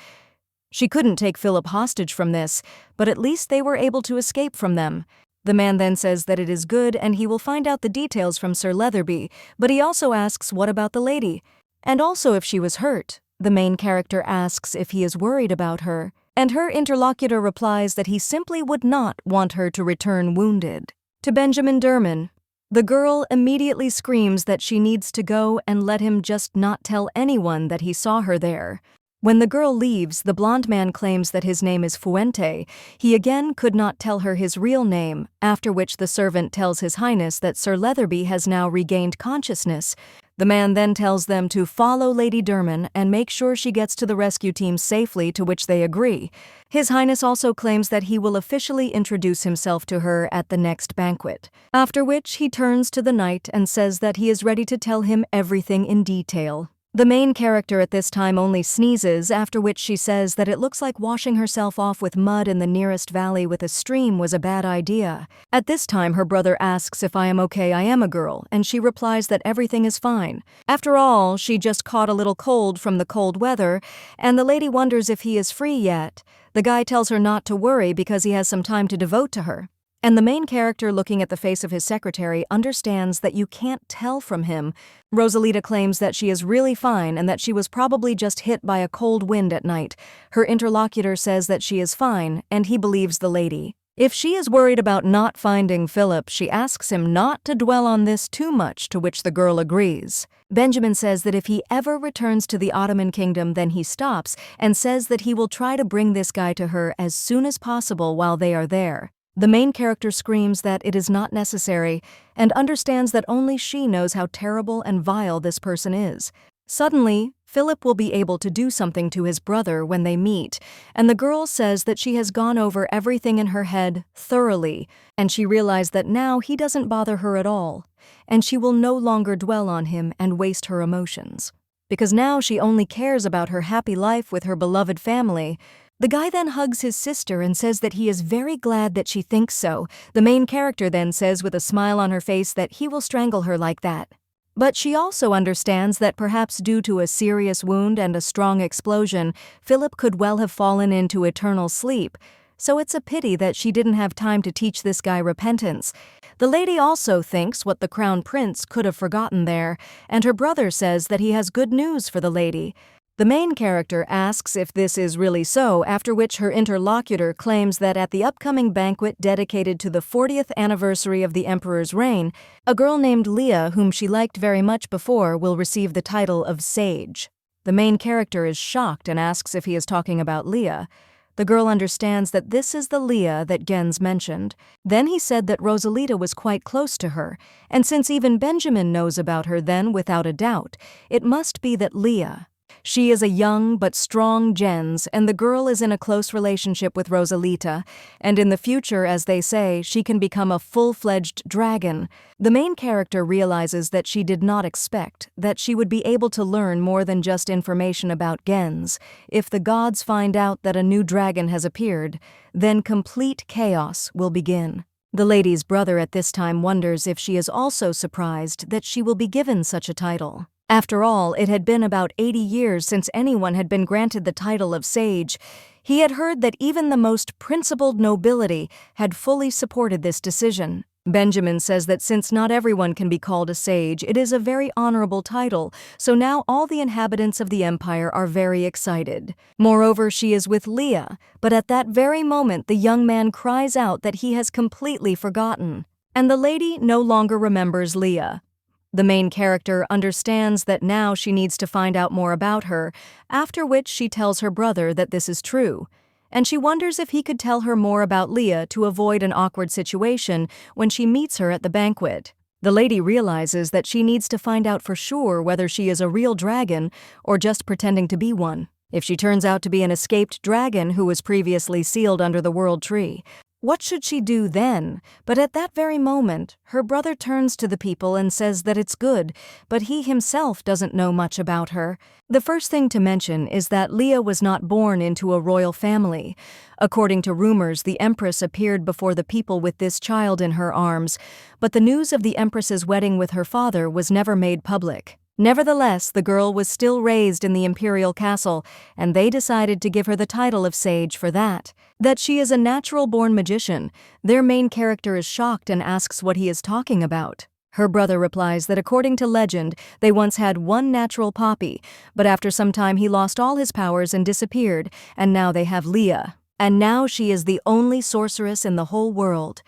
She couldn't take Philip hostage from this, but at least they were able to escape from them. The man then says that it is good and he will find out the details from Sir Leatherby, but he also asks what about the lady, and also if she was hurt. The main character asks if he is worried about her, and her interlocutor replies that he simply would not want her to return wounded. To Benjamin Derman, the girl immediately screams that she needs to go and let him just not tell anyone that he saw her there. When the girl leaves, the blonde man claims that his name is Fuente. He again could not tell her his real name, after which the servant tells His Highness that Sir Leatherby has now regained consciousness. The man then tells them to follow Lady Derman and make sure she gets to the rescue team safely, to which they agree. His Highness also claims that he will officially introduce himself to her at the next banquet, after which he turns to the knight and says that he is ready to tell him everything in detail. The main character at this time only sneezes, after which she says that it looks like washing herself off with mud in the nearest valley with a stream was a bad idea. At this time, her brother asks if I am okay, I am a girl, and she replies that everything is fine. After all, she just caught a little cold from the cold weather, and the lady wonders if he is free yet. The guy tells her not to worry because he has some time to devote to her. And the main character, looking at the face of his secretary, understands that you can't tell from him. Rosalita claims that she is really fine and that she was probably just hit by a cold wind at night. Her interlocutor says that she is fine, and he believes the lady. If she is worried about not finding Philip, she asks him not to dwell on this too much, to which the girl agrees. Benjamin says that if he ever returns to the Ottoman kingdom, then he stops, and says that he will try to bring this guy to her as soon as possible while they are there. The main character screams that it is not necessary and understands that only she knows how terrible and vile this person is. Suddenly, Philip will be able to do something to his brother when they meet, and the girl says that she has gone over everything in her head thoroughly, and she realized that now he doesn't bother her at all, and she will no longer dwell on him and waste her emotions. Because now she only cares about her happy life with her beloved family. The guy then hugs his sister and says that he is very glad that she thinks so. The main character then says with a smile on her face that he will strangle her like that. But she also understands that perhaps due to a serious wound and a strong explosion, Philip could well have fallen into eternal sleep. So it's a pity that she didn't have time to teach this guy repentance. The lady also thinks what the crown prince could have forgotten there, and her brother says that he has good news for the lady. The main character asks if this is really so, after which her interlocutor claims that at the upcoming banquet dedicated to the 40th anniversary of the emperor's reign, a girl named Leah, whom she liked very much before, will receive the title of Sage. The main character is shocked and asks if he is talking about Leah. The girl understands that this is the Leah that Gens mentioned. Then he said that Rosalita was quite close to her, and since even Benjamin knows about her, then, without a doubt, it must be that Leah. She is a young but strong Gens, and the girl is in a close relationship with Rosalita, and in the future, as they say, she can become a full-fledged dragon. The main character realizes that she did not expect that she would be able to learn more than just information about Gens. If the gods find out that a new dragon has appeared, then complete chaos will begin. The lady's brother at this time wonders if she is also surprised that she will be given such a title. After all, it had been about 80 years since anyone had been granted the title of sage. He had heard that even the most principled nobility had fully supported this decision. Benjamin says that since not everyone can be called a sage, it is a very honorable title, so now all the inhabitants of the empire are very excited. Moreover, she is with Leah, but at that very moment the young man cries out that he has completely forgotten, and the lady no longer remembers Leah. The main character understands that now she needs to find out more about her, after which she tells her brother that this is true, and she wonders if he could tell her more about Leah to avoid an awkward situation when she meets her at the banquet. The lady realizes that she needs to find out for sure whether she is a real dragon or just pretending to be one. If she turns out to be an escaped dragon who was previously sealed under the world tree, What should she do then? But at that very moment, her brother turns to the people and says that it's good, but he himself doesn't know much about her. The first thing to mention is that Leah was not born into a royal family. According to rumors, the Empress appeared before the people with this child in her arms, but the news of the Empress's wedding with her father was never made public. Nevertheless, the girl was still raised in the imperial castle, and they decided to give her the title of sage for that. That she is a natural-born magician, their main character is shocked and asks what he is talking about. Her brother replies that according to legend, they once had one natural poppy, but after some time he lost all his powers and disappeared, and now they have Leah. And now she is the only sorceress in the whole world.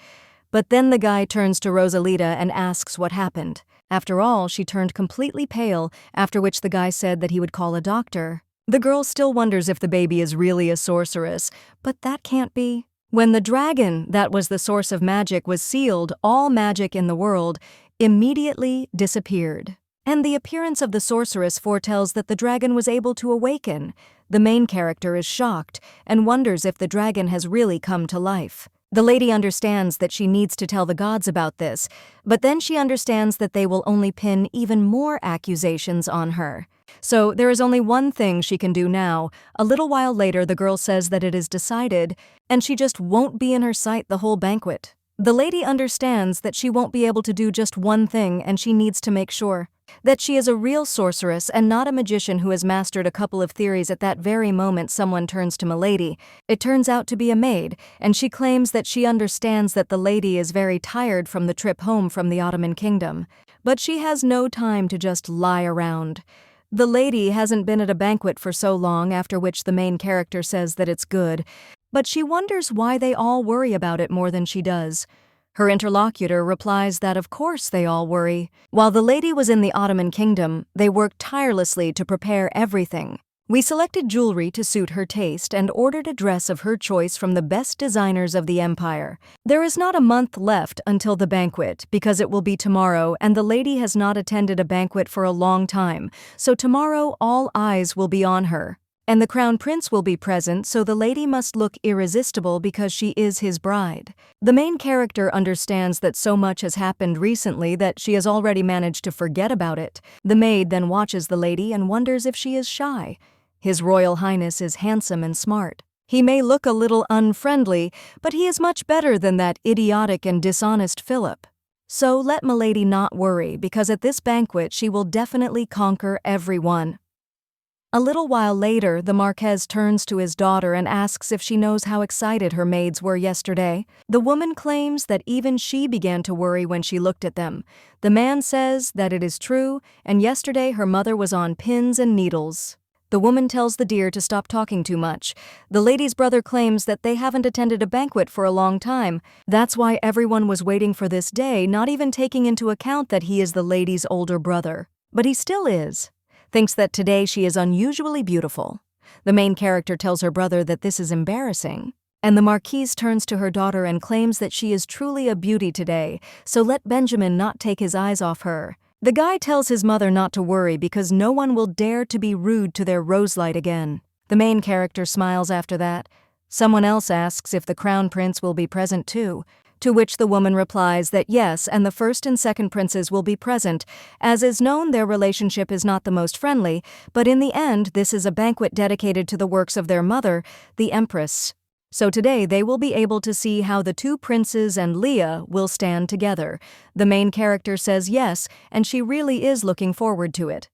But then the guy turns to Rosalita and asks what happened. After all, she turned completely pale, after which the guy said that he would call a doctor. The girl still wonders if the baby is really a sorceress, but that can't be. When the dragon, that was the source of magic, was sealed, all magic in the world immediately disappeared. And the appearance of the sorceress foretells that the dragon was able to awaken. The main character is shocked and wonders if the dragon has really come to life. The lady understands that she needs to tell the gods about this, but then she understands that they will only pin even more accusations on her. So there is only one thing she can do now. A little while later, the girl says that it is decided, and she just won't be in her sight the whole banquet. The lady understands that she won't be able to do just one thing, and she needs to make sure that she is a real sorceress and not a magician who has mastered a couple of theories. At that very moment, someone turns to Milady. It turns out to be a maid, and she claims that she understands that the lady is very tired from the trip home from the Ottoman kingdom. But she has no time to just lie around. The lady hasn't been at a banquet for so long, after which the main character says that it's good, but she wonders why they all worry about it more than she does. Her interlocutor replies that of course they all worry. While the lady was in the Ottoman kingdom, they worked tirelessly to prepare everything. We selected jewelry to suit her taste and ordered a dress of her choice from the best designers of the empire. There is not a month left until the banquet, because it will be tomorrow, and the lady has not attended a banquet for a long time, so tomorrow all eyes will be on her. And the crown prince will be present, so the lady must look irresistible because she is his bride. The main character understands that so much has happened recently that she has already managed to forget about it. The maid then watches the lady and wonders if she is shy. His Royal Highness is handsome and smart. He may look a little unfriendly, but he is much better than that idiotic and dishonest Philip. So let Milady not worry, because at this banquet she will definitely conquer everyone. A little while later, the Marquess turns to his daughter and asks if she knows how excited her maids were yesterday. The woman claims that even she began to worry when she looked at them. The man says that it is true, and yesterday her mother was on pins and needles. The woman tells the deer to stop talking too much. The lady's brother claims that they haven't attended a banquet for a long time. That's why everyone was waiting for this day, not even taking into account that he is the lady's older brother. But he still is. Thinks that today she is unusually beautiful. The main character tells her brother that this is embarrassing. And the Marquise turns to her daughter and claims that she is truly a beauty today, so let Benjamin not take his eyes off her. The guy tells his mother not to worry because no one will dare to be rude to their Roselight again. The main character smiles after that. Someone else asks if the crown prince will be present too, to which the woman replies that yes, and the first and second princes will be present. As is known, their relationship is not the most friendly, but in the end, this is a banquet dedicated to the works of their mother, the Empress. So today they will be able to see how the two princes and Leah will stand together. The main character says yes, and she really is looking forward to it.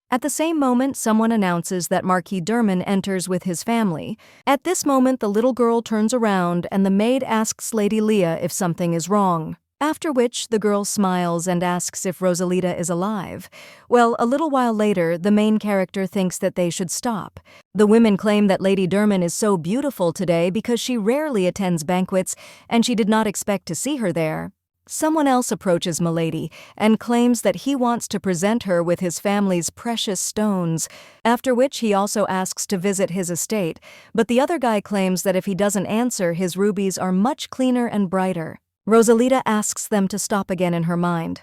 At the same moment, someone announces that Marquis Derman enters with his family. At this moment, the little girl turns around and the maid asks Lady Leah if something is wrong. After which, the girl smiles and asks if Rosalita is alive. Well, a little while later, the main character thinks that they should stop. The women claim that Lady Derman is so beautiful today because she rarely attends banquets and she did not expect to see her there. Someone else approaches Milady and claims that he wants to present her with his family's precious stones, after which he also asks to visit his estate, but the other guy claims that if he doesn't answer, his rubies are much cleaner and brighter. Rosalita asks them to stop again in her mind.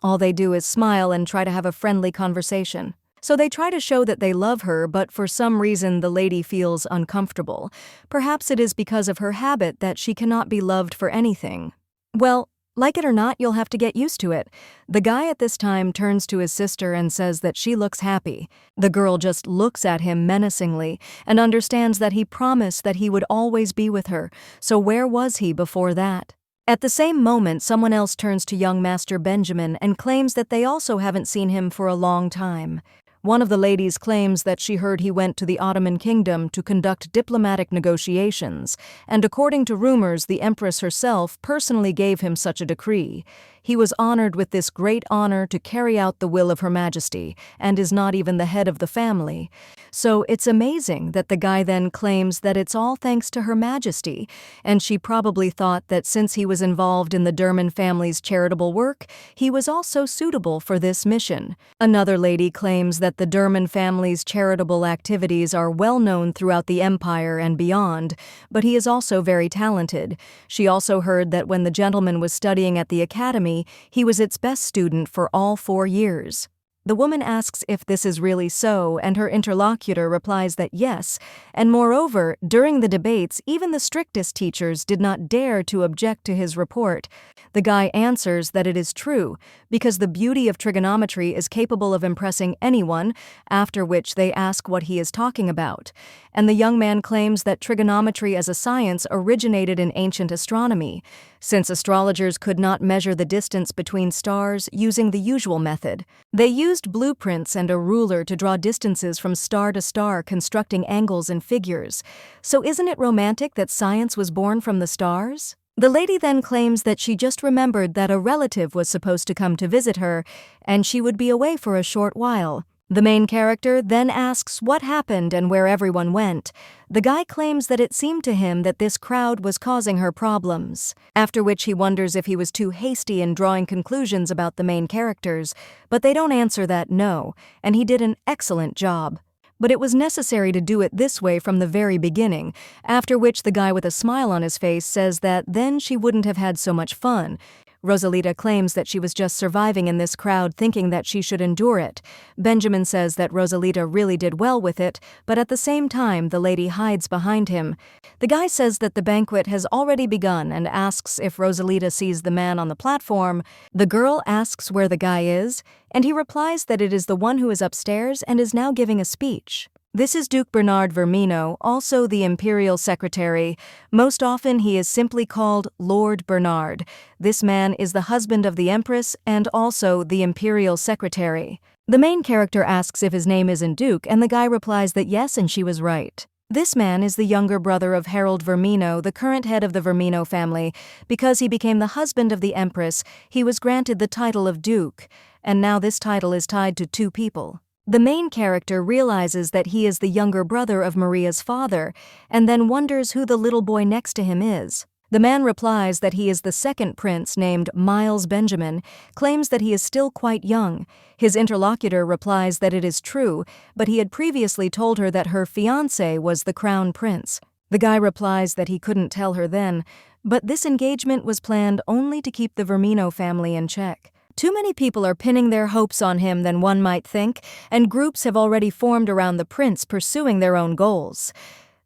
All they do is smile and try to have a friendly conversation. So they try to show that they love her, but for some reason the lady feels uncomfortable. Perhaps it is because of her habit that she cannot be loved for anything. Well, like it or not, you'll have to get used to it. The guy at this time turns to his sister and says that she looks happy. The girl just looks at him menacingly and understands that he promised that he would always be with her, so where was he before that? At the same moment, someone else turns to young Master Benjamin and claims that they also haven't seen him for a long time. One of the ladies claims that she heard he went to the Ottoman Kingdom to conduct diplomatic negotiations, and according to rumors, the Empress herself personally gave him such a decree. He was honored with this great honor to carry out the will of Her Majesty, and is not even the head of the family. So it's amazing that the guy then claims that it's all thanks to Her Majesty, and she probably thought that since he was involved in the Derman family's charitable work, he was also suitable for this mission. Another lady claims that the Derman family's charitable activities are well known throughout the empire and beyond, but he is also very talented. She also heard that when the gentleman was studying at the academy, he was its best student for all 4 years. The woman asks if this is really so, and her interlocutor replies that yes, and moreover, during the debates, even the strictest teachers did not dare to object to his report. The guy answers that it is true, because the beauty of trigonometry is capable of impressing anyone, after which they ask what he is talking about. And the young man claims that trigonometry as a science originated in ancient astronomy, since astrologers could not measure the distance between stars using the usual method. They used blueprints and a ruler to draw distances from star to star, constructing angles and figures. So isn't it romantic that science was born from the stars? The lady then claims that she just remembered that a relative was supposed to come to visit her, and she would be away for a short while. The main character then asks what happened and where everyone went. The guy claims that it seemed to him that this crowd was causing her problems, after which he wonders if he was too hasty in drawing conclusions about the main characters, but they don't answer that no, and he did an excellent job. But it was necessary to do it this way from the very beginning, after which the guy with a smile on his face says that then she wouldn't have had so much fun. Rosalita claims that she was just surviving in this crowd thinking that she should endure it. Benjamin says that Rosalita really did well with it, but at the same time the lady hides behind him. The guy says that the banquet has already begun and asks if Rosalita sees the man on the platform. The girl asks where the guy is, and he replies that it is the one who is upstairs and is now giving a speech. This is Duke Bernard Vermino, also the Imperial Secretary. Most often he is simply called Lord Bernard. This man is the husband of the Empress and also the Imperial Secretary. The main character asks if his name isn't Duke, and the guy replies that yes, and she was right. This man is the younger brother of Harold Vermino, the current head of the Vermino family. Because he became the husband of the Empress, he was granted the title of Duke, and now this title is tied to 2 people. The main character realizes that he is the younger brother of Maria's father, and then wonders who the little boy next to him is. The man replies that he is the second prince named Miles Benjamin, claims that he is still quite young. His interlocutor replies that it is true, but he had previously told her that her fiance was the crown prince. The guy replies that he couldn't tell her then, but this engagement was planned only to keep the Vermino family in check. Too many people are pinning their hopes on him than one might think, and groups have already formed around the prince pursuing their own goals.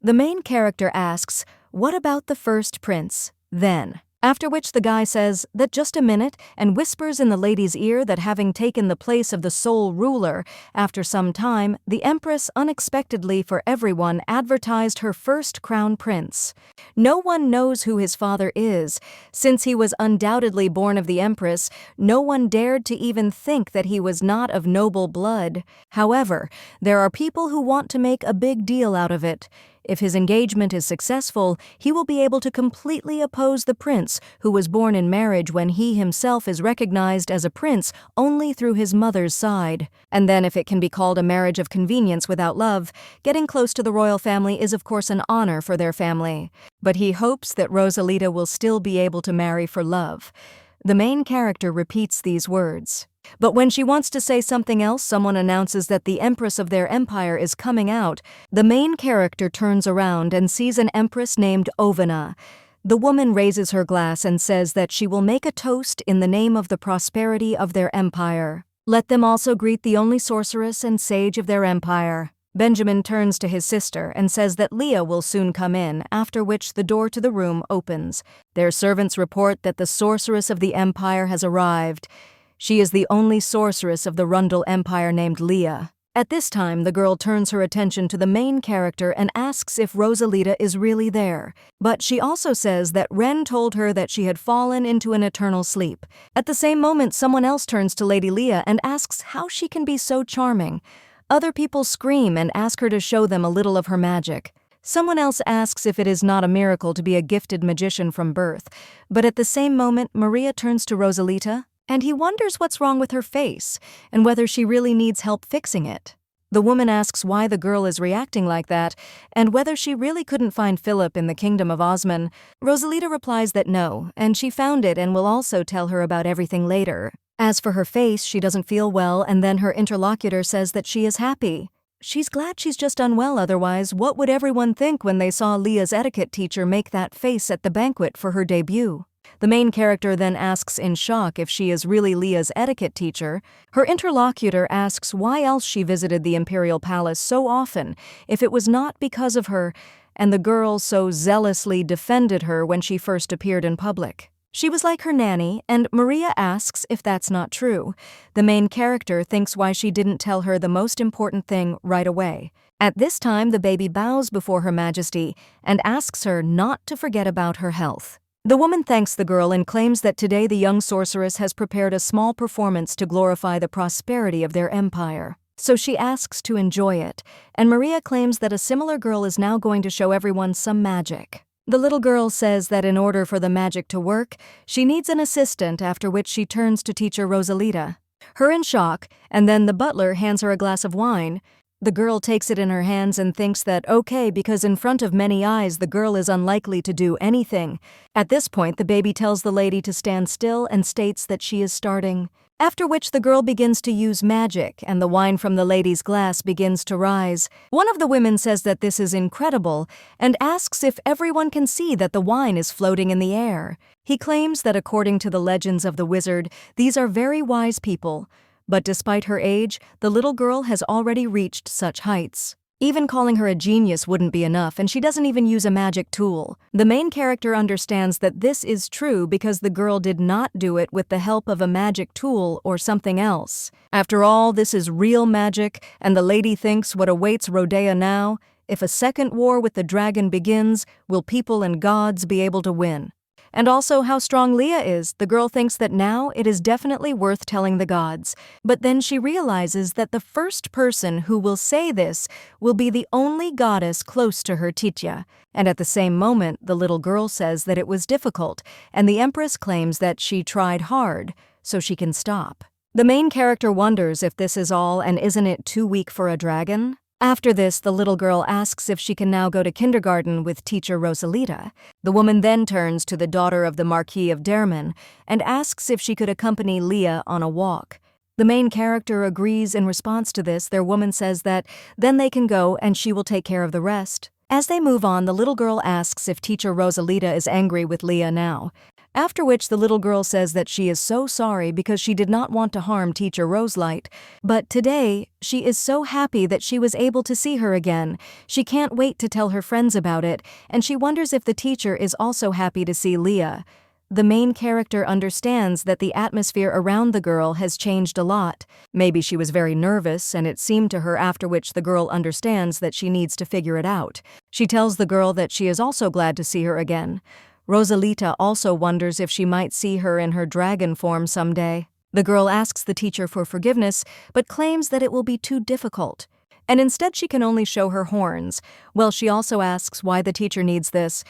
The main character asks, "What about the first prince, then?" After which the guy says that just a minute and whispers in the lady's ear that having taken the place of the sole ruler, after some time, the Empress unexpectedly for everyone advertised her first crown prince. No one knows who his father is. Since he was undoubtedly born of the Empress, no one dared to even think that he was not of noble blood. However, there are people who want to make a big deal out of it. If his engagement is successful, he will be able to completely oppose the prince, who was born in marriage when he himself is recognized as a prince only through his mother's side. And then if it can be called a marriage of convenience without love, getting close to the royal family is of course an honor for their family. But he hopes that Rosalita will still be able to marry for love. The main character repeats these words. But when she wants to say something else, someone announces that the empress of their empire is coming out. The main character turns around and sees an empress named Ovina. The woman raises her glass and says that she will make a toast in the name of the prosperity of their empire. Let them also greet the only sorceress and sage of their empire. Benjamin turns to his sister and says that Leah will soon come in, after which the door to the room opens. Their servants report that the sorceress of the empire has arrived. She is the only sorceress of the Rundle Empire named Leah. At this time, the girl turns her attention to the main character and asks if Rosalita is really there. But she also says that Ren told her that she had fallen into an eternal sleep. At the same moment, someone else turns to Lady Leah and asks how she can be so charming. Other people scream and ask her to show them a little of her magic. Someone else asks if it is not a miracle to be a gifted magician from birth. But at the same moment, Maria turns to Rosalita, and he wonders what's wrong with her face and whether she really needs help fixing it. The woman asks why the girl is reacting like that and whether she really couldn't find Philip in the kingdom of Osman. Rosalita replies that no, and she found it and will also tell her about everything later. As for her face, she doesn't feel well, and then her interlocutor says that she is happy. She's glad she's just unwell, otherwise what would everyone think when they saw Leah's etiquette teacher make that face at the banquet for her debut? The main character then asks in shock if she is really Leah's etiquette teacher. Her interlocutor asks why else she visited the imperial palace so often if it was not because of her, and the girl so zealously defended her when she first appeared in public. She was like her nanny, and Maria asks if that's not true. The main character thinks why she didn't tell her the most important thing right away. At this time, the baby bows before Her Majesty and asks her not to forget about her health. The woman thanks the girl and claims that today the young sorceress has prepared a small performance to glorify the prosperity of their empire. So she asks to enjoy it, and Maria claims that a similar girl is now going to show everyone some magic. The little girl says that in order for the magic to work, she needs an assistant, after which she turns to teacher Rosalita. Her in shock, and then the butler hands her a glass of wine. The girl takes it in her hands and thinks that okay, because in front of many eyes the girl is unlikely to do anything. At this point, the baby tells the lady to stand still and states that she is starting. After which the girl begins to use magic, and the wine from the lady's glass begins to rise. One of the women says that this is incredible, and asks if everyone can see that the wine is floating in the air. He claims that according to the legends of the wizard, these are very wise people. But despite her age, the little girl has already reached such heights. Even calling her a genius wouldn't be enough, and she doesn't even use a magic tool. The main character understands that this is true because the girl did not do it with the help of a magic tool or something else. After all, this is real magic, and the lady thinks what awaits Rodea now. If a second war with the dragon begins, will people and gods be able to win? And also how strong Leah is, the girl thinks that now it is definitely worth telling the gods. But then she realizes that the first person who will say this will be the only goddess close to her, Titya. And at the same moment, the little girl says that it was difficult, and the Empress claims that she tried hard, so she can stop. The main character wonders if this is all, and isn't it too weak for a dragon? After this, the little girl asks if she can now go to kindergarten with teacher Rosalita. The woman then turns to the daughter of the Marquis of Derman and asks if she could accompany Leah on a walk. The main character agrees. In response to this, their woman says that then they can go and she will take care of the rest. As they move on, the little girl asks if teacher Rosalita is angry with Leah now. After which the little girl says that she is so sorry because she did not want to harm teacher Roselight. But today, she is so happy that she was able to see her again. She can't wait to tell her friends about it, and she wonders if the teacher is also happy to see Leah. The main character understands that the atmosphere around the girl has changed a lot. Maybe she was very nervous, and it seemed to her, after which the girl understands that she needs to figure it out. She tells the girl that she is also glad to see her again. Rosalita also wonders if she might see her in her dragon form someday. The girl asks the teacher for forgiveness, but claims that it will be too difficult. And instead she can only show her horns. Well, she also asks why the teacher needs this.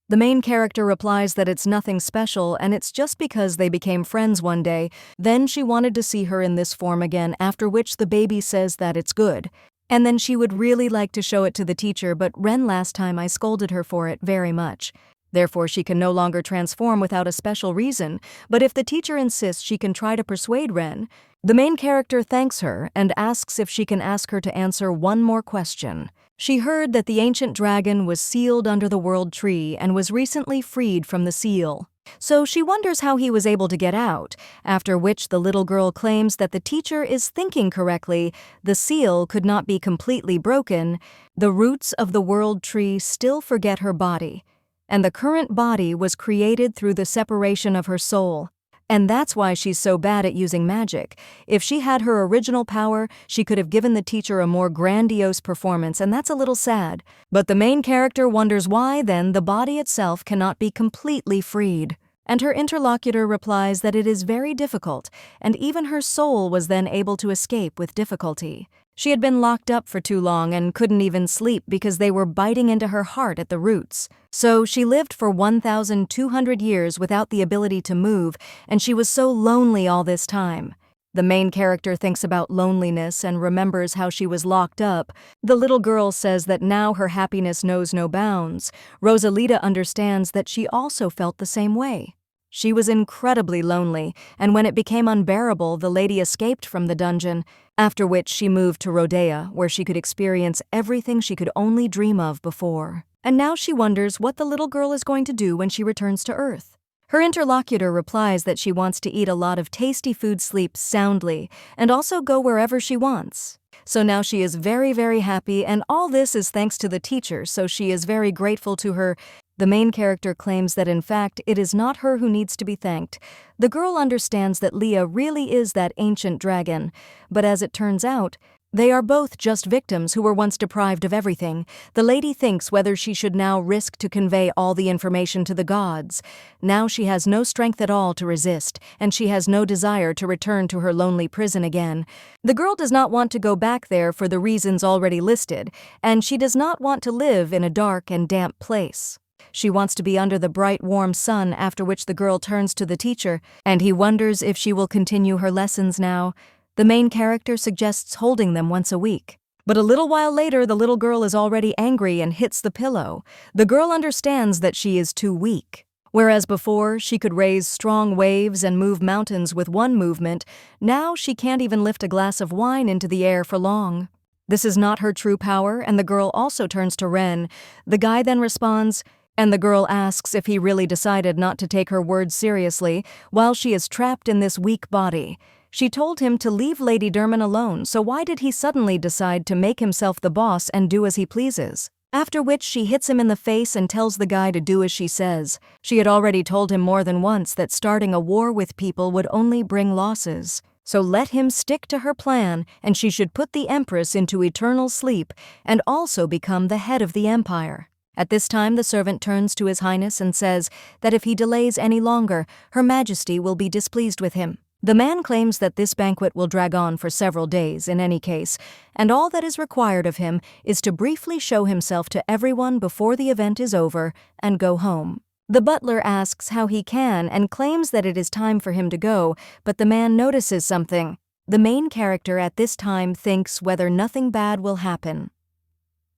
The main character replies that it's nothing special and it's just because they became friends one day. Then she wanted to see her in this form again, after which the baby says that it's good. And then she would really like to show it to the teacher, but Ren last time I scolded her for it very much. Therefore, she can no longer transform without a special reason, but if the teacher insists, she can try to persuade Ren. The main character thanks her and asks if she can ask her to answer one more question. She heard that the ancient dragon was sealed under the world tree and was recently freed from the seal. So she wonders how he was able to get out, after which the little girl claims that the teacher is thinking correctly, the seal could not be completely broken, the roots of the world tree still forget her body, and the current body was created through the separation of her soul. And that's why she's so bad at using magic. If she had her original power, she could have given the teacher a more grandiose performance, and that's a little sad. But the main character wonders why, then, the body itself cannot be completely freed. And her interlocutor replies that it is very difficult, and even her soul was then able to escape with difficulty. She had been locked up for too long and couldn't even sleep because they were biting into her heart at the roots. So she lived for 1,200 years without the ability to move, and she was so lonely all this time. The main character thinks about loneliness and remembers how she was locked up. The little girl says that now her happiness knows no bounds. Rosalita understands that she also felt the same way. She was incredibly lonely, and when it became unbearable, the lady escaped from the dungeon, after which she moved to Rodea, where she could experience everything she could only dream of before. And now she wonders what the little girl is going to do when she returns to Earth. Her interlocutor replies that she wants to eat a lot of tasty food, sleep soundly, and also go wherever she wants. So now she is very, very happy, and all this is thanks to the teacher, so she is very grateful to her. The main character claims that in fact it is not her who needs to be thanked. The girl understands that Leah really is that ancient dragon, but as it turns out, they are both just victims who were once deprived of everything. The lady thinks whether she should now risk to convey all the information to the gods. Now she has no strength at all to resist, and she has no desire to return to her lonely prison again. The girl does not want to go back there for the reasons already listed, and she does not want to live in a dark and damp place. She wants to be under the bright, warm sun, after which the girl turns to the teacher, and he wonders if she will continue her lessons now. The main character suggests holding them once a week. But a little while later, the little girl is already angry and hits the pillow. The girl understands that she is too weak. Whereas before, she could raise strong waves and move mountains with one movement, now she can't even lift a glass of wine into the air for long. This is not her true power, and the girl also turns to Ren. The guy then responds, and the girl asks if he really decided not to take her words seriously while she is trapped in this weak body. She told him to leave Lady Derman alone, so why did he suddenly decide to make himself the boss and do as he pleases? After which she hits him in the face and tells the guy to do as she says. She had already told him more than once that starting a war with people would only bring losses. So let him stick to her plan, and she should put the Empress into eternal sleep and also become the head of the empire. At this time, the servant turns to His Highness and says that if he delays any longer, Her Majesty will be displeased with him. The man claims that this banquet will drag on for several days in any case, and all that is required of him is to briefly show himself to everyone before the event is over and go home. The butler asks how he can and claims that it is time for him to go, but the man notices something. The main character at this time thinks whether nothing bad will happen.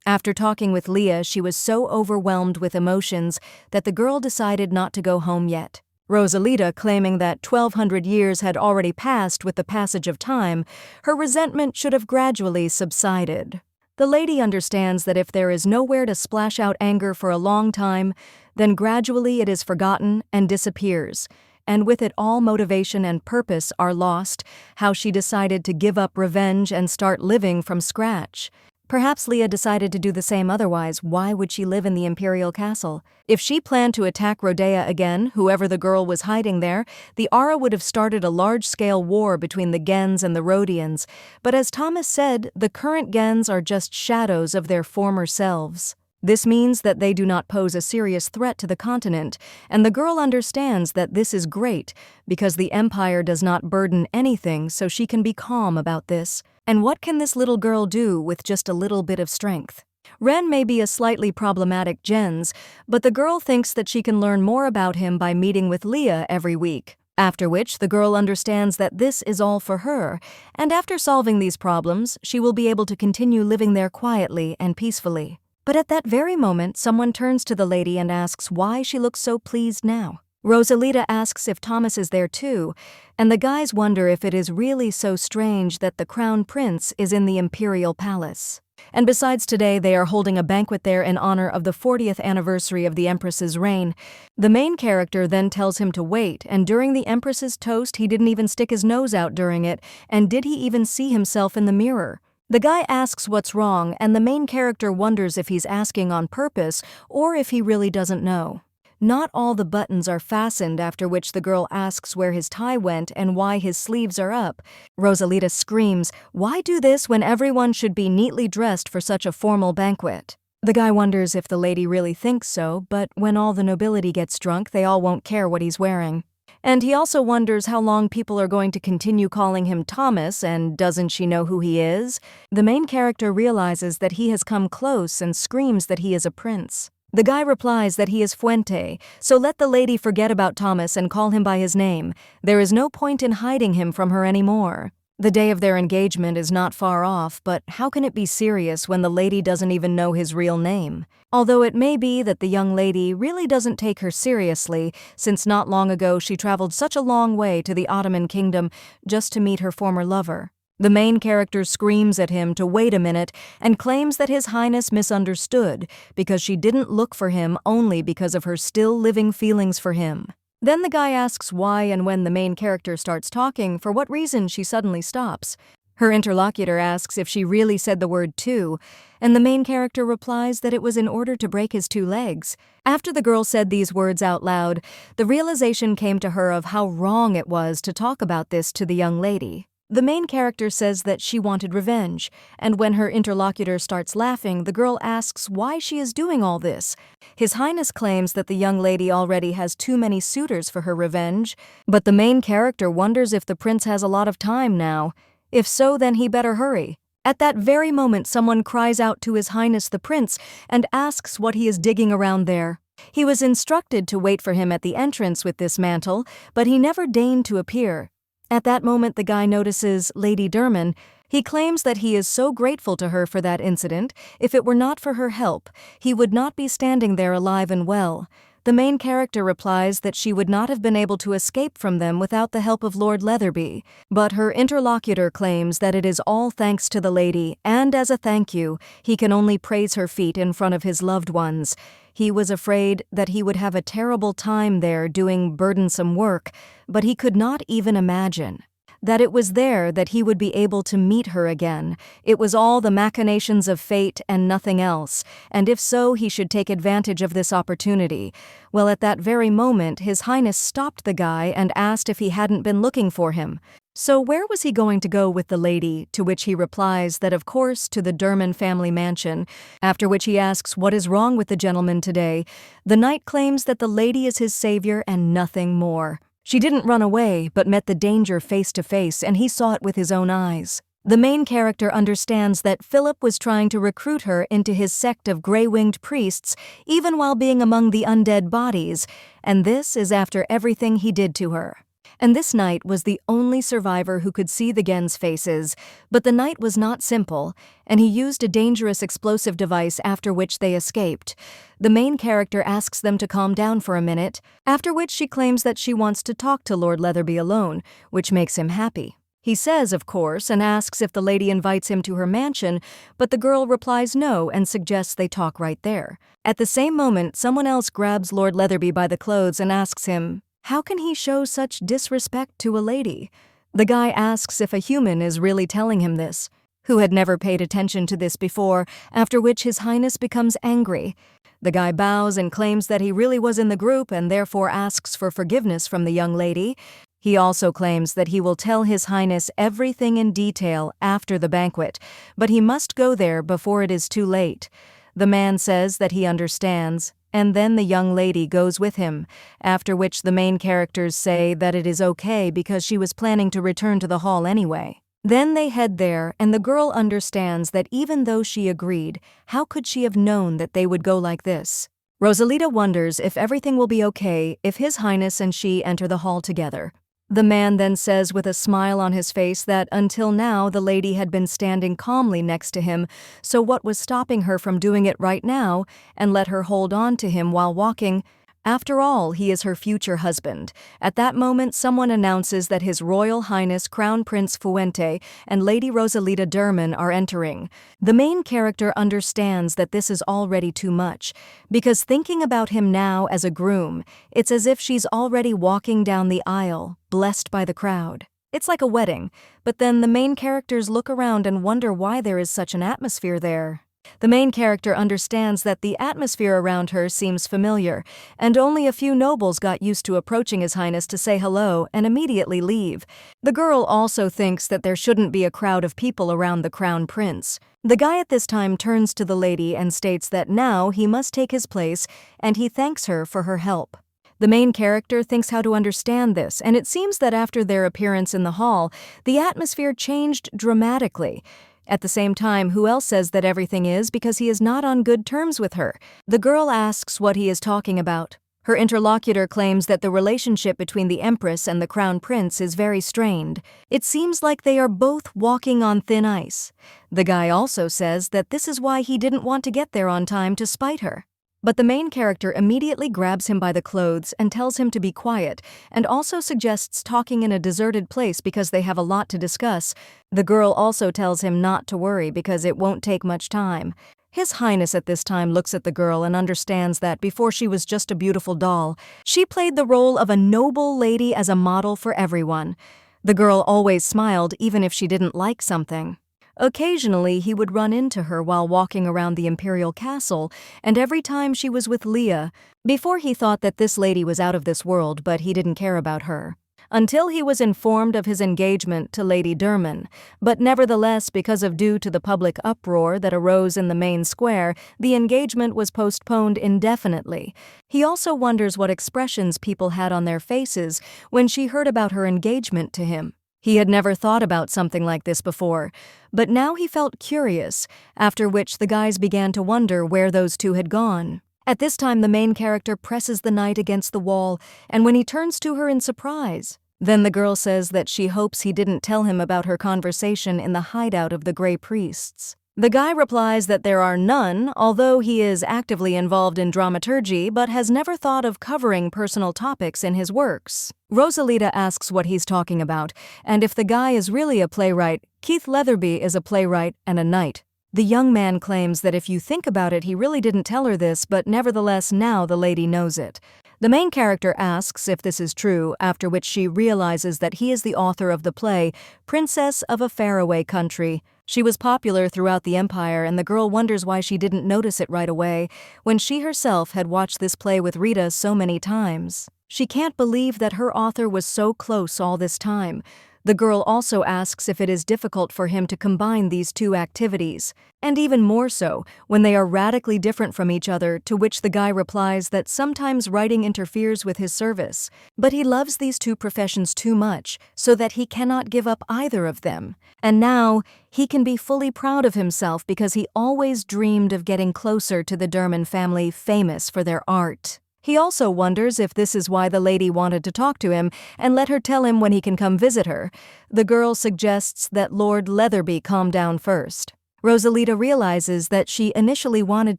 After talking with Leah, she was so overwhelmed with emotions that the girl decided not to go home yet. Rosalita, claiming that 1,200 years had already passed with the passage of time, her resentment should have gradually subsided. The lady understands that if there is nowhere to splash out anger for a long time, then gradually it is forgotten and disappears, and with it all motivation and purpose are lost. How she decided to give up revenge and start living from scratch. Perhaps Leah decided to do the same, otherwise why would she live in the imperial castle? If she planned to attack Rodea again, whoever the girl was hiding there, the Aura would have started a large-scale war between the Gens and the Rhodians. But as Thomas said, the current Gens are just shadows of their former selves. This means that they do not pose a serious threat to the continent, and the girl understands that this is great because the Empire does not burden anything, so she can be calm about this. And what can this little girl do with just a little bit of strength? Ren may be a slightly problematic Gens, but the girl thinks that she can learn more about him by meeting with Leah every week. After which, the girl understands that this is all for her, and after solving these problems, she will be able to continue living there quietly and peacefully. But at that very moment, someone turns to the lady and asks why she looks so pleased now. Rosalita asks if Thomas is there too, and the guys wonder if it is really so strange that the crown prince is in the imperial palace. And besides, today they are holding a banquet there in honor of the 40th anniversary of the Empress's reign. The main character then tells him to wait, and during the Empress's toast he didn't even stick his nose out during it, and did he even see himself in the mirror? The guy asks what's wrong, and the main character wonders if he's asking on purpose or if he really doesn't know. Not all the buttons are fastened, after which the girl asks where his tie went and why his sleeves are up. Rosalita screams, "Why do this when everyone should be neatly dressed for such a formal banquet?" The guy wonders if the lady really thinks so, but when all the nobility gets drunk, they all won't care what he's wearing. And he also wonders how long people are going to continue calling him Thomas, and doesn't she know who he is? The main character realizes that he has come close and screams that he is a prince. The guy replies that he is Fuente, so let the lady forget about Thomas and call him by his name. There is no point in hiding him from her anymore. The day of their engagement is not far off, but how can it be serious when the lady doesn't even know his real name? Although it may be that the young lady really doesn't take her seriously, since not long ago she traveled such a long way to the Ottoman kingdom just to meet her former lover. The main character screams at him to wait a minute and claims that His Highness misunderstood because she didn't look for him only because of her still living feelings for him. Then the guy asks why, and when the main character starts talking, for what reason she suddenly stops. Her interlocutor asks if she really said the word two, and the main character replies that it was in order to break his two legs. After the girl said these words out loud, the realization came to her of how wrong it was to talk about this to the young lady. The main character says that she wanted revenge, and when her interlocutor starts laughing, the girl asks why she is doing all this. His Highness claims that the young lady already has too many suitors for her revenge, but the main character wonders if the prince has a lot of time now. If so, then he better hurry. At that very moment, someone cries out to His Highness the Prince and asks what he is digging around there. He was instructed to wait for him at the entrance with this mantle, but he never deigned to appear. At that moment, the guy notices Lady Derman. He claims that he is so grateful to her for that incident. If it were not for her help, he would not be standing there alive and well. The main character replies that she would not have been able to escape from them without the help of Lord Leatherby, but her interlocutor claims that it is all thanks to the lady, and as a thank you, he can only praise her feet in front of his loved ones. He was afraid that he would have a terrible time there doing burdensome work, but he could not even imagine that it was there that he would be able to meet her again. It was all the machinations of fate and nothing else, and if so, he should take advantage of this opportunity. Well, at that very moment, His Highness stopped the guy and asked if he hadn't been looking for him. So where was he going to go with the lady? To which he replies that of course to the Derman family mansion, after which he asks what is wrong with the gentleman today. The knight claims that the lady is his savior and nothing more. She didn't run away, but met the danger face to face, and he saw it with his own eyes. The main character understands that Philip was trying to recruit her into his sect of gray-winged priests, even while being among the undead bodies, and this is after everything he did to her. And this knight was the only survivor who could see the Gens' faces, but the knight was not simple, and he used a dangerous explosive device after which they escaped. The main character asks them to calm down for a minute, after which she claims that she wants to talk to Lord Leatherby alone, which makes him happy. He says, of course, and asks if the lady invites him to her mansion, but the girl replies no and suggests they talk right there. At the same moment, someone else grabs Lord Leatherby by the clothes and asks him, how can he show such disrespect to a lady? The guy asks if a human is really telling him this, who had never paid attention to this before, after which His Highness becomes angry. The guy bows and claims that he really was in the group and therefore asks for forgiveness from the young lady. He also claims that he will tell His Highness everything in detail after the banquet, but he must go there before it is too late. The man says that he understands, and then the young lady goes with him, after which the main characters say that it is okay because she was planning to return to the hall anyway. Then they head there, and the girl understands that even though she agreed, how could she have known that they would go like this? Rosalita wonders if everything will be okay if His Highness and she enter the hall together. The man then says with a smile on his face that until now the lady had been standing calmly next to him, so what was stopping her from doing it right now, and let her hold on to him while walking? After all, he is her future husband. At that moment, someone announces that His Royal Highness Crown Prince Fuente and Lady Rosalita Derman are entering. The main character understands that this is already too much, because thinking about him now as a groom, it's as if she's already walking down the aisle, blessed by the crowd. It's like a wedding, but then the main characters look around and wonder why there is such an atmosphere there. The main character understands that the atmosphere around her seems familiar, and only a few nobles got used to approaching His Highness to say hello and immediately leave. The girl also thinks that there shouldn't be a crowd of people around the crown prince. The guy at this time turns to the lady and states that now he must take his place, and he thanks her for her help. The main character thinks how to understand this, and it seems that after their appearance in the hall, the atmosphere changed dramatically. At the same time, who else says that everything is because he is not on good terms with her? The girl asks what he is talking about. Her interlocutor claims that the relationship between the Empress and the Crown Prince is very strained. It seems like they are both walking on thin ice. The guy also says that this is why he didn't want to get there on time to spite her. But the main character immediately grabs him by the clothes and tells him to be quiet, and also suggests talking in a deserted place because they have a lot to discuss. The girl also tells him not to worry because it won't take much time. His Highness at this time looks at the girl and understands that before she was just a beautiful doll, she played the role of a noble lady as a model for everyone. The girl always smiled even if she didn't like something. Occasionally, he would run into her while walking around the imperial castle, and every time she was with Leah. Before he thought that this lady was out of this world, but he didn't care about her. Until he was informed of his engagement to Lady Derman, but nevertheless, due to the public uproar that arose in the main square, the engagement was postponed indefinitely. He also wonders what expressions people had on their faces when she heard about her engagement to him. He had never thought about something like this before, but now he felt curious, after which the guys began to wonder where those two had gone. At this time, the main character presses the knight against the wall, and when he turns to her in surprise, then the girl says that she hopes he didn't tell him about her conversation in the hideout of the Grey Priests. The guy replies that there are none, although he is actively involved in dramaturgy but has never thought of covering personal topics in his works. Rosalita asks what he's talking about, and if the guy is really a playwright, Keith Leatherby is a playwright and a knight. The young man claims that if you think about it, he really didn't tell her this, but nevertheless now the lady knows it. The main character asks if this is true, after which she realizes that he is the author of the play, Princess of a Faraway Country. She was popular throughout the empire, and the girl wonders why she didn't notice it right away, when she herself had watched this play with Rita so many times. She can't believe that her author was so close all this time. The girl also asks if it is difficult for him to combine these two activities, and even more so when they are radically different from each other, to which the guy replies that sometimes writing interferes with his service, but he loves these two professions too much so that he cannot give up either of them. And now he can be fully proud of himself because he always dreamed of getting closer to the Derman family, famous for their art. He also wonders if this is why the lady wanted to talk to him and let her tell him when he can come visit her. The girl suggests that Lord Leatherby calm down first. Rosalita realizes that she initially wanted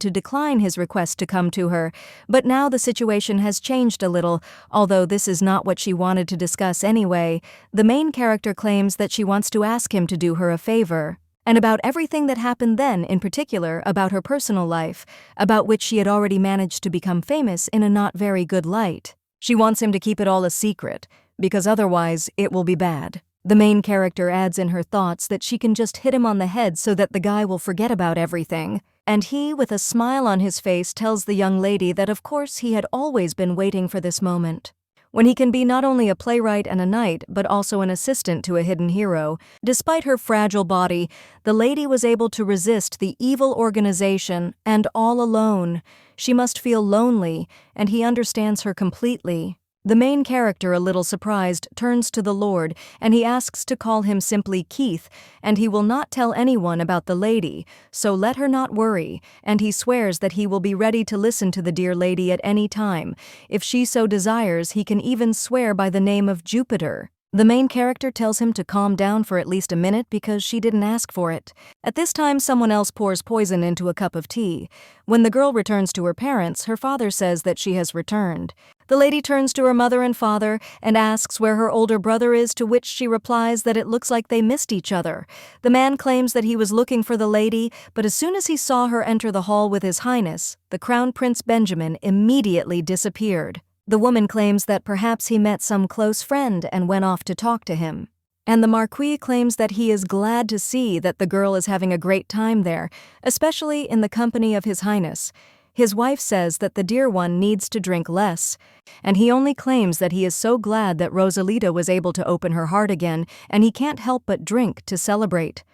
to decline his request to come to her, but now the situation has changed a little, although this is not what she wanted to discuss anyway. The main character claims that she wants to ask him to do her a favor, and about everything that happened then, in particular about her personal life, about which she had already managed to become famous in a not very good light. She wants him to keep it all a secret, because otherwise it will be bad. The main character adds in her thoughts that she can just hit him on the head so that the guy will forget about everything, and he, with a smile on his face, tells the young lady that of course he had always been waiting for this moment, when he can be not only a playwright and a knight, but also an assistant to a hidden hero. Despite her fragile body, the lady was able to resist the evil organization, and all alone. She must feel lonely, and he understands her completely. The main character, a little surprised, turns to the Lord, and he asks to call him simply Keith, and he will not tell anyone about the lady, so let her not worry, and he swears that he will be ready to listen to the dear lady at any time. If she so desires, he can even swear by the name of Jupiter. The main character tells him to calm down for at least a minute because she didn't ask for it. At this time, someone else pours poison into a cup of tea. When the girl returns to her parents, her father says that she has returned. The lady turns to her mother and father and asks where her older brother is, to which she replies that it looks like they missed each other. The man claims that he was looking for the lady, but as soon as he saw her enter the hall with His Highness, the Crown Prince Benjamin immediately disappeared. The woman claims that perhaps he met some close friend and went off to talk to him. And the Marquis claims that he is glad to see that the girl is having a great time there, especially in the company of His Highness. His wife says that the dear one needs to drink less, and he only claims that he is so glad that Rosalita was able to open her heart again, and he can't help but drink to celebrate.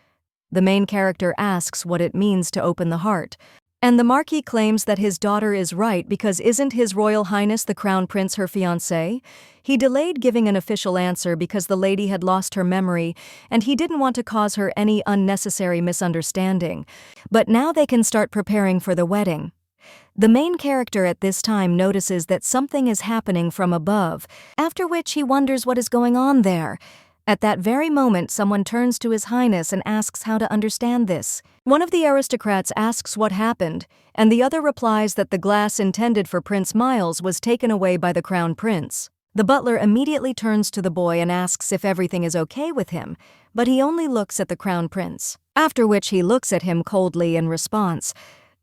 The main character asks what it means to open the heart, and the Marquis claims that his daughter is right because isn't His Royal Highness the Crown Prince her fiancé? He delayed giving an official answer because the lady had lost her memory and he didn't want to cause her any unnecessary misunderstanding. But now they can start preparing for the wedding. The main character at this time notices that something is happening from above, after which he wonders what is going on there. At that very moment, someone turns to His Highness and asks how to understand this. One of the aristocrats asks what happened, and the other replies that the glass intended for Prince Miles was taken away by the Crown Prince. The butler immediately turns to the boy and asks if everything is okay with him, but he only looks at the Crown Prince, after which he looks at him coldly in response.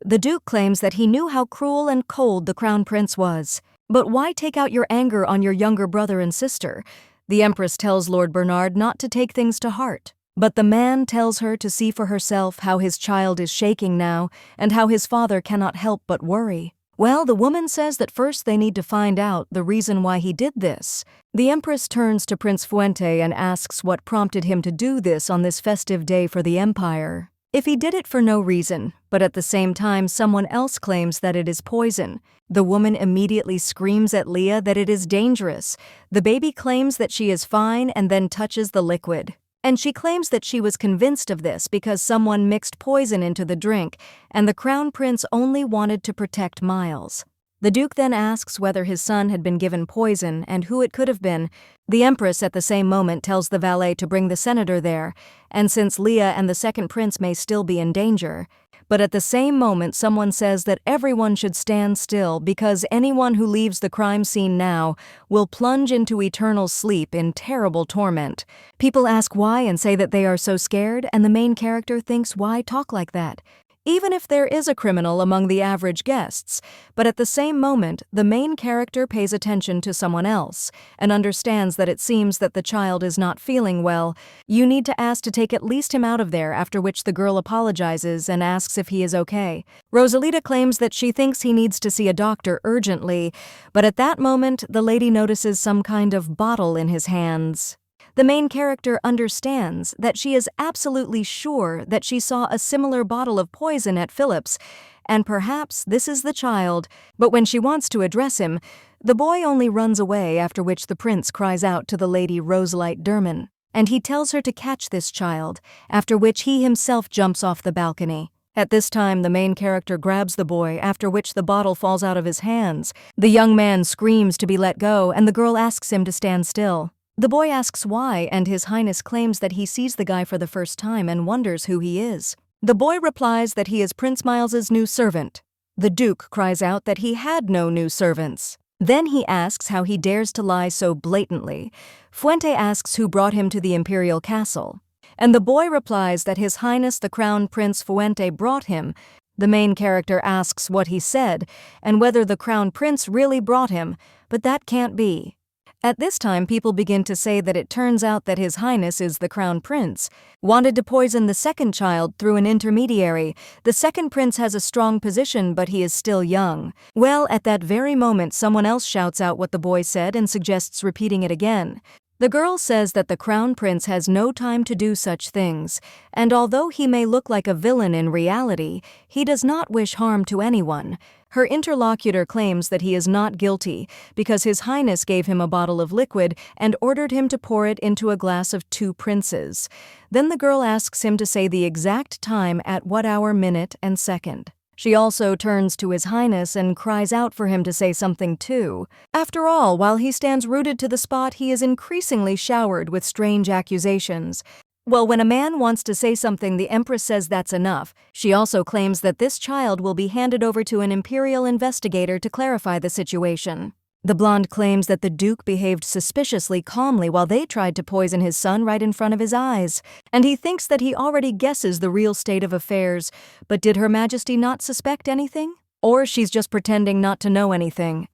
The Duke claims that he knew how cruel and cold the Crown Prince was. But why take out your anger on your younger brother and sister? The Empress tells Lord Bernard not to take things to heart. But the man tells her to see for herself how his child is shaking now and how his father cannot help but worry. Well, the woman says that first they need to find out the reason why he did this. The Empress turns to Prince Fuente and asks what prompted him to do this on this festive day for the Empire. If he did it for no reason, but at the same time someone else claims that it is poison. The woman immediately screams at Leah that it is dangerous. The baby claims that she is fine and then touches the liquid. And she claims that she was convinced of this because someone mixed poison into the drink, and the Crown Prince only wanted to protect Miles. The Duke then asks whether his son had been given poison and who it could have been. The Empress at the same moment tells the valet to bring the senator there, and since Leah and the second prince may still be in danger. But at the same moment someone says that everyone should stand still because anyone who leaves the crime scene now will plunge into eternal sleep in terrible torment. People ask why and say that they are so scared, and the main character thinks why talk like that, even if there is a criminal among the average guests. But at the same moment, the main character pays attention to someone else and understands that it seems that the child is not feeling well. You need to ask to take at least him out of there, after which the girl apologizes and asks if he is okay. Rosalita claims that she thinks he needs to see a doctor urgently, but at that moment, the lady notices some kind of bottle in his hands. The main character understands that she is absolutely sure that she saw a similar bottle of poison at Philip's, and perhaps this is the child. But when she wants to address him, the boy only runs away, after which the prince cries out to the lady Rosalite Derman, and he tells her to catch this child, after which he himself jumps off the balcony. At this time, the main character grabs the boy, after which the bottle falls out of his hands. The young man screams to be let go, and the girl asks him to stand still. The boy asks why, and His Highness claims that he sees the guy for the first time and wonders who he is. The boy replies that he is Prince Miles's new servant. The Duke cries out that he had no new servants. Then he asks how he dares to lie so blatantly. Fuente asks who brought him to the imperial castle, and the boy replies that His Highness the Crown Prince Fuente brought him. The main character asks what he said and whether the Crown Prince really brought him, but that can't be. At this time, people begin to say that it turns out that His Highness is the Crown Prince, wanted to poison the second child through an intermediary. The second prince has a strong position, but he is still young. Well, at that very moment, someone else shouts out what the boy said and suggests repeating it again. The girl says that the Crown Prince has no time to do such things, and although he may look like a villain in reality, he does not wish harm to anyone. Her interlocutor claims that he is not guilty because His Highness gave him a bottle of liquid and ordered him to pour it into a glass of 2 princes. Then the girl asks him to say the exact time at what hour, minute, and second. She also turns to His Highness and cries out for him to say something too. After all, while he stands rooted to the spot, he is increasingly showered with strange accusations. Well, when a man wants to say something, the Empress says that's enough. She also claims that this child will be handed over to an imperial investigator to clarify the situation. The blonde claims that the Duke behaved suspiciously calmly while they tried to poison his son right in front of his eyes, and he thinks that he already guesses the real state of affairs. But did Her Majesty not suspect anything? Or she's just pretending not to know anything?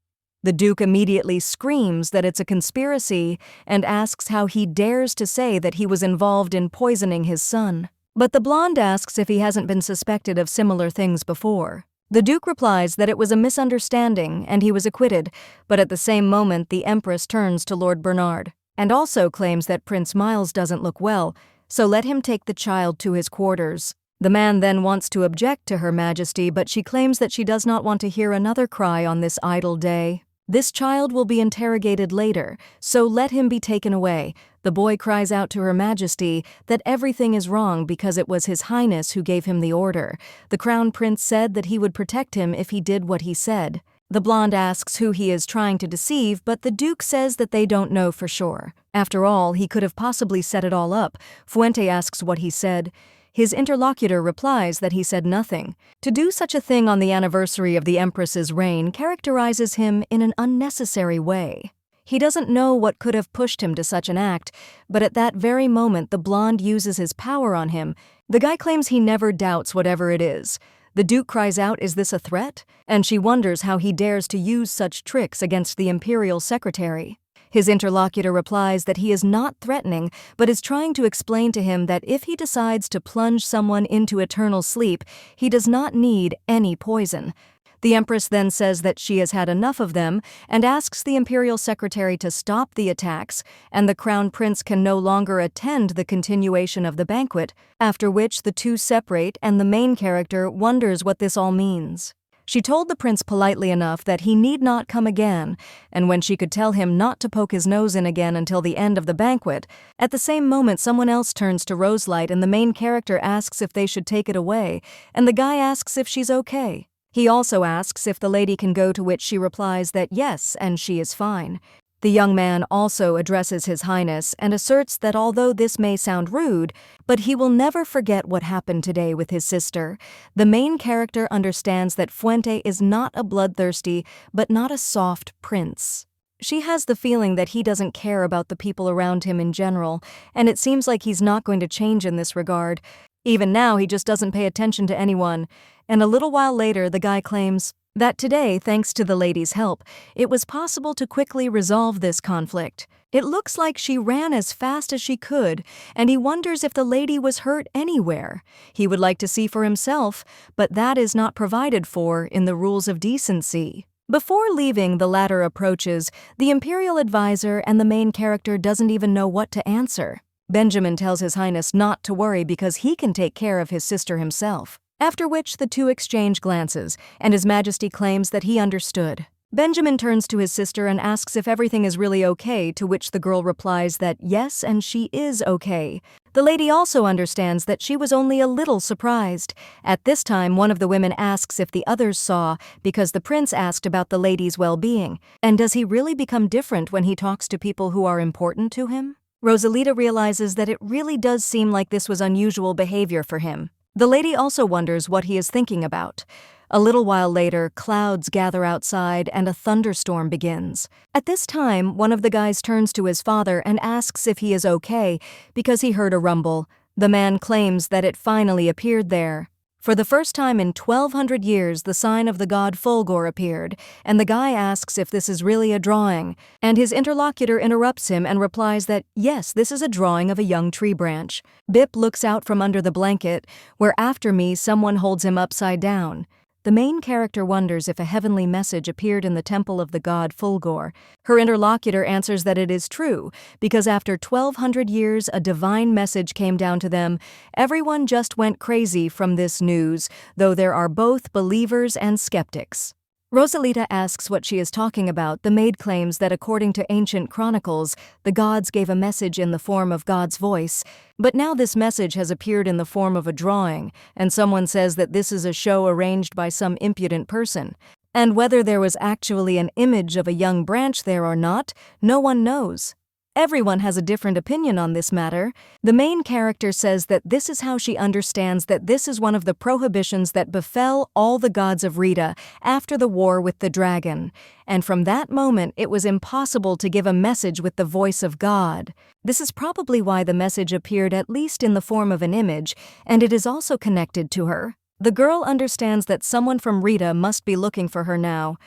The Duke immediately screams that it's a conspiracy and asks how he dares to say that he was involved in poisoning his son. But the blonde asks if he hasn't been suspected of similar things before. The Duke replies that it was a misunderstanding and he was acquitted, but at the same moment the Empress turns to Lord Bernard and also claims that Prince Miles doesn't look well, so let him take the child to his quarters. The man then wants to object to Her Majesty, but she claims that she does not want to hear another cry on this idle day. This child will be interrogated later, so let him be taken away. The boy cries out to Her Majesty that everything is wrong because it was His Highness who gave him the order. The Crown Prince said that he would protect him if he did what he said. The blonde asks who he is trying to deceive, but the Duke says that they don't know for sure. After all, he could have possibly set it all up. Fuente asks what he said. His interlocutor replies that he said nothing. To do such a thing on the anniversary of the Empress's reign characterizes him in an unnecessary way. He doesn't know what could have pushed him to such an act, but at that very moment the blonde uses his power on him. The guy claims he never doubts whatever it is. The Duke cries out, "Is this a threat?" And she wonders how he dares to use such tricks against the imperial secretary. His interlocutor replies that he is not threatening, but is trying to explain to him that if he decides to plunge someone into eternal sleep, he does not need any poison. The Empress then says that she has had enough of them and asks the imperial secretary to stop the attacks, and the Crown Prince can no longer attend the continuation of the banquet, after which the two separate and the main character wonders what this all means. She told the prince politely enough that he need not come again, and when she could tell him not to poke his nose in again until the end of the banquet, at the same moment someone else turns to Rosalita and the main character asks if they should take it away, and the guy asks if she's okay. He also asks if the lady can go, to which she replies that yes, and she is fine. The young man also addresses His Highness and asserts that although this may sound rude, but he will never forget what happened today with his sister. The main character understands that Fuente is not a bloodthirsty, but not a soft prince. She has the feeling that he doesn't care about the people around him in general, and it seems like he's not going to change in this regard. Even now, he just doesn't pay attention to anyone. And a little while later, the guy claims that today, thanks to the lady's help, it was possible to quickly resolve this conflict. It looks like she ran as fast as she could, and he wonders if the lady was hurt anywhere. He would like to see for himself, but that is not provided for in the rules of decency. Before leaving, the latter approaches the imperial advisor, and the main character doesn't even know what to answer. Benjamin tells His Highness not to worry because he can take care of his sister himself. After which the two exchange glances, and His Majesty claims that he understood. Benjamin turns to his sister and asks if everything is really okay, to which the girl replies that yes, and she is okay. The lady also understands that she was only a little surprised. At this time, one of the women asks if the others saw, because the prince asked about the lady's well-being, and does he really become different when he talks to people who are important to him? Rosalita realizes that it really does seem like this was unusual behavior for him. The lady also wonders what he is thinking about. A little while later, clouds gather outside and a thunderstorm begins. At this time, one of the guys turns to his father and asks if he is okay because he heard a rumble. The man claims that it finally appeared there. For the first time in 1200 years, the sign of the god Fulgor appeared, and the guy asks if this is really a drawing, and his interlocutor interrupts him and replies that, yes, this is a drawing of a young tree branch. Bip looks out from under the blanket, where after me someone holds him upside down. The main character wonders if a heavenly message appeared in the temple of the god Fulgor. Her interlocutor answers that it is true, because after 1200 years a divine message came down to them. Everyone just went crazy from this news, though there are both believers and skeptics. Rosalita asks what she is talking about. The maid claims that according to ancient chronicles, the gods gave a message in the form of God's voice, but now this message has appeared in the form of a drawing, and someone says that this is a show arranged by some impudent person. And whether there was actually an image of a young branch there or not, no one knows. Everyone has a different opinion on this matter. The main character says that this is how she understands that this is one of the prohibitions that befell all the gods of Rita after the war with the dragon, and from that moment it was impossible to give a message with the voice of God. This is probably why the message appeared at least in the form of an image, and it is also connected to her. The girl understands that someone from Rita must be looking for her now.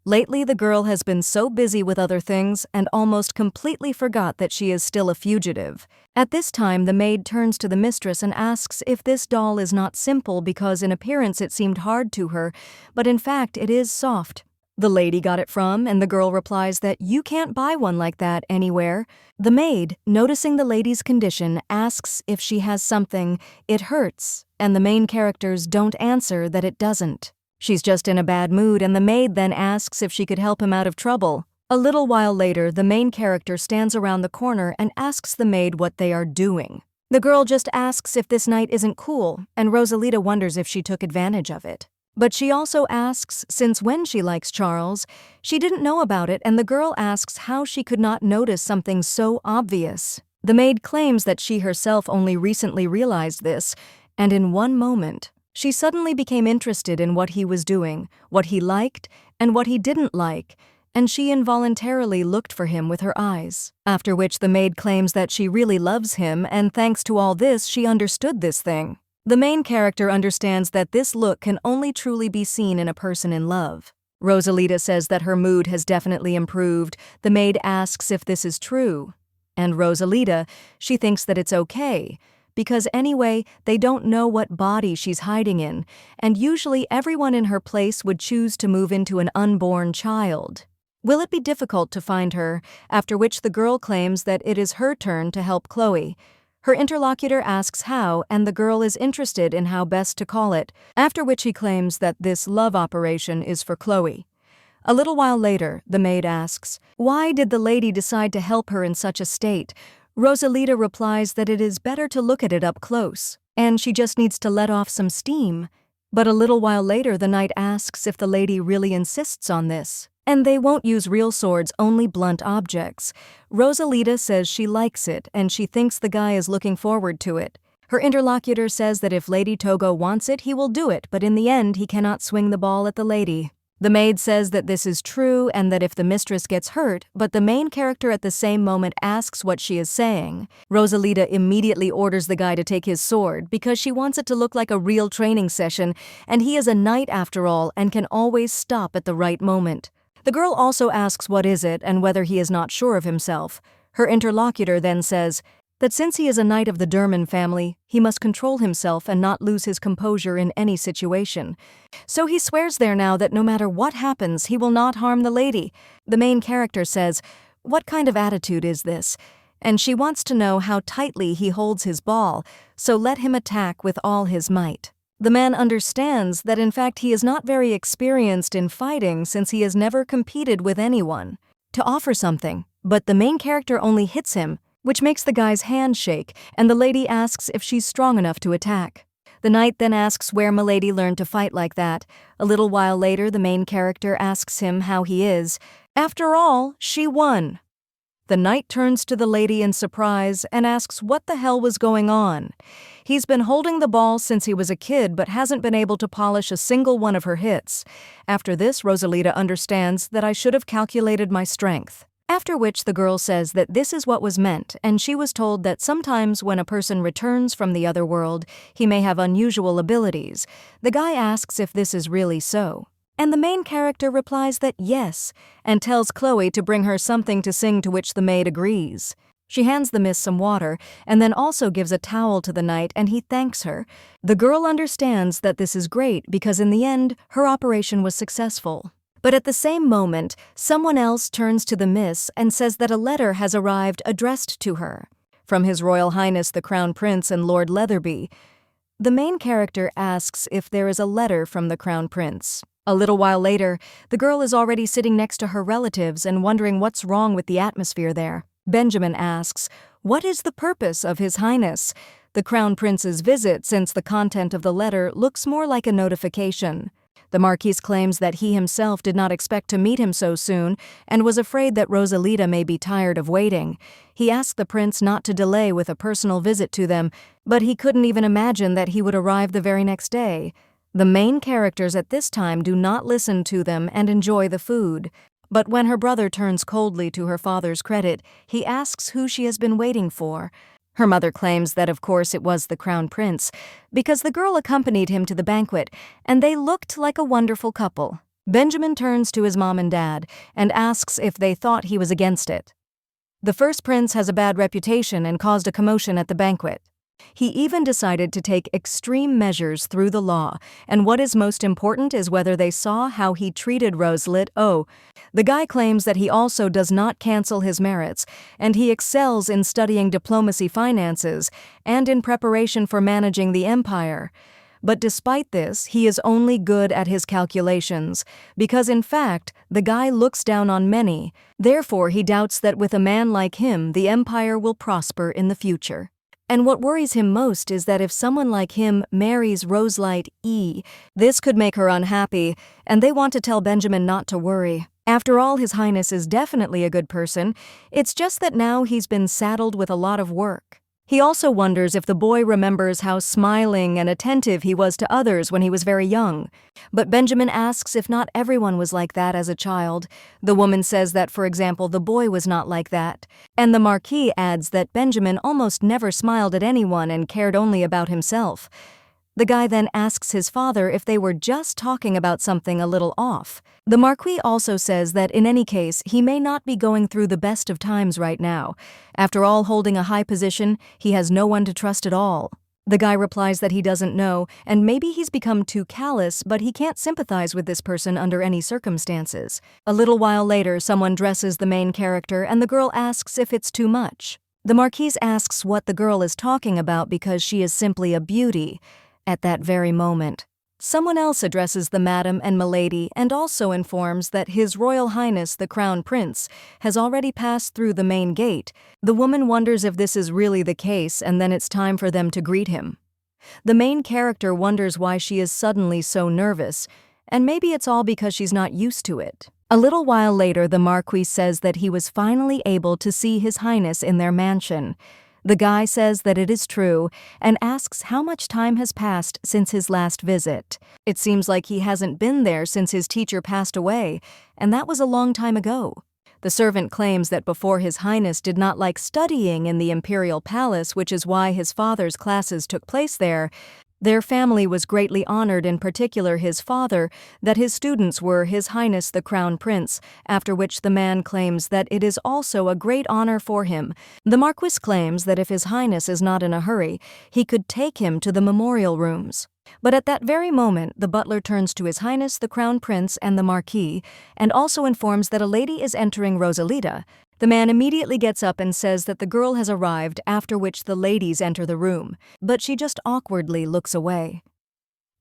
Lately, the girl has been so busy with other things and almost completely forgot that she is still a fugitive. At this time, the maid turns to the mistress and asks if this doll is not simple because in appearance it seemed hard to her, but in fact it is soft. The lady got it from, and the girl replies that you can't buy one like that anywhere. The maid, noticing the lady's condition, asks if she has something, it hurts, and the main characters don't answer that it doesn't. She's just in a bad mood, and the maid then asks if she could help him out of trouble. A little while later, the main character stands around the corner and asks the maid what they are doing. The girl just asks if this night isn't cool, and Rosalita wonders if she took advantage of it. But she also asks since when she likes Charles. She didn't know about it, and the girl asks how she could not notice something so obvious. The maid claims that she herself only recently realized this, and in one moment, she suddenly became interested in what he was doing, what he liked, and what he didn't like, and she involuntarily looked for him with her eyes. After which the maid claims that she really loves him, and thanks to all this, she understood this thing. The main character understands that this look can only truly be seen in a person in love. Rosalita says that her mood has definitely improved. The maid asks if this is true. And Rosalita, she thinks that it's okay, because anyway, they don't know what body she's hiding in, and usually everyone in her place would choose to move into an unborn child. Will it be difficult to find her? After which the girl claims that it is her turn to help Khloe. Her interlocutor asks how, and the girl is interested in how best to call it, after which he claims that this love operation is for Khloe. A little while later, the maid asks, why did the lady decide to help her in such a state? Rosalita replies that it is better to look at it up close, and she just needs to let off some steam. But a little while later, the knight asks if the lady really insists on this, and they won't use real swords, only blunt objects. Rosalita says she likes it, and she thinks the guy is looking forward to it. Her interlocutor says that if Lady Togo wants it, he will do it, but in the end, he cannot swing the ball at the lady. The maid says that this is true and that if the mistress gets hurt, but the main character at the same moment asks what she is saying. Rosalita immediately orders the guy to take his sword because she wants it to look like a real training session, and he is a knight after all and can always stop at the right moment. The girl also asks what is it and whether he is not sure of himself. Her interlocutor then says that since he is a knight of the Durman family, he must control himself and not lose his composure in any situation. So he swears there now that no matter what happens, he will not harm the lady. The main character says, what kind of attitude is this? And she wants to know how tightly he holds his ball, so let him attack with all his might. The man understands that in fact he is not very experienced in fighting since he has never competed with anyone. To offer something, but the main character only hits him, which makes the guy's hand shake, and the lady asks if she's strong enough to attack. The knight then asks where milady learned to fight like that. A little while later, the main character asks him how he is. After all, she won. The knight turns to the lady in surprise and asks what the hell was going on. He's been holding the ball since he was a kid but hasn't been able to polish a single one of her hits. After this, Rosalita understands that I should have calculated my strength. After which the girl says that this is what was meant, and she was told that sometimes when a person returns from the other world, he may have unusual abilities. The guy asks if this is really so. And the main character replies that yes, and tells Khloe to bring her something to sing, to which the maid agrees. She hands the miss some water, and then also gives a towel to the knight, and he thanks her. The girl understands that this is great because in the end, her operation was successful. But at the same moment, someone else turns to the miss and says that a letter has arrived addressed to her, from His Royal Highness the Crown Prince and Lord Leatherby. The main character asks if there is a letter from the Crown Prince. A little while later, the girl is already sitting next to her relatives and wondering what's wrong with the atmosphere there. Benjamin asks, "What is the purpose of His Highness?" the Crown Prince's visit, since the content of the letter looks more like a notification. The Marquis claims that he himself did not expect to meet him so soon and was afraid that Rosalita may be tired of waiting. He asked the prince not to delay with a personal visit to them, but he couldn't even imagine that he would arrive the very next day. The main characters at this time do not listen to them and enjoy the food. But when her brother turns coldly to her father's credit, he asks who she has been waiting for. Her mother claims that of course it was the Crown Prince, because the girl accompanied him to the banquet, and they looked like a wonderful couple. Benjamin turns to his mom and dad and asks if they thought he was against it. The first prince has a bad reputation and caused a commotion at the banquet. He even decided to take extreme measures through the law, and what is most important is whether they saw how he treated Rosalita. The guy claims that he also does not cancel his merits, and he excels in studying diplomacy, finances, and in preparation for managing the empire. But despite this, he is only good at his calculations, because in fact, the guy looks down on many. Therefore, he doubts that with a man like him, the empire will prosper in the future. And what worries him most is that if someone like him marries Rosalita, this could make her unhappy, and they want to tell Benjamin not to worry. After all, His Highness is definitely a good person, it's just that now he's been saddled with a lot of work. He also wonders if the boy remembers how smiling and attentive he was to others when he was very young. But Benjamin asks if not everyone was like that as a child. The woman says that, for example, the boy was not like that. And the Marquis adds that Benjamin almost never smiled at anyone and cared only about himself. The guy then asks his father if they were just talking about something a little off. The Marquis also says that in any case, he may not be going through the best of times right now. After all, holding a high position, he has no one to trust at all. The guy replies that he doesn't know, and maybe he's become too callous, but he can't sympathize with this person under any circumstances. A little while later, someone dresses the main character, and the girl asks if it's too much. The Marquis asks what the girl is talking about because she is simply a beauty. At that very moment, someone else addresses the Madam and Milady and also informs that His Royal Highness the Crown Prince has already passed through the main gate. The woman wonders if this is really the case, and then it's time for them to greet him. The main character wonders why she is suddenly so nervous, and maybe it's all because she's not used to it. A little while later, the Marquis says that he was finally able to see His Highness in their mansion. The guy says that it is true and asks how much time has passed since his last visit. It seems like he hasn't been there since his teacher passed away, and that was a long time ago. The servant claims that before His Highness did not like studying in the imperial palace, which is why his father's classes took place there. Their family was greatly honored, in particular his father, that his students were His Highness the Crown Prince, after which the man claims that it is also a great honor for him. The Marquis claims that if His Highness is not in a hurry, he could take him to the memorial rooms. But at that very moment, the butler turns to His Highness the Crown Prince and the Marquis, and also informs that a lady is entering Rosalita. The man immediately gets up and says that the girl has arrived, after which the ladies enter the room, but she just awkwardly looks away.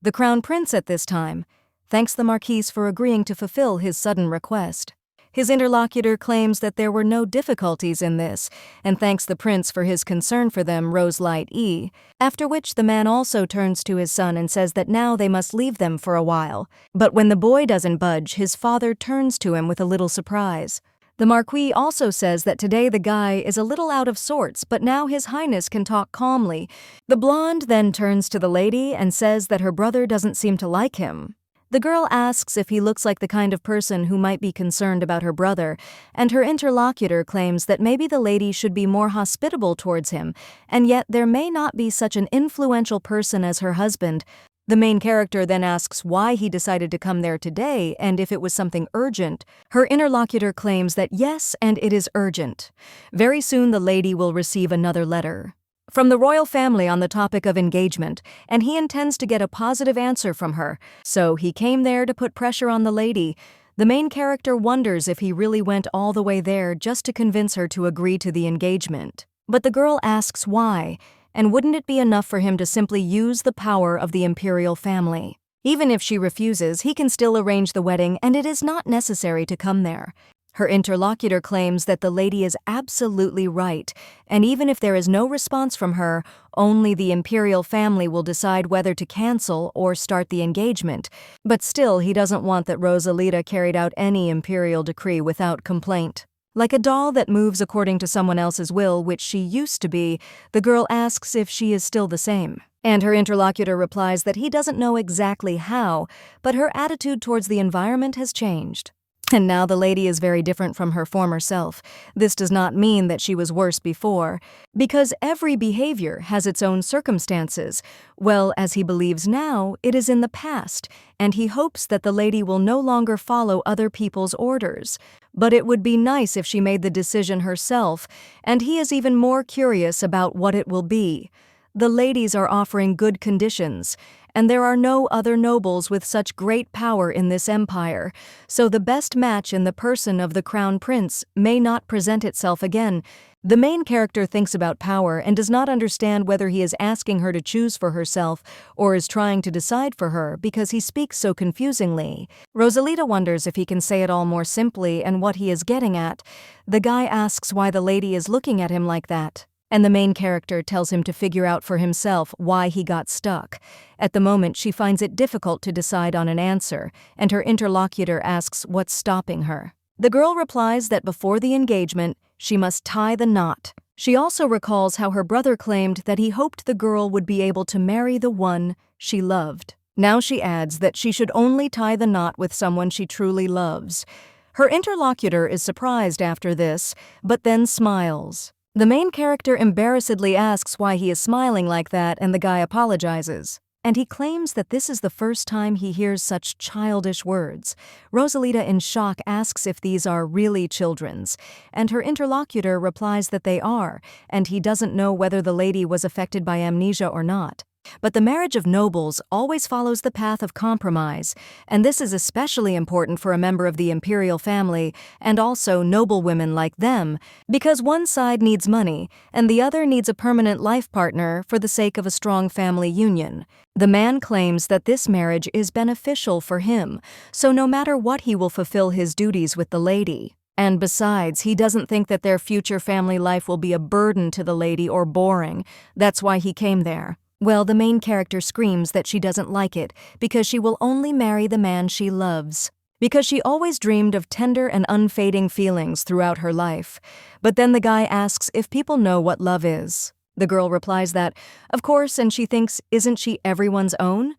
The Crown Prince at this time thanks the Marquis for agreeing to fulfill his sudden request. His interlocutor claims that there were no difficulties in this, and thanks the prince for his concern for them, Rosalita. After which the man also turns to his son and says that now they must leave them for a while. But when the boy doesn't budge, his father turns to him with a little surprise. The Marquis also says that today the guy is a little out of sorts, but now His Highness can talk calmly. The blonde then turns to the lady and says that her brother doesn't seem to like him. The girl asks if he looks like the kind of person who might be concerned about her brother, and her interlocutor claims that maybe the lady should be more hospitable towards him, and yet there may not be such an influential person as her husband. The main character then asks why he decided to come there today and if it was something urgent. Her interlocutor claims that yes, and it is urgent. Very soon the lady will receive another letter from the royal family on the topic of engagement, and he intends to get a positive answer from her. So he came there to put pressure on the lady. The main character wonders if he really went all the way there just to convince her to agree to the engagement. But the girl asks why. And wouldn't it be enough for him to simply use the power of the imperial family? Even if she refuses, he can still arrange the wedding and it is not necessary to come there. Her interlocutor claims that the lady is absolutely right, and even if there is no response from her, only the imperial family will decide whether to cancel or start the engagement. But still, he doesn't want that Rosalita carried out any imperial decree without complaint. Like a doll that moves according to someone else's will, which she used to be, the girl asks if she is still the same. And her interlocutor replies that he doesn't know exactly how, but her attitude towards the environment has changed. And now the lady is very different from her former self. This does not mean that she was worse before, because every behavior has its own circumstances. Well, as he believes now, it is in the past, and he hopes that the lady will no longer follow other people's orders. But it would be nice if she made the decision herself, and he is even more curious about what it will be. The ladies are offering good conditions, and there are no other nobles with such great power in this empire, so the best match in the person of the crown prince may not present itself again. The main character thinks about power and does not understand whether he is asking her to choose for herself or is trying to decide for her because he speaks so confusingly. Rosalita wonders if he can say it all more simply and what he is getting at. The guy asks why the lady is looking at him like that, and the main character tells him to figure out for himself why he got stuck. At the moment, she finds it difficult to decide on an answer, and her interlocutor asks what's stopping her. The girl replies that before the engagement, she must tie the knot. She also recalls how her brother claimed that he hoped the girl would be able to marry the one she loved. Now she adds that she should only tie the knot with someone she truly loves. Her interlocutor is surprised after this, but then smiles. The main character embarrassedly asks why he is smiling like that, and the guy apologizes. And he claims that this is the first time he hears such childish words. Rosalita, in shock, asks if these are really children's, and her interlocutor replies that they are, and he doesn't know whether the lady was affected by amnesia or not. But the marriage of nobles always follows the path of compromise, and this is especially important for a member of the imperial family and also noblewomen like them, because one side needs money and the other needs a permanent life partner for the sake of a strong family union. The man claims that this marriage is beneficial for him, so no matter what, he will fulfill his duties with the lady. And besides, he doesn't think that their future family life will be a burden to the lady or boring. That's why he came there. Well, the main character screams that she doesn't like it because she will only marry the man she loves, because she always dreamed of tender and unfading feelings throughout her life. But then the guy asks if people know what love is. The girl replies that, of course, and she thinks, isn't she everyone's own?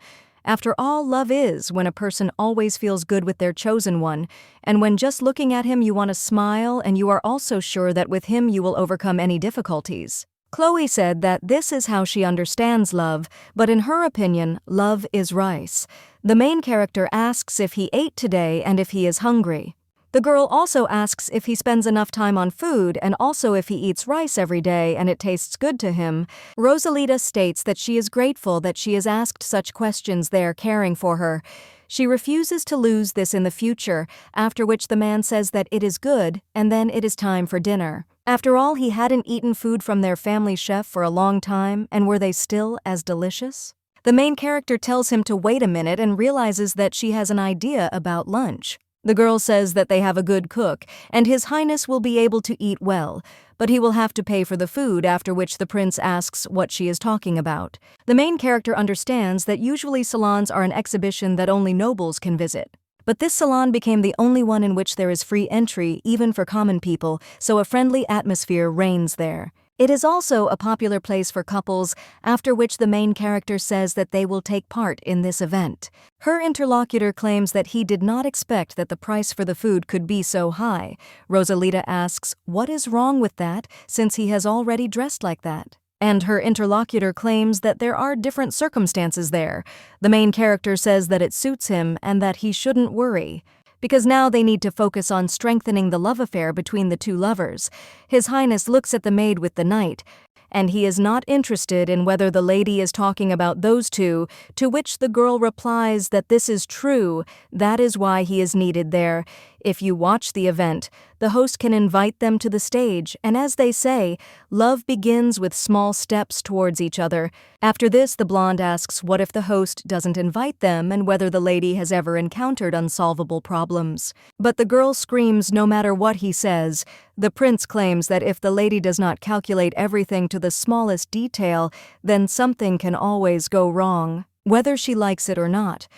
After all, love is when a person always feels good with their chosen one, and when just looking at him you want to smile and you are also sure that with him you will overcome any difficulties. Khloe said that this is how she understands love, but in her opinion, love is rice. The main character asks if he ate today and if he is hungry. The girl also asks if he spends enough time on food and also if he eats rice every day and it tastes good to him. Rosalita states that she is grateful that she is asked such questions there caring for her. She refuses to lose this in the future, after which the man says that it is good and then it is time for dinner. After all, he hadn't eaten food from their family chef for a long time, and were they still as delicious? The main character tells him to wait a minute and realizes that she has an idea about lunch. The girl says that they have a good cook, and His Highness will be able to eat well, but he will have to pay for the food, after which the prince asks what she is talking about. The main character understands that usually salons are an exhibition that only nobles can visit. But this salon became the only one in which there is free entry, even for common people, so a friendly atmosphere reigns there. It is also a popular place for couples, after which the main character says that they will take part in this event. Her interlocutor claims that he did not expect that the price for the food could be so high. Rosalita asks, what is wrong with that, since he has already dressed like that? And her interlocutor claims that there are different circumstances there. The main character says that it suits him and that he shouldn't worry, because now they need to focus on strengthening the love affair between the two lovers. His Highness looks at the maid with the knight, and he is not interested in whether the lady is talking about those two, to which the girl replies that this is true, that is why he is needed there. If you watch the event, the host can invite them to the stage, and as they say, love begins with small steps towards each other. After this, the blonde asks what if the host doesn't invite them and whether the lady has ever encountered unsolvable problems. But the girl screams no matter what he says. The prince claims that if the lady does not calculate everything to the smallest detail, then something can always go wrong, whether she likes it or not.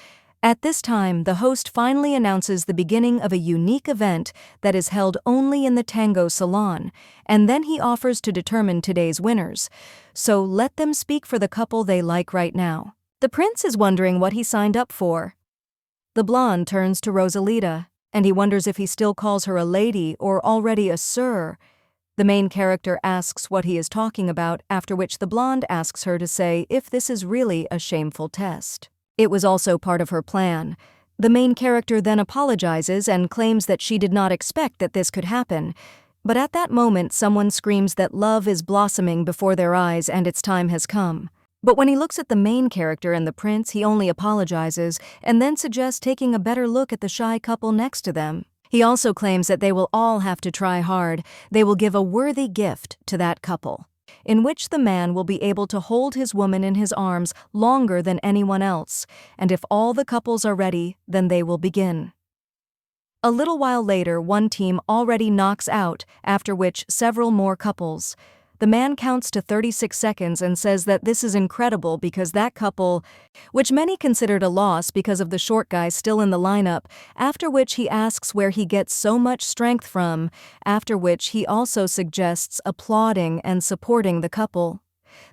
At this time, the host finally announces the beginning of a unique event that is held only in the tango salon, and then he offers to determine today's winners. So let them speak for the couple they like right now. The prince is wondering what he signed up for. The blonde turns to Rosalita, and he wonders if he still calls her a lady or already a sir. The main character asks what he is talking about, after which the blonde asks her to say if this is really a shameful test. It was also part of her plan. The main character then apologizes and claims that she did not expect that this could happen. But at that moment, someone screams that love is blossoming before their eyes and its time has come. But when he looks at the main character and the prince, he only apologizes and then suggests taking a better look at the shy couple next to them. He also claims that they will all have to try hard. They will give a worthy gift to that couple, in which the man will be able to hold his woman in his arms longer than anyone else, and if all the couples are ready, then they will begin. A little while later, one team already knocks out, after which several more couples. The man counts to 36 seconds and says that this is incredible because that couple, which many considered a loss because of the short guy still in the lineup, after which he asks where he gets so much strength from, after which he also suggests applauding and supporting the couple.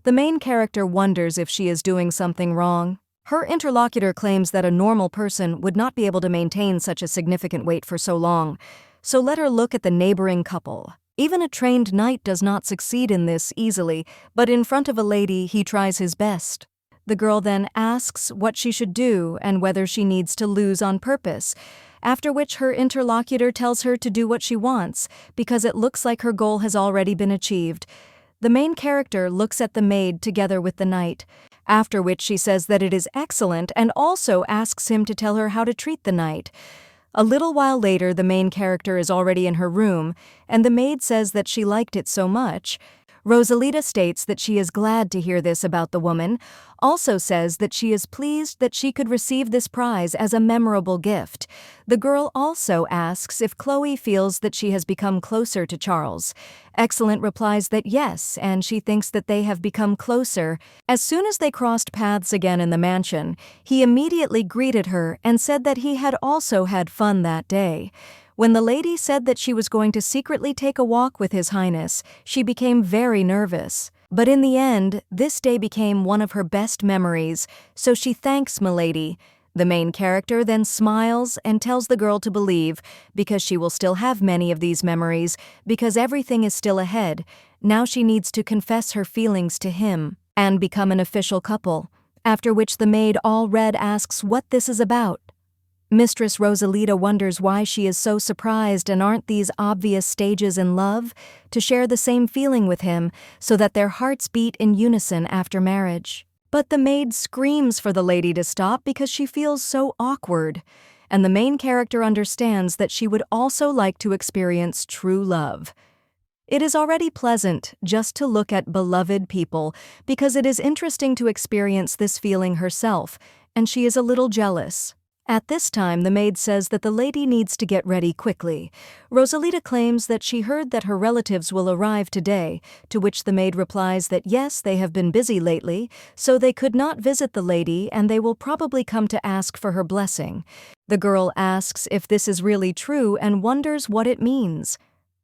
The main character wonders if she is doing something wrong. Her interlocutor claims that a normal person would not be able to maintain such a significant weight for so long, so let her look at the neighboring couple. Even a trained knight does not succeed in this easily, but in front of a lady he tries his best. The girl then asks what she should do and whether she needs to lose on purpose, after which her interlocutor tells her to do what she wants, because it looks like her goal has already been achieved. The main character looks at the maid together with the knight, after which she says that it is excellent and also asks him to tell her how to treat the knight. A little while later, the main character is already in her room, and the maid says that she liked it so much. Rosalita states that she is glad to hear this about the woman, also says that she is pleased that she could receive this prize as a memorable gift. The girl also asks if Khloe feels that she has become closer to Charles. Excellent replies that yes, and she thinks that they have become closer. As soon as they crossed paths again in the mansion, he immediately greeted her and said that he had also had fun that day. When the lady said that she was going to secretly take a walk with His Highness, she became very nervous. But in the end, this day became one of her best memories, so she thanks Milady. The main character then smiles and tells the girl to believe, because she will still have many of these memories, because everything is still ahead. Now she needs to confess her feelings to him and become an official couple, after which the maid all red asks what this is about. Mistress Rosalita wonders why she is so surprised, and aren't these obvious stages in love? To share the same feeling with him so that their hearts beat in unison after marriage. But the maid screams for the lady to stop because she feels so awkward, and the main character understands that she would also like to experience true love. It is already pleasant just to look at beloved people because it is interesting to experience this feeling herself, and she is a little jealous. At this time, the maid says that the lady needs to get ready quickly. Rosalita claims that she heard that her relatives will arrive today, to which the maid replies that yes, they have been busy lately, so they could not visit the lady and they will probably come to ask for her blessing. The girl asks if this is really true and wonders what it means.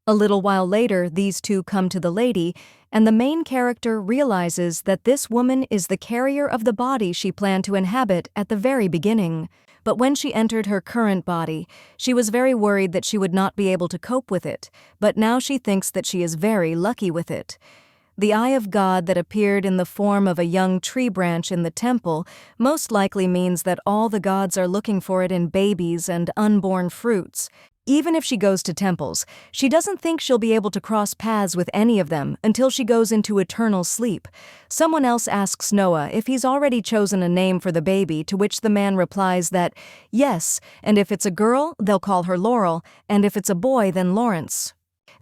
A little while later, these two come to the lady, and the main character realizes that this woman is the carrier of the body she planned to inhabit at the very beginning. But when she entered her current body, she was very worried that she would not be able to cope with it, but now she thinks that she is very lucky with it. The eye of God that appeared in the form of a young tree branch in the temple most likely means that all the gods are looking for it in babies and unborn fruits. Even if she goes to temples, she doesn't think she'll be able to cross paths with any of them until she goes into eternal sleep. Someone else asks Noah if he's already chosen a name for the baby, to which the man replies that, yes, and if it's a girl, they'll call her Laurel, and if it's a boy, then Lawrence.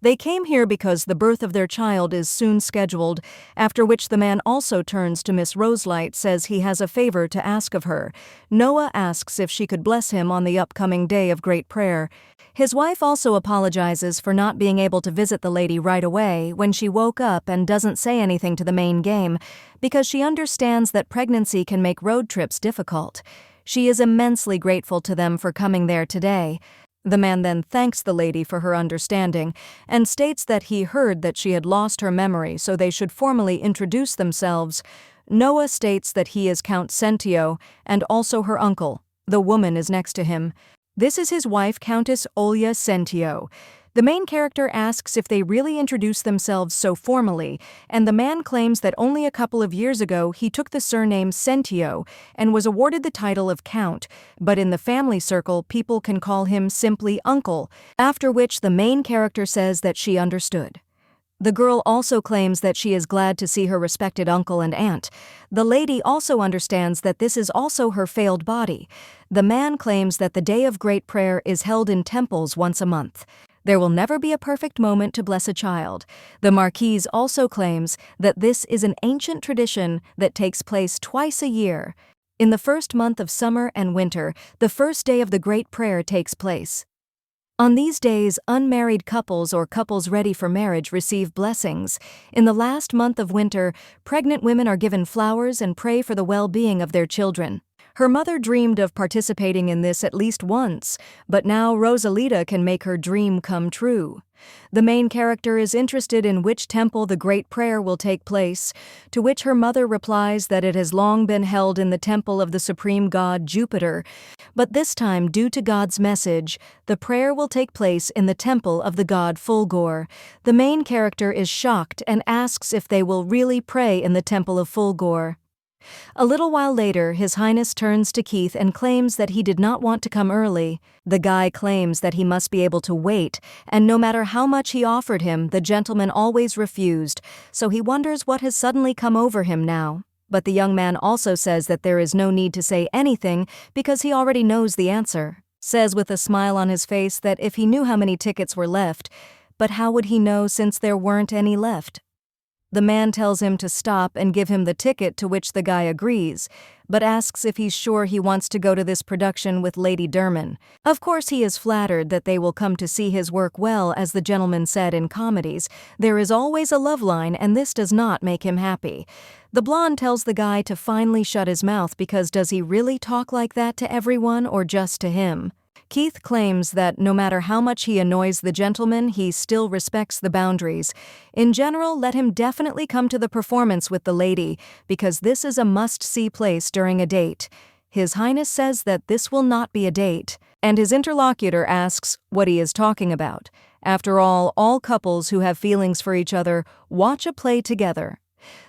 They came here because the birth of their child is soon scheduled, after which the man also turns to Miss Rosalita, says he has a favor to ask of her. Noah asks if she could bless him on the upcoming day of great prayer. His wife also apologizes for not being able to visit the lady right away when she woke up and doesn't say anything to the main game, because she understands that pregnancy can make road trips difficult. She is immensely grateful to them for coming there today. The man then thanks the lady for her understanding and states that he heard that she had lost her memory, so they should formally introduce themselves. Noah states that he is Count Sentio and also her uncle. The woman is next to him. This is his wife, Countess Olya Sentio. The main character asks if they really introduce themselves so formally, and the man claims that only a couple of years ago he took the surname Sentio and was awarded the title of Count, but in the family circle people can call him simply Uncle, after which the main character says that she understood. The girl also claims that she is glad to see her respected uncle and aunt. The lady also understands that this is also her failed body. The man claims that the Day of Great Prayer is held in temples once a month. There will never be a perfect moment to bless a child. The Marquise also claims that this is an ancient tradition that takes place twice a year. In the first month of summer and winter, the first day of the Great Prayer takes place. On these days, unmarried couples or couples ready for marriage receive blessings. In the last month of winter, pregnant women are given flowers and pray for the well-being of their children. Her mother dreamed of participating in this at least once, but now Rosalita can make her dream come true. The main character is interested in which temple the Great Prayer will take place, to which her mother replies that it has long been held in the temple of the supreme god Jupiter, but this time, due to God's message, the prayer will take place in the temple of the god Fulgor. The main character is shocked and asks if they will really pray in the temple of Fulgor. A little while later, His Highness turns to Keith and claims that he did not want to come early. The guy claims that he must be able to wait, and no matter how much he offered him, the gentleman always refused, so he wonders what has suddenly come over him now. But the young man also says that there is no need to say anything because he already knows the answer. Says with a smile on his face that if he knew how many tickets were left, but how would he know since there weren't any left? The man tells him to stop and give him the ticket, to which the guy agrees, but asks if he's sure he wants to go to this production with Lady Derman. Of course he is flattered that they will come to see his work. Well, as the gentleman said in comedies, there is always a love line, and this does not make him happy. The blonde tells the guy to finally shut his mouth because does he really talk like that to everyone or just to him? Keith claims that no matter how much he annoys the gentleman, he still respects the boundaries. In general, let him definitely come to the performance with the lady, because this is a must-see place during a date. His Highness says that this will not be a date, and his interlocutor asks what he is talking about. After all couples who have feelings for each other watch a play together.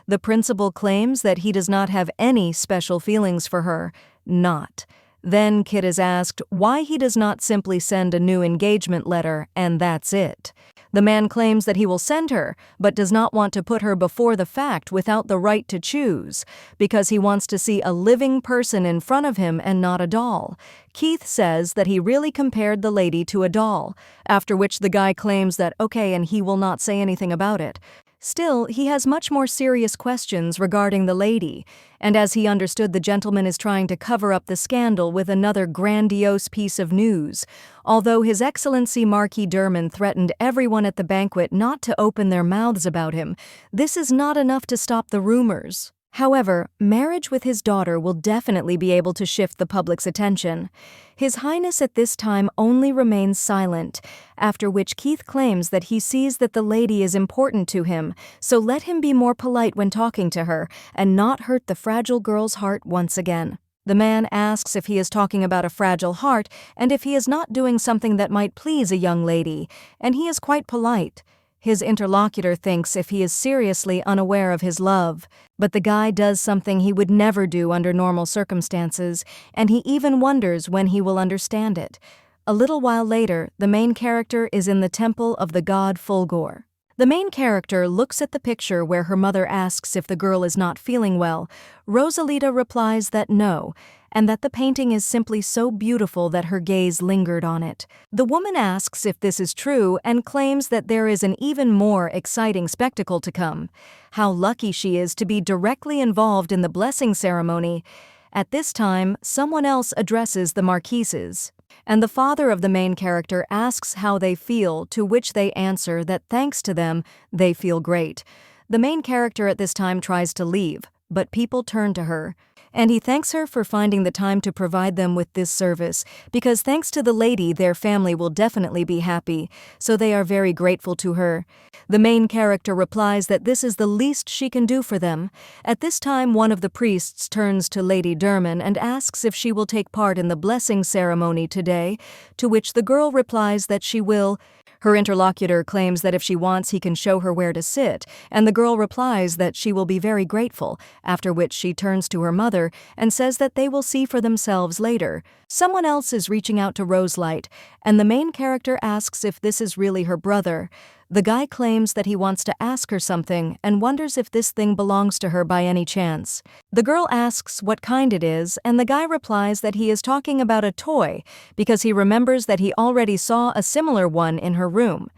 The principal claims that he does not have any special feelings for her. Not. Then Kit is asked why he does not simply send a new engagement letter, and that's it. The man claims that he will send her, but does not want to put her before the fact without the right to choose, because he wants to see a living person in front of him and not a doll. Keith says that he really compared the lady to a doll, after which the guy claims that okay, and he will not say anything about it. Still, he has much more serious questions regarding the lady, and as he understood, the gentleman is trying to cover up the scandal with another grandiose piece of news. Although His Excellency Marquis Derman threatened everyone at the banquet not to open their mouths about him, this is not enough to stop the rumors. However, marriage with his daughter will definitely be able to shift the public's attention. His Highness at this time only remains silent, after which Keith claims that he sees that the lady is important to him, so let him be more polite when talking to her and not hurt the fragile girl's heart once again. The man asks if he is talking about a fragile heart and if he is not doing something that might please a young lady, and he is quite polite. His interlocutor thinks if he is seriously unaware of his love, but the guy does something he would never do under normal circumstances, and he even wonders when he will understand it. A little while later, the main character is in the temple of the god Fulgor. The main character looks at the picture where her mother asks if the girl is not feeling well. Rosalita replies that no, and that the painting is simply so beautiful that her gaze lingered on it. The woman asks if this is true and claims that there is an even more exciting spectacle to come. How lucky she is to be directly involved in the blessing ceremony. At this time, someone else addresses the Marquises, and the father of the main character asks how they feel, to which they answer that thanks to them, they feel great. The main character at this time tries to leave, but people turn to her, and he thanks her for finding the time to provide them with this service, because thanks to the lady their family will definitely be happy, so they are very grateful to her. The main character replies that this is the least she can do for them. At this time, one of the priests turns to Lady Derman and asks if she will take part in the blessing ceremony today, to which the girl replies that she will. Her interlocutor claims that if she wants, he can show her where to sit, and the girl replies that she will be very grateful, after which she turns to her mother and says that they will see for themselves later. Someone else is reaching out to Rosalita, and the main character asks if this is really her brother. The guy claims that he wants to ask her something and wonders if this thing belongs to her by any chance. The girl asks what kind it is, and the guy replies that he is talking about a toy because he remembers that he already saw a similar one in her room.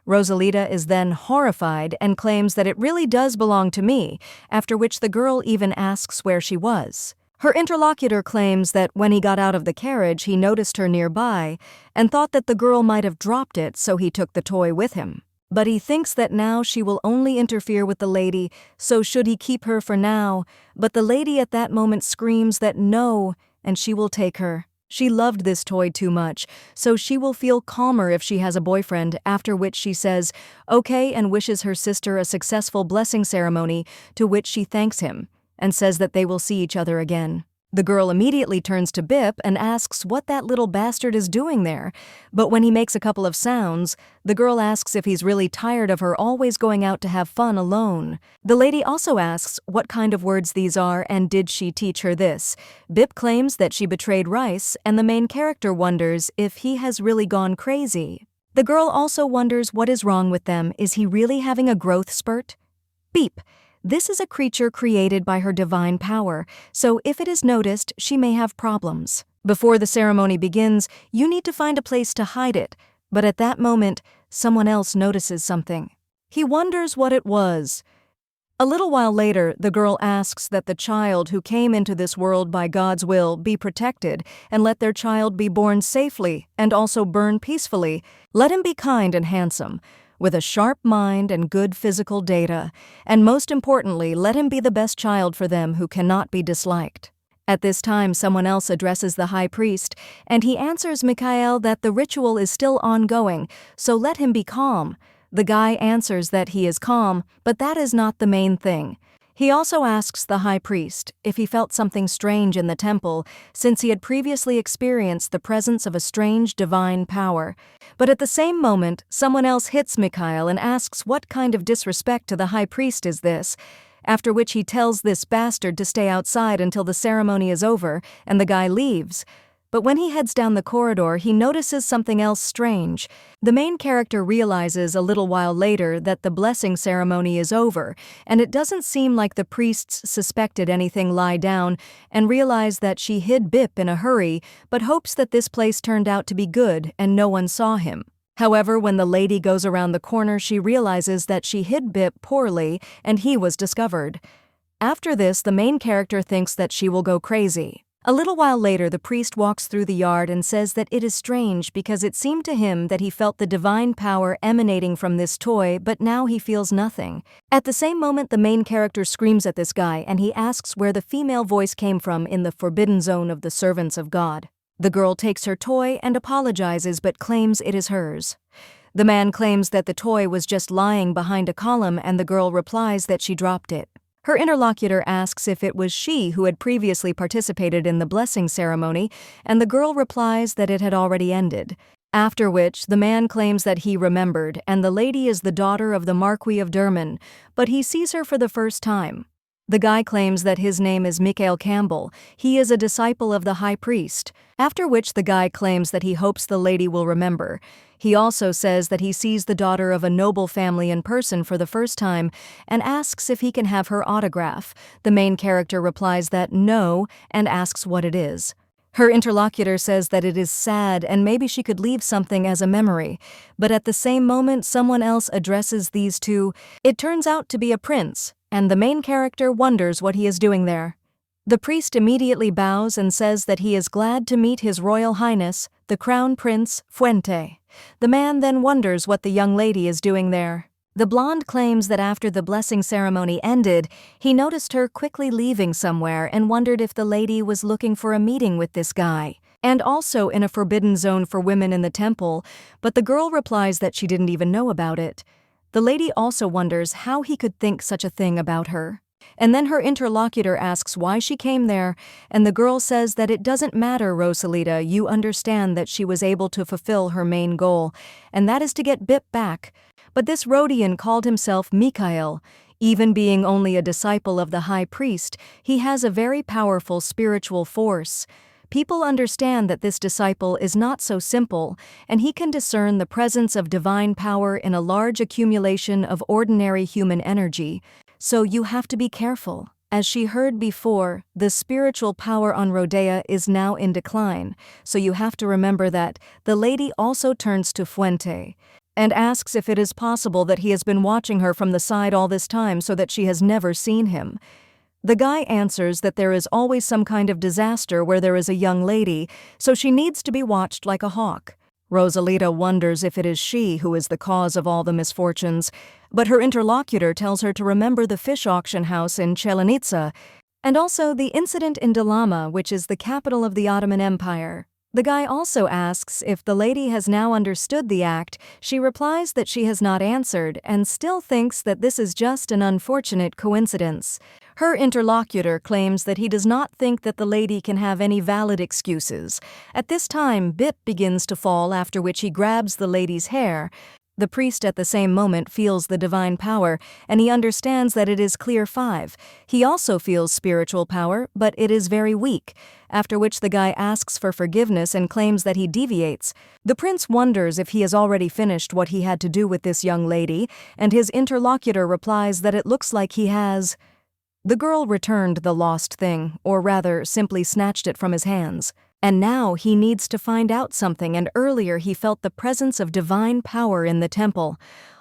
Rosalita is then horrified and claims that it really does belong to me, after which the girl even asks where she was. Her interlocutor claims that when he got out of the carriage, he noticed her nearby and thought that the girl might have dropped it, so he took the toy with him. But he thinks that now she will only interfere with the lady, so should he keep her for now? But the lady at that moment screams that no, and she will take her. She loved this toy too much, so she will feel calmer if she has a boyfriend, after which she says, okay, and wishes her sister a successful blessing ceremony, to which she thanks him, and says that they will see each other again. The girl immediately turns to Bip and asks what that little bastard is doing there, but when he makes a couple of sounds, the girl asks if he's really tired of her always going out to have fun alone. The lady also asks what kind of words these are and did she teach her this. Bip claims that she betrayed Rice, and the main character wonders if he has really gone crazy. The girl also wonders what is wrong with them. Is he really having a growth spurt? Beep. This is a creature created by her divine power, so if it is noticed, she may have problems. Before the ceremony begins, you need to find a place to hide it, but at that moment, someone else notices something. He wonders what it was. A little while later, the girl asks that the child who came into this world by God's will be protected, and let their child be born safely and also burn peacefully. Let him be kind and handsome, with a sharp mind and good physical data, and most importantly, let him be the best child for them who cannot be disliked. At this time, someone else addresses the high priest, and he answers Mikhail that the ritual is still ongoing, so let him be calm. The guy answers that he is calm, but that is not the main thing. He also asks the high priest if he felt something strange in the temple, since he had previously experienced the presence of a strange divine power. But at the same moment, someone else hits Mikhail and asks what kind of disrespect to the high priest is this, after which he tells this bastard to stay outside until the ceremony is over, and the guy leaves. But when he heads down the corridor, he notices something else strange. The main character realizes a little while later that the blessing ceremony is over, and it doesn't seem like the priests suspected anything lie down, and realize that she hid Bip in a hurry, but hopes that this place turned out to be good and no one saw him. However, when the lady goes around the corner, she realizes that she hid Bip poorly, and he was discovered. After this, the main character thinks that she will go crazy. A little while later, the priest walks through the yard and says that it is strange because it seemed to him that he felt the divine power emanating from this toy, but now he feels nothing. At the same moment, the main character screams at this guy, and he asks where the female voice came from in the forbidden zone of the servants of God. The girl takes her toy and apologizes but claims it is hers. The man claims that the toy was just lying behind a column, and the girl replies that she dropped it. Her interlocutor asks if it was she who had previously participated in the blessing ceremony, and the girl replies that it had already ended. After which, the man claims that he remembered, and the lady is the daughter of the Marquis of Derman, but he sees her for the first time. The guy claims that his name is Mikhail Campbell. He is a disciple of the high priest, after which the guy claims that he hopes the lady will remember. He also says that he sees the daughter of a noble family in person for the first time and asks if he can have her autograph. The main character replies that no and asks what it is. Her interlocutor says that it is sad and maybe she could leave something as a memory, but at the same moment someone else addresses these two. It turns out to be a prince, and the main character wonders what he is doing there. The priest immediately bows and says that he is glad to meet His Royal Highness, the Crown Prince Fuente. The man then wonders what the young lady is doing there. The blonde claims that after the blessing ceremony ended, he noticed her quickly leaving somewhere and wondered if the lady was looking for a meeting with this guy, and also in a forbidden zone for women in the temple, but the girl replies that she didn't even know about it. The lady also wonders how he could think such a thing about her. And then her interlocutor asks why she came there, and the girl says that it doesn't matter, Rosalita, you understand that she was able to fulfill her main goal, and that is to get Bip back. But this Rhodian called himself Mikhail. Even being only a disciple of the high priest, he has a very powerful spiritual force. People understand that this disciple is not so simple, and he can discern the presence of divine power in a large accumulation of ordinary human energy. So you have to be careful. As she heard before, the spiritual power on Rhodea is now in decline, so you have to remember that. The lady also turns to Fuente and asks if it is possible that he has been watching her from the side all this time so that she has never seen him. The guy answers that there is always some kind of disaster where there is a young lady, so she needs to be watched like a hawk. Rosalita wonders if it is she who is the cause of all the misfortunes, but her interlocutor tells her to remember the fish auction house in Chelanica, and also the incident in Dilama, which is the capital of the Ottoman Empire. The guy also asks if the lady has now understood the act. She replies that she has not answered and still thinks that this is just an unfortunate coincidence. Her interlocutor claims that he does not think that the lady can have any valid excuses. At this time, Bip begins to fall, after which he grabs the lady's hair. The priest at the same moment feels the divine power, and he understands that it is clear 5. He also feels spiritual power, but it is very weak, after which the guy asks for forgiveness and claims that he deviates. The prince wonders if he has already finished what he had to do with this young lady, and his interlocutor replies that it looks like he has. The girl returned the lost thing, or rather, simply snatched it from his hands. And now he needs to find out something, and earlier he felt the presence of divine power in the temple.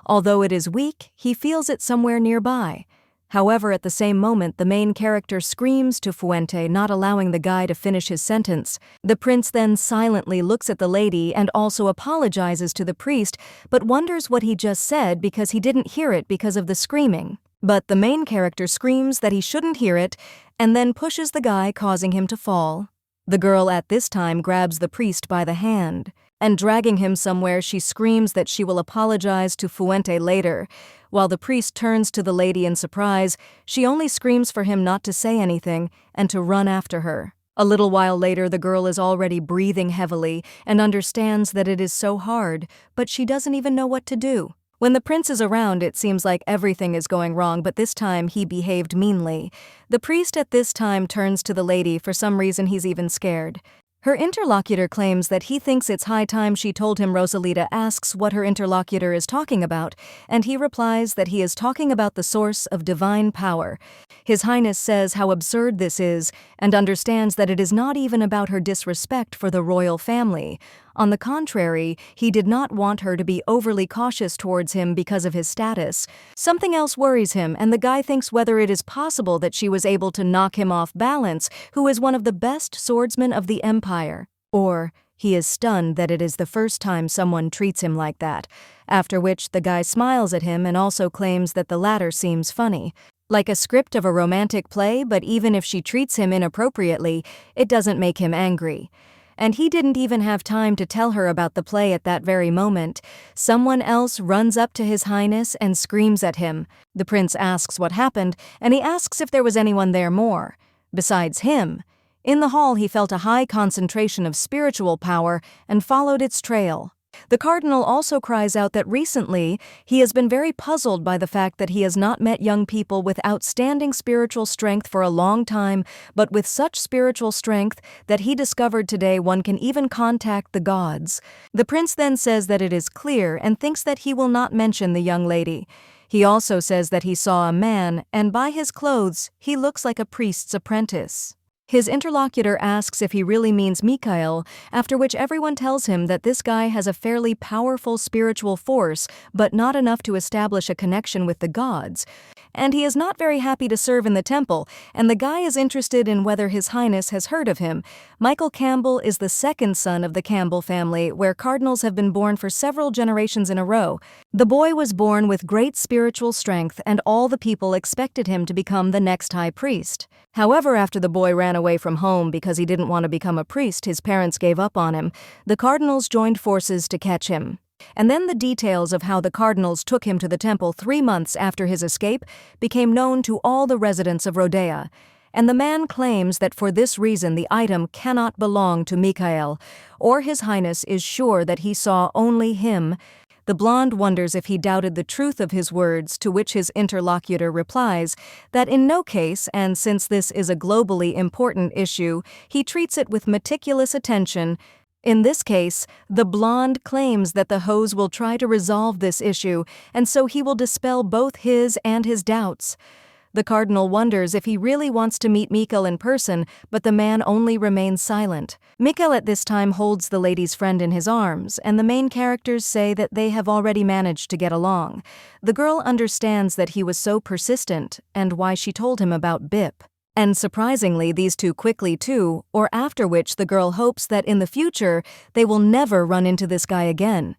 Although it is weak, he feels it somewhere nearby. However, at the same moment, the main character screams to Fuente, not allowing the guy to finish his sentence. The prince then silently looks at the lady and also apologizes to the priest, but wonders what he just said because he didn't hear it because of the screaming. But the main character screams that he shouldn't hear it, and then pushes the guy, causing him to fall. The girl at this time grabs the priest by the hand, and dragging him somewhere, she screams that she will apologize to Fuente later. While the priest turns to the lady in surprise, she only screams for him not to say anything and to run after her. A little while later, the girl is already breathing heavily and understands that it is so hard, but she doesn't even know what to do. When the prince is around, it seems like everything is going wrong, but this time he behaved meanly. The priest at this time turns to the lady. For some reason, he's even scared. Her interlocutor claims that he thinks it's high time she told him. Rosalita asks what her interlocutor is talking about, and he replies that he is talking about the source of divine power. His Highness says how absurd this is, and understands that it is not even about her disrespect for the royal family. On the contrary, he did not want her to be overly cautious towards him because of his status. Something else worries him, and the guy thinks whether it is possible that she was able to knock him off balance, who is one of the best swordsmen of the empire. Or he is stunned that it is the first time someone treats him like that, after which the guy smiles at him and also claims that the latter seems funny. Like a script of a romantic play, but even if she treats him inappropriately, it doesn't make him angry. And he didn't even have time to tell her about the play at that very moment. Someone else runs up to His Highness and screams at him. The prince asks what happened, and he asks if there was anyone there more besides him. In the hall, he felt a high concentration of spiritual power and followed its trail. The cardinal also cries out that recently he has been very puzzled by the fact that he has not met young people with outstanding spiritual strength for a long time, but with such spiritual strength that he discovered today one can even contact the gods. The prince then says that it is clear and thinks that he will not mention the young lady. He also says that he saw a man, and by his clothes, he looks like a priest's apprentice. His interlocutor asks if he really means Mikhail, after which everyone tells him that this guy has a fairly powerful spiritual force, but not enough to establish a connection with the gods. And he is not very happy to serve in the temple, and the guy is interested in whether His Highness has heard of him. Michael Campbell is the second son of the Campbell family, where cardinals have been born for several generations in a row. The boy was born with great spiritual strength, and all the people expected him to become the next high priest. However, after the boy ran away from home because he didn't want to become a priest, his parents gave up on him. The cardinals joined forces to catch him. And then the details of how the cardinals took him to the temple 3 months after his escape became known to all the residents of Rhodeia. And the man claims that for this reason the item cannot belong to Mikhail, or His Highness is sure that he saw only him. The blonde wonders if he doubted the truth of his words, to which his interlocutor replies that in no case, and since this is a globally important issue, he treats it with meticulous attention. In this case, the blonde claims that the hose will try to resolve this issue, and so he will dispel both his and his doubts. The cardinal wonders if he really wants to meet Mikhail in person, but the man only remains silent. Mikhail at this time holds the lady's friend in his arms, and the main characters say that they have already managed to get along. The girl understands that he was so persistent, and why she told him about Bip. And surprisingly, these two quickly too, or after which the girl hopes that in the future they will never run into this guy again.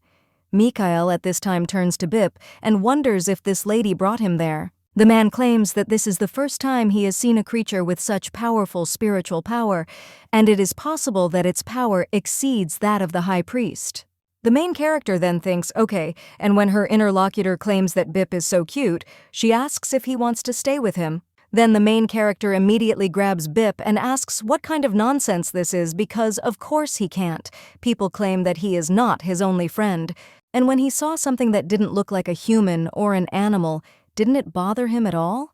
Mikhail at this time turns to Bip and wonders if this lady brought him there. The man claims that this is the first time he has seen a creature with such powerful spiritual power, and it is possible that its power exceeds that of the high priest. The main character then thinks, okay, and when her interlocutor claims that Bip is so cute, she asks if he wants to stay with him. Then the main character immediately grabs Bip and asks what kind of nonsense this is because of course he can't. People claim that he is not his only friend. And when he saw something that didn't look like a human or an animal, didn't it bother him at all?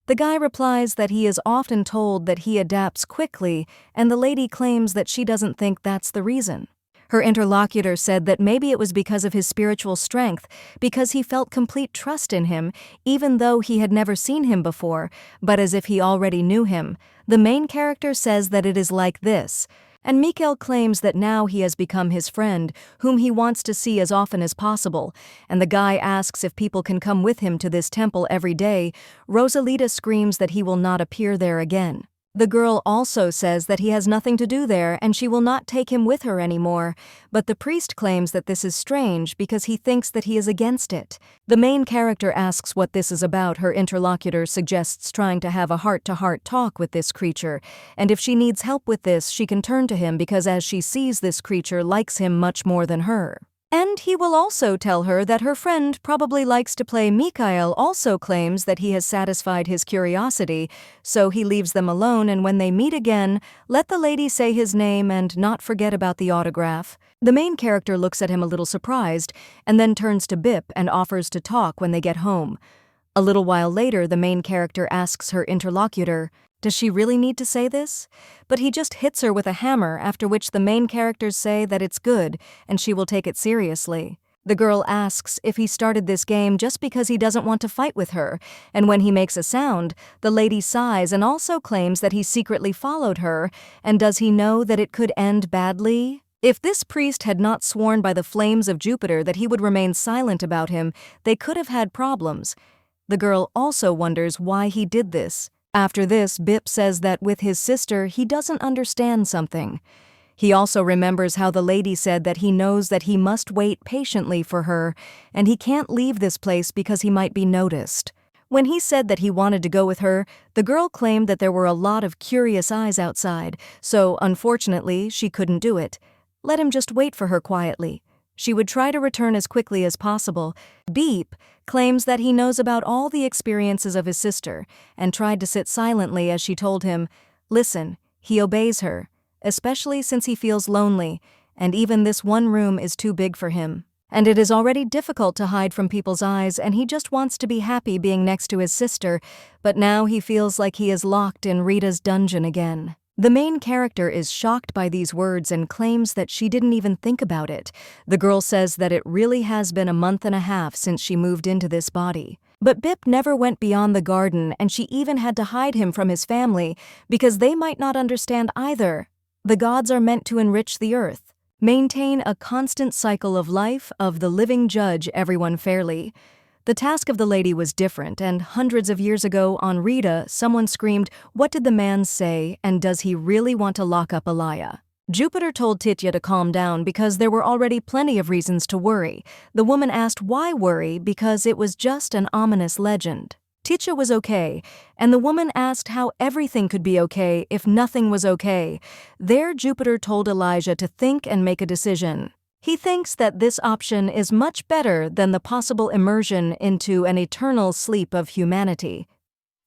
The guy replies that he is often told that he adapts quickly, and the lady claims that she doesn't think that's the reason. Her interlocutor said that maybe it was because of his spiritual strength, because he felt complete trust in him, even though he had never seen him before, but as if he already knew him. The main character says that it is like this. And Mikhail claims that now he has become his friend, whom he wants to see as often as possible, and the guy asks if people can come with him to this temple every day. Rosalita screams that he will not appear there again. The girl also says that he has nothing to do there and she will not take him with her anymore, but the priest claims that this is strange because he thinks that he is against it. The main character asks what this is about. Her interlocutor suggests trying to have a heart-to-heart talk with this creature, and if she needs help with this, she can turn to him because as she sees this creature likes him much more than her. And he will also tell her that her friend probably likes to play. Mikhail also claims that he has satisfied his curiosity, so he leaves them alone, and when they meet again, let the lady say his name and not forget about the autograph. The main character looks at him a little surprised, and then turns to Bip and offers to talk when they get home. A little while later, the main character asks her interlocutor, does she really need to say this? But he just hits her with a hammer, after which the main characters say that it's good and she will take it seriously. The girl asks if he started this game just because he doesn't want to fight with her, and when he makes a sound, the lady sighs and also claims that he secretly followed her, and does he know that it could end badly? If this priest had not sworn by the flames of Jupiter that he would remain silent about him, they could have had problems. The girl also wonders why he did this. After this, Bip says that with his sister, he doesn't understand something. He also remembers how the lady said that he knows that he must wait patiently for her, and he can't leave this place because he might be noticed. When he said that he wanted to go with her, the girl claimed that there were a lot of curious eyes outside, so unfortunately, she couldn't do it. Let him just wait for her quietly. She would try to return as quickly as possible. Beep claims that he knows about all the experiences of his sister and tried to sit silently as she told him, listen, he obeys her, especially since he feels lonely, and even this one room is too big for him. And it is already difficult to hide from people's eyes, and he just wants to be happy being next to his sister, but now he feels like he is locked in Rita's dungeon again. The main character is shocked by these words and claims that she didn't even think about it. The girl says that it really has been a month and a half since she moved into this body. But Bip never went beyond the garden, and she even had to hide him from his family because they might not understand either. The gods are meant to enrich the earth, maintain a constant cycle of life, of the living judge everyone fairly. The task of the lady was different, and hundreds of years ago on Rita, someone screamed, "What did the man say, and does he really want to lock up Leah?" Jupiter told Titya to calm down because there were already plenty of reasons to worry. The woman asked why worry because it was just an ominous legend. Titya was okay, and the woman asked how everything could be okay if nothing was okay. There Jupiter told Elijah to think and make a decision. He thinks that this option is much better than the possible immersion into an eternal sleep of humanity.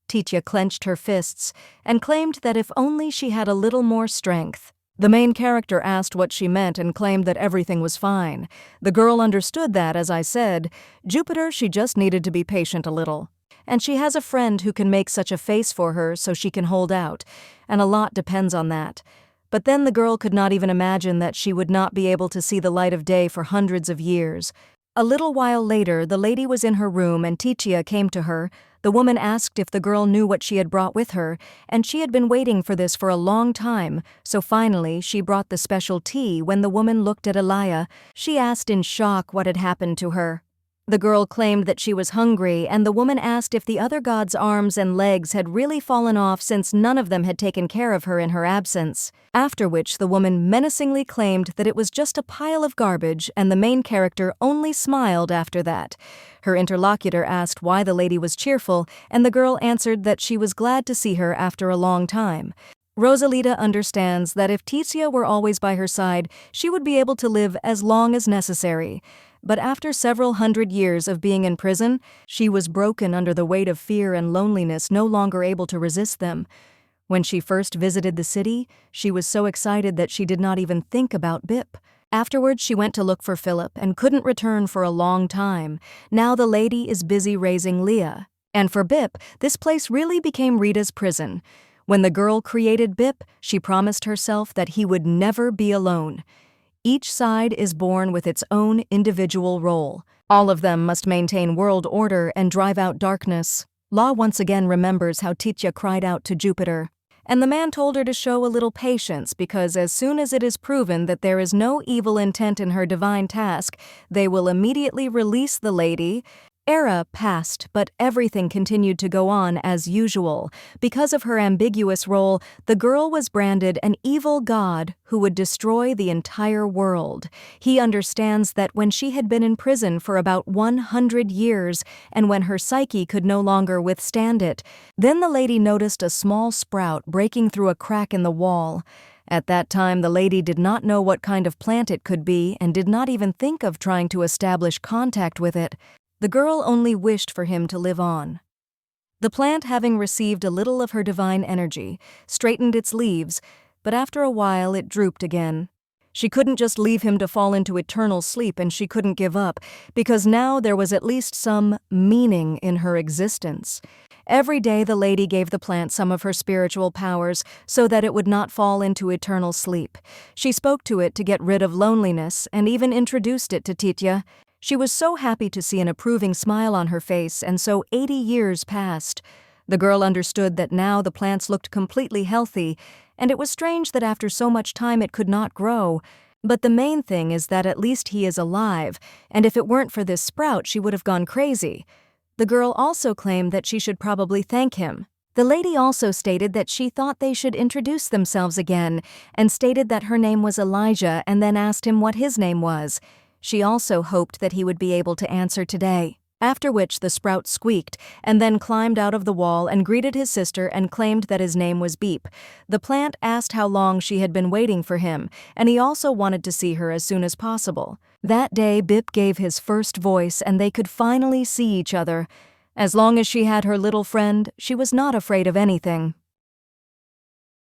Titya clenched her fists and claimed that if only she had a little more strength. The main character asked what she meant and claimed that everything was fine. The girl understood that, as I said. Jupiter, she just needed to be patient a little. And she has a friend who can make such a face for her so she can hold out, and a lot depends on that. But then the girl could not even imagine that she would not be able to see the light of day for hundreds of years. A little while later, the lady was in her room and Titya came to her. The woman asked if the girl knew what she had brought with her, and she had been waiting for this for a long time, so finally she brought the special tea. When the woman looked at Leah, she asked in shock what had happened to her. The girl claimed that she was hungry, and the woman asked if the other god's arms and legs had really fallen off since none of them had taken care of her in her absence. After which the woman menacingly claimed that it was just a pile of garbage, and the main character only smiled after that. Her interlocutor asked why the lady was cheerful, and the girl answered that she was glad to see her after a long time. Rosalita understands that if Titya were always by her side, she would be able to live as long as necessary. But after several hundred years of being in prison, she was broken under the weight of fear and loneliness, no longer able to resist them. When she first visited the city, she was so excited that she did not even think about Bip. Afterwards, she went to look for Philip and couldn't return for a long time. Now the lady is busy raising Leah. And for Bip, this place really became Rita's prison. When the girl created Bip, she promised herself that he would never be alone. Each side is born with its own individual role. All of them must maintain world order and drive out darkness. La once again remembers how Titya cried out to Jupiter. And the man told her to show a little patience because as soon as it is proven that there is no evil intent in her divine task, they will immediately release the lady. Era passed, but everything continued to go on as usual. Because of her ambiguous role, the girl was branded an evil god who would destroy the entire world. He understands that when she had been in prison for about 100 years, and when her psyche could no longer withstand it, then the lady noticed a small sprout breaking through a crack in the wall. At that time, the lady did not know what kind of plant it could be and did not even think of trying to establish contact with it. The girl only wished for him to live on. The plant, having received a little of her divine energy, straightened its leaves, but after a while it drooped again. She couldn't just leave him to fall into eternal sleep, and she couldn't give up, because now there was at least some meaning in her existence. Every day the lady gave the plant some of her spiritual powers so that it would not fall into eternal sleep. She spoke to it to get rid of loneliness and even introduced it to Titya. She was so happy to see an approving smile on her face, and so 80 years passed. The girl understood that now the plants looked completely healthy, and it was strange that after so much time it could not grow. But the main thing is that at least he is alive, and if it weren't for this sprout, she would have gone crazy. The girl also claimed that she should probably thank him. The lady also stated that she thought they should introduce themselves again, and stated that her name was Elijah, and then asked him what his name was. She also hoped that he would be able to answer today. After which the sprout squeaked and then climbed out of the wall and greeted his sister and claimed that his name was Beep. The plant asked how long she had been waiting for him, and he also wanted to see her as soon as possible. That day Bip gave his first voice and they could finally see each other. As long as she had her little friend, she was not afraid of anything.